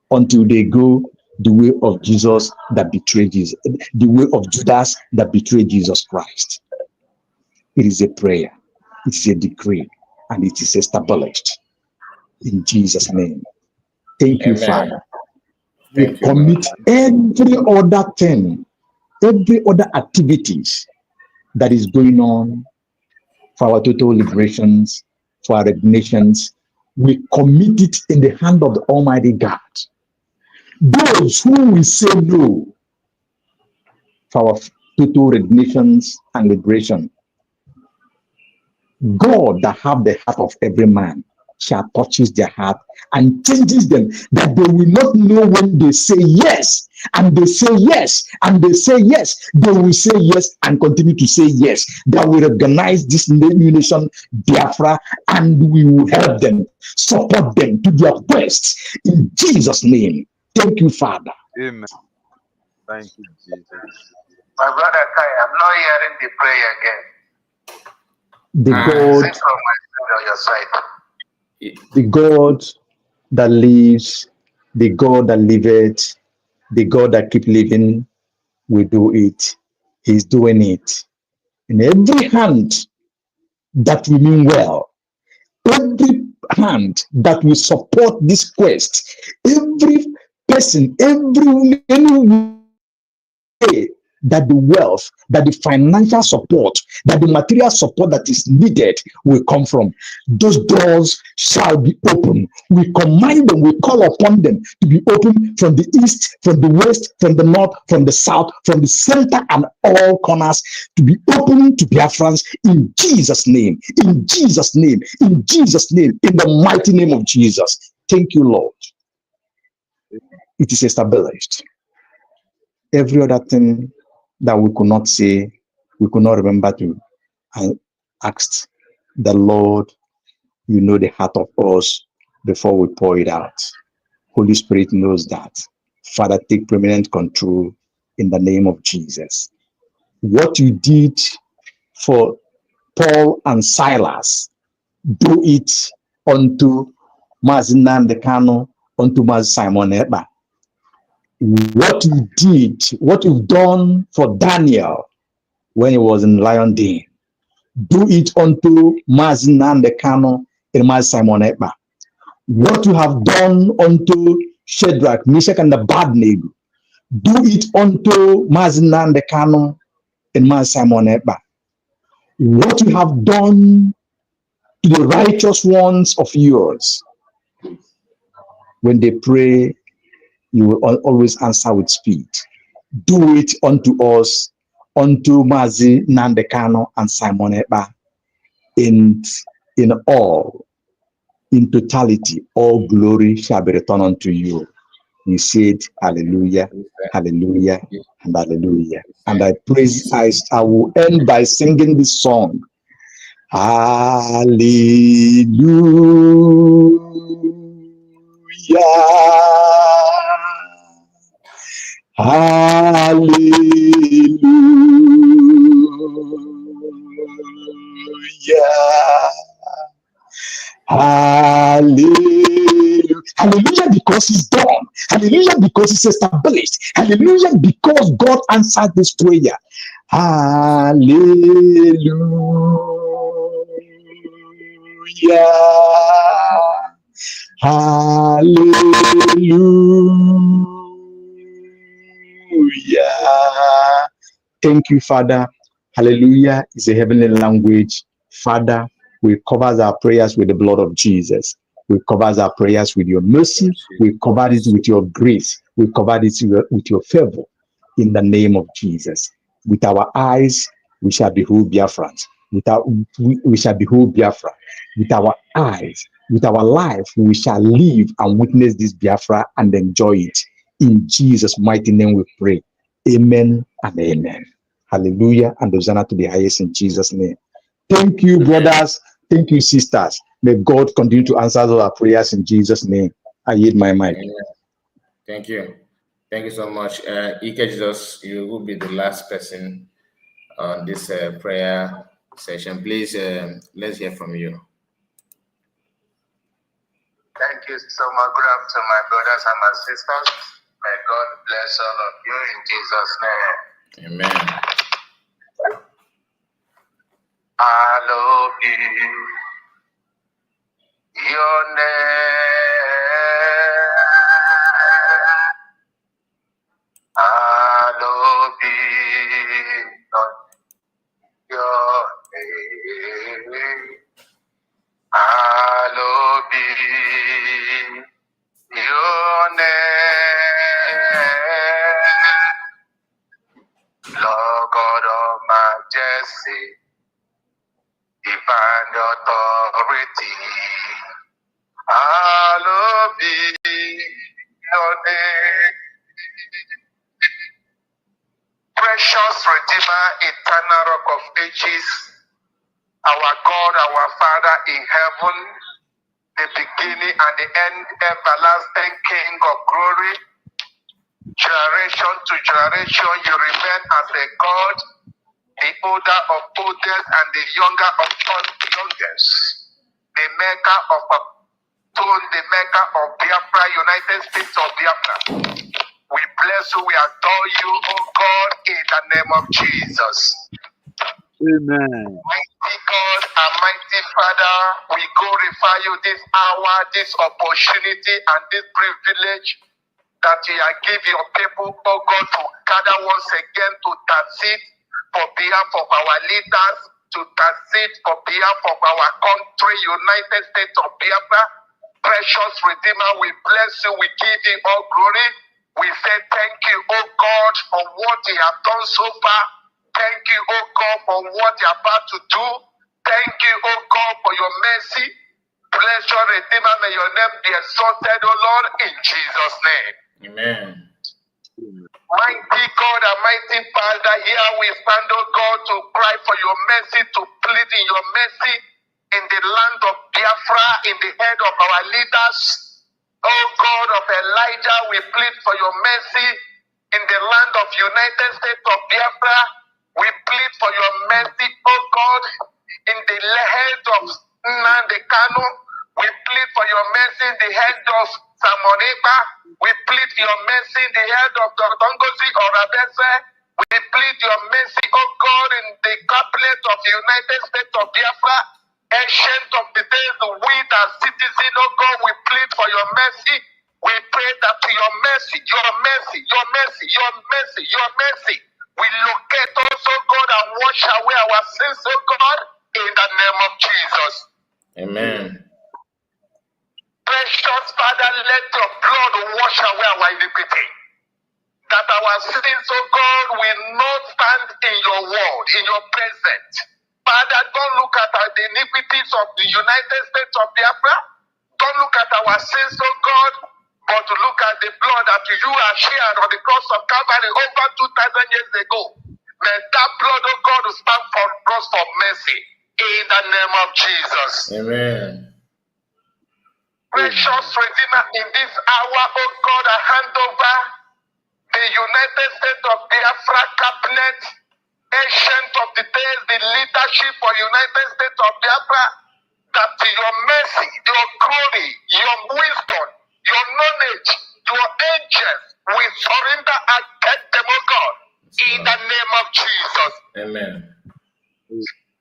until they go the way of Jesus that betrayed Jesus, the way of Judas that betrayed Jesus Christ. It is a prayer, it is a decree, and it is established in Jesus' name. Thank you, Amen. Father. We Thank you, Lord. commit every other thing, every other activities that is going on for our total liberations, for our regulations. We commit it in the hand of the Almighty God. Those who will say no for our total regulations and liberation, God that have the heart of every man shall touches their heart and changes them, that they will not know when they say yes, and they say yes, and they say yes, they will say yes and continue to say yes. That we recognize this new nation, Biafra, and we will help them, support them to their best in Jesus' name. Thank you, Father. Amen. Thank you, Jesus. My brother Kai, I'm not hearing the prayer again. The Sing God, from my side on your side. the God that lives, the God that liveth, the God that keep living will do it. He's doing it. In every hand that will mean well, every hand that will support this quest, every person, any way that the wealth, that the financial support, that the material support that is needed will come from. Those doors shall be open. We command them, we call upon them to be open from the east, from the west, from the north, from the south, from the center, and all corners to be open to Biafrans in Jesus' name, in Jesus' name, in Jesus' name, in the mighty name of Jesus. Thank you, Lord. It is established. Every other thing that we could not say, we could not remember to, and asked the Lord, you know the heart of us before we pour it out. Holy Spirit knows that. Father, take permanent control in the name of Jesus. What you did for Paul and Silas, do it unto Mazinan Dekano, unto Maz Simon Ekpa. What you did, what you've done for Daniel when he was in lion den, do it unto Mazinan Dekano and Maz Simon Ekpa. What you have done unto Shadrach, Meshach, and Abednego, do it unto Mazinan Dekano and Maz Simon Ekpa. What you have done to the righteous ones of yours, when they pray, you will always answer with speed. Do it unto us, unto Mazi Nandekano and Simon Ekpa, in all, in totality, all glory shall be returned unto you. You said, hallelujah, hallelujah, and hallelujah. And I praise, I will end by singing this song. Hallelujah. Hallelujah. Hallelujah. Hallelujah because it's done. Hallelujah because it's established. Hallelujah because God answered this prayer. Hallelujah. Hallelujah. Thank you, Father. Hallelujah is a heavenly language. Father, we cover our prayers with the blood of Jesus. We cover our prayers with your mercy. We cover it with your grace. We cover it with your favor in the name of Jesus. With our eyes, we shall behold Biafrans. We shall behold Biafra. With our eyes, with our life, we shall live and witness this Biafra and enjoy it. In Jesus' mighty name we pray. Amen and amen. Hallelujah and Hosanna to the highest in Jesus' name. Thank you, brothers. Thank you, sisters. May God continue to answer all our prayers in Jesus' name. I yield my mic. Thank you. Thank you so much. Ike Jesus, you will be the last person on this prayer session. Please, let's hear from you. Thank you so much. Good afternoon, my brothers and my sisters. May God bless all of you in Jesus' name. Amen. Hallowed be your name. Hallowed be your name. Hallowed be your name. Lord God of majesty, divine authority, hallowed be your name. Precious Redeemer, eternal Rock of Ages, our God, our Father in heaven, the beginning and the end, everlasting King of glory, generation to generation, you remain as a God, the older of oldest and the younger of all youngest, the maker of a throne, the maker of Biafra, United States of Biafra. We bless you, we adore you, oh God, in the name of Jesus. Amen. Mighty God and mighty Father, we glorify you this hour, this opportunity and this privilege that you are giving your people, oh God, to gather once again to intercede for behalf of our leaders, to intercede for behalf of our country, United States of Biafra. Precious Redeemer, we bless you, we give you all glory. We say thank you, oh God, for what you have done so far. Thank you, oh God, for what you are about to do. Thank you, oh God, for your mercy. Blessed Redeemer, may your name be exalted, oh Lord, in Jesus' name. Amen. Mighty God and mighty Father, here we stand, oh God, to cry for your mercy, to plead in your mercy in the land of Biafra, in the head of our leaders. Oh God of Elijah, we plead for your mercy in the land of United States of Biafra. We plead for your mercy, oh God, in the head of Nnamdi Kanu. We plead for your mercy in the head of Simon Ekpa. We plead your mercy in the head of Dr. Ngozi Orabueze. We plead your mercy, oh God, in the cabinet of the United States of Biafra. Ancient of the days, we as citizens, oh God, we plead for your mercy. We pray that your mercy, your mercy, your mercy, your mercy, your mercy will locate us, oh God, and wash away our sins, oh God, in the name of Jesus. Amen. Precious Father, let your blood wash away our iniquity. That our sins, oh God, will not stand in your word, in your presence. Father, don't look at the iniquities of the United States of Biafra. Don't look at our sins, oh God, but look at the blood that you have shared on the cross of Calvary over 2,000 years ago. May that blood, oh God, stand for us for mercy in the name of Jesus. Amen. Precious Redeemer, in this hour, oh God, I hand over the United States of Biafra cabinet, ancient of the days, the leadership for United States of Biafra, that your mercy, your glory, your wisdom, your knowledge, your angels will surrender and take them, oh God, in the name of Jesus. Amen.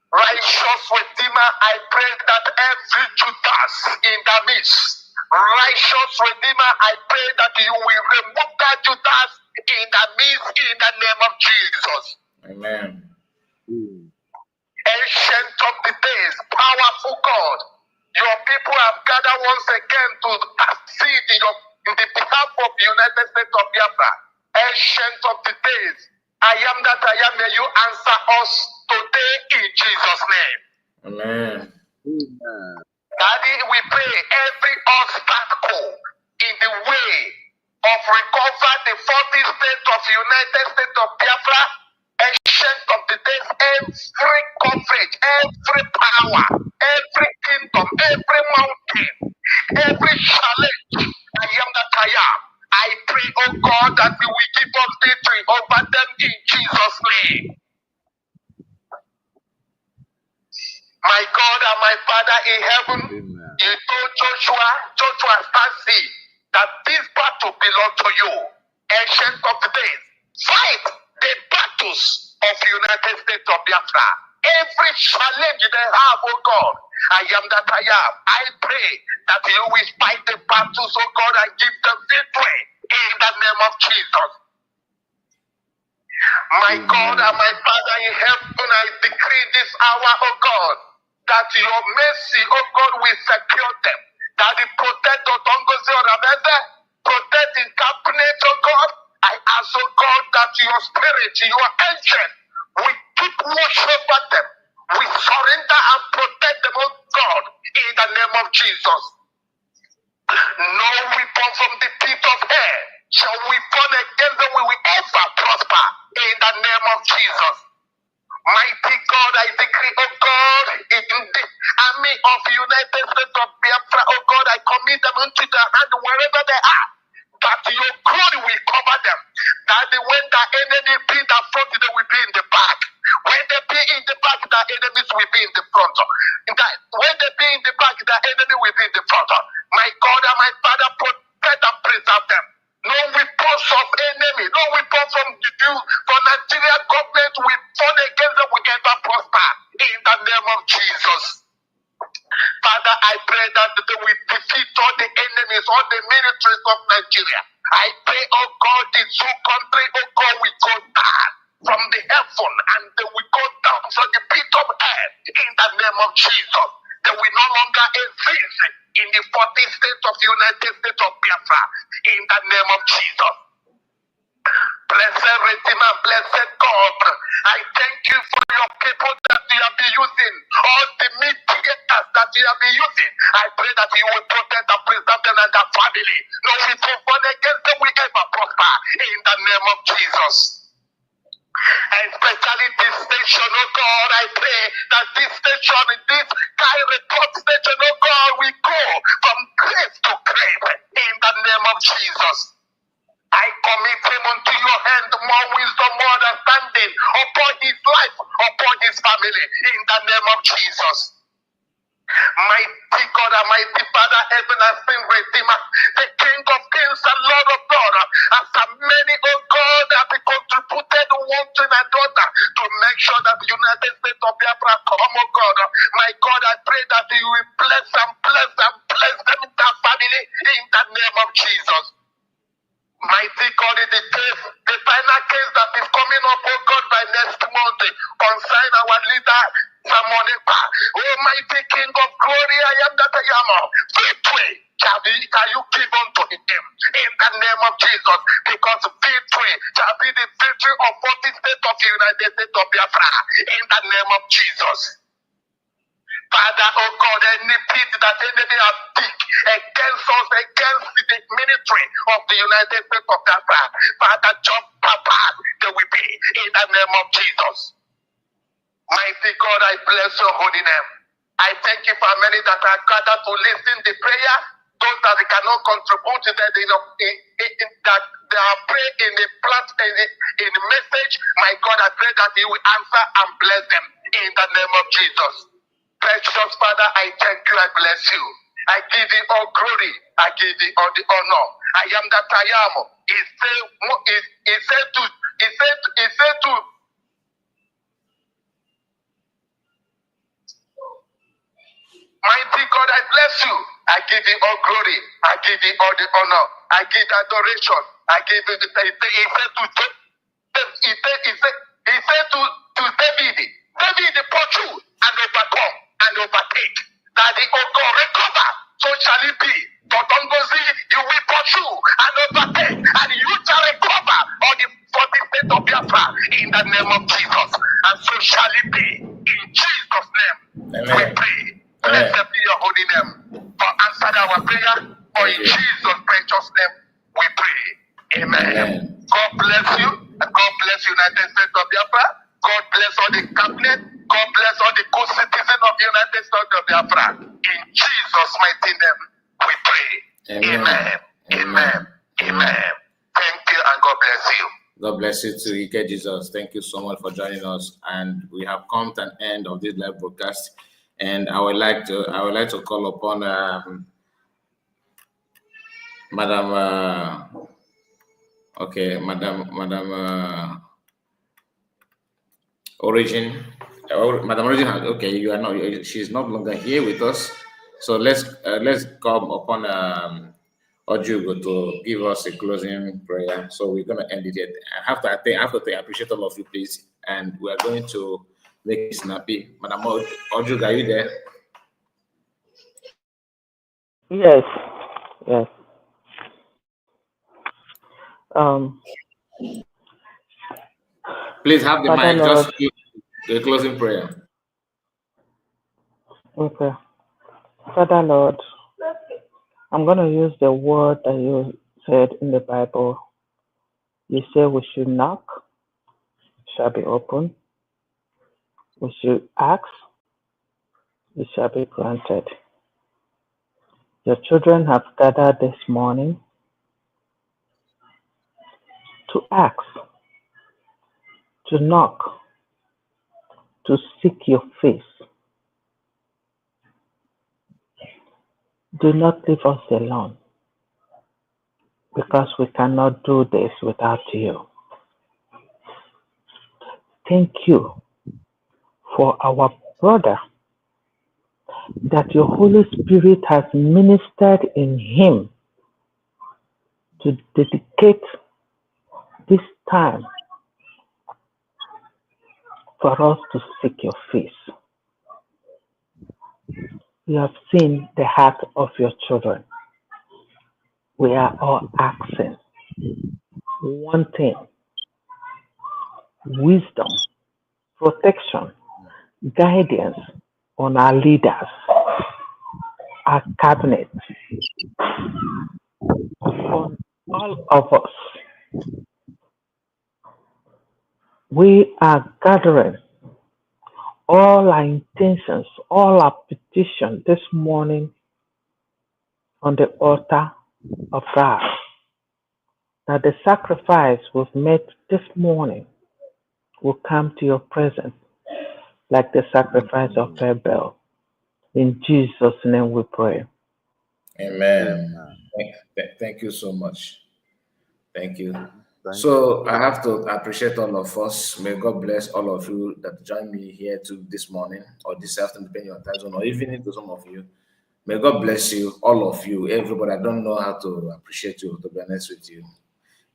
Righteous Redeemer, I pray that every Judas in the midst, righteous Redeemer, I pray that you will remove that Judas in the midst in the name of Jesus. Amen. Ancient of the days, powerful God, your people have gathered once again to intercede in the behalf of the United States of Biafra. Ancient of the days, I am that I am, may you answer us today in Jesus' name. Amen. Daddy, we pray every obstacle in the way of recover the 40 states of the United States of Biafra, ancient of the days, every coverage, every power, every kingdom, every mountain, every challenge, I am that I am. I pray, oh God, that you will give us victory over them in Jesus' name. My God and my Father in heaven, you told Joshua stand still, that this battle belongs to you. Ancient of the days, fight the battles of the United States of Biafra. Every challenge they have, oh God, I am that I am. I pray that you will fight the battles, oh God, and give them victory in the name of Jesus. My God and my Father in heaven, I decree this hour, oh God, that your mercy, oh God, will secure them. That you protect Ngozi, Orabueze, protect in cabinet, oh God. I ask, oh God, that your spirit, your angel, will keep watch over them. We surrender and protect them, oh God, in the name of Jesus. No weapon from the pit of hell shall we form against them, we will ever prosper in the name of Jesus. Mighty God, I decree, oh God, in the army of the United States of Biafra, oh God, I commit them into the hand wherever they are, that your glory will cover them, that when the enemy be in the front, they will be in the back. When they be in the back, the enemies will be in the front. When they be in the back, the enemy will be in the front. My God and my Father, protect and preserve them. No weapons of enemy, no weapons from the Jews, from Nigeria government will turn against them, will ever prosper. In the name of Jesus. Father, I pray that they will defeat all the enemies, all the militaries of Nigeria. I pray, oh God, this whole country, oh God, will go down from the heaven, and they will go down from the pit of hell in the name of Jesus. They will no longer exist in the 40 states of the United States of Biafra in the name of Jesus. Blessed Redeemer, blessed God, I thank you for your people that you have been using, all the mediators that you have been using. I pray that you will protect and preserve them and their family. No weapon formed against them will ever prosper in the name of Jesus. Especially this station, oh God, I pray that this station, this Kai report station, oh God, we go from grave to grave in the name of Jesus. I commit him unto your hand, more wisdom, more understanding upon his life, upon his family, in the name of Jesus. Mighty God and mighty Father, heaven has been Redeemer, the King of Kings and Lord of Lords. As many, oh God, have contributed one to another to make sure that the United States of Biafra come, oh God. My God, I pray that you will bless them in their family, in the name of Jesus. Mighty God, in the case, the final case that is coming up, oh God, by next month, consign our leader, Ekpa. Almighty King of glory, I am that I am. Victory shall you give unto him in the name of Jesus, because victory shall be the victory of 40 states of the United States of Biafra in the name of Jesus. Father, oh God, any pit that enemy have dig against us, against the military of the United States of Biafra, Father, jump apart, they will be in the name of Jesus. Mighty God, I bless your holy name. I thank you for many that are gathered to listen to prayer, those that cannot contribute to that they are praying in the in the message. My God, I pray that you will answer and bless them in the name of Jesus. Precious Father, I thank you, I bless you. I give you all glory, I give you all the honor. I am that I am. He said to mighty God, I bless you. I give you all glory. I give you all the honor. I give adoration. I give you the he said to David pursue and overcome and overtake. That the God recover, so shall it be. But Ngozi, you will pursue and overtake, and you shall recover all the 40 states of Biafra in the name of Jesus. And so shall it be. In Jesus' name, we pray. Blessed be your holy name. For answering our prayer, for in Jesus' precious name we pray. Amen. God bless you, and God bless United States of Biafra. God bless all the cabinet. God bless all the good citizens of the United States of Biafra. In Jesus' mighty name we pray. Amen. Amen. Amen. Thank you, and God bless you. God bless you too, Ike Jesus. Thank you so much for joining us. And we have come to an end of this live broadcast. And I would like to call upon Madam Okay, Madam Origin. Madam Origin, okay, you are not. She's no longer here with us. So let's come upon Ojugo to give us a closing prayer. So we're gonna end it here. I have to appreciate all of you, please, and we are going to make it snappy. Madam Ojugo, are you there? Yes, yes. Um, Please have the Father mic. Lord, Just give a closing prayer. okay. Father Lord, I'm going to use the word that you said in the Bible. You say we should knock, shall be open. We should ask, it shall be granted. Your children have gathered this morning to ask, to knock, to seek your face. Do not leave us alone, because we cannot do this without you. Thank you for our brother, that your Holy Spirit has ministered in him to dedicate this time for us to seek your face. You have seen the heart of your children. We are all asking, wanting wisdom, protection, guidance on our leaders, our cabinet, on all of us. We are gathering all our intentions, all our petitions this morning on the altar of God. That the sacrifice we've made this morning will come to your presence like the sacrifice of Abel. In Jesus' name we pray. Amen. Thank you so much. Thank you. Thank So I have to appreciate all of us. May God bless all of you that joined me here this morning or this afternoon, depending on time zone, or even to some of you. May God bless you, all of you, everybody. I don't know how to appreciate you, to be honest with you.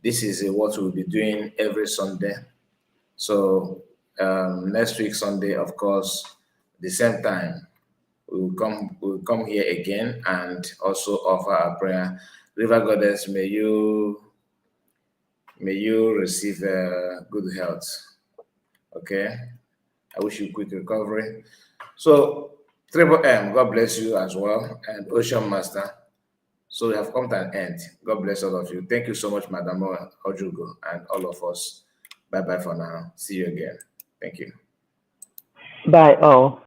This is what we'll be doing every Sunday. So next week, Sunday, of course, the same time, we'll come here again and also offer a prayer. River Goddess, may you receive good health. Okay. I wish you quick recovery. So, Triple M, God bless you as well, and Ocean Master. So we have come to an end. God bless all of you. Thank you so much, Madam Ojugo, and all of us. Bye bye for now. See you again. Thank you. Bye all.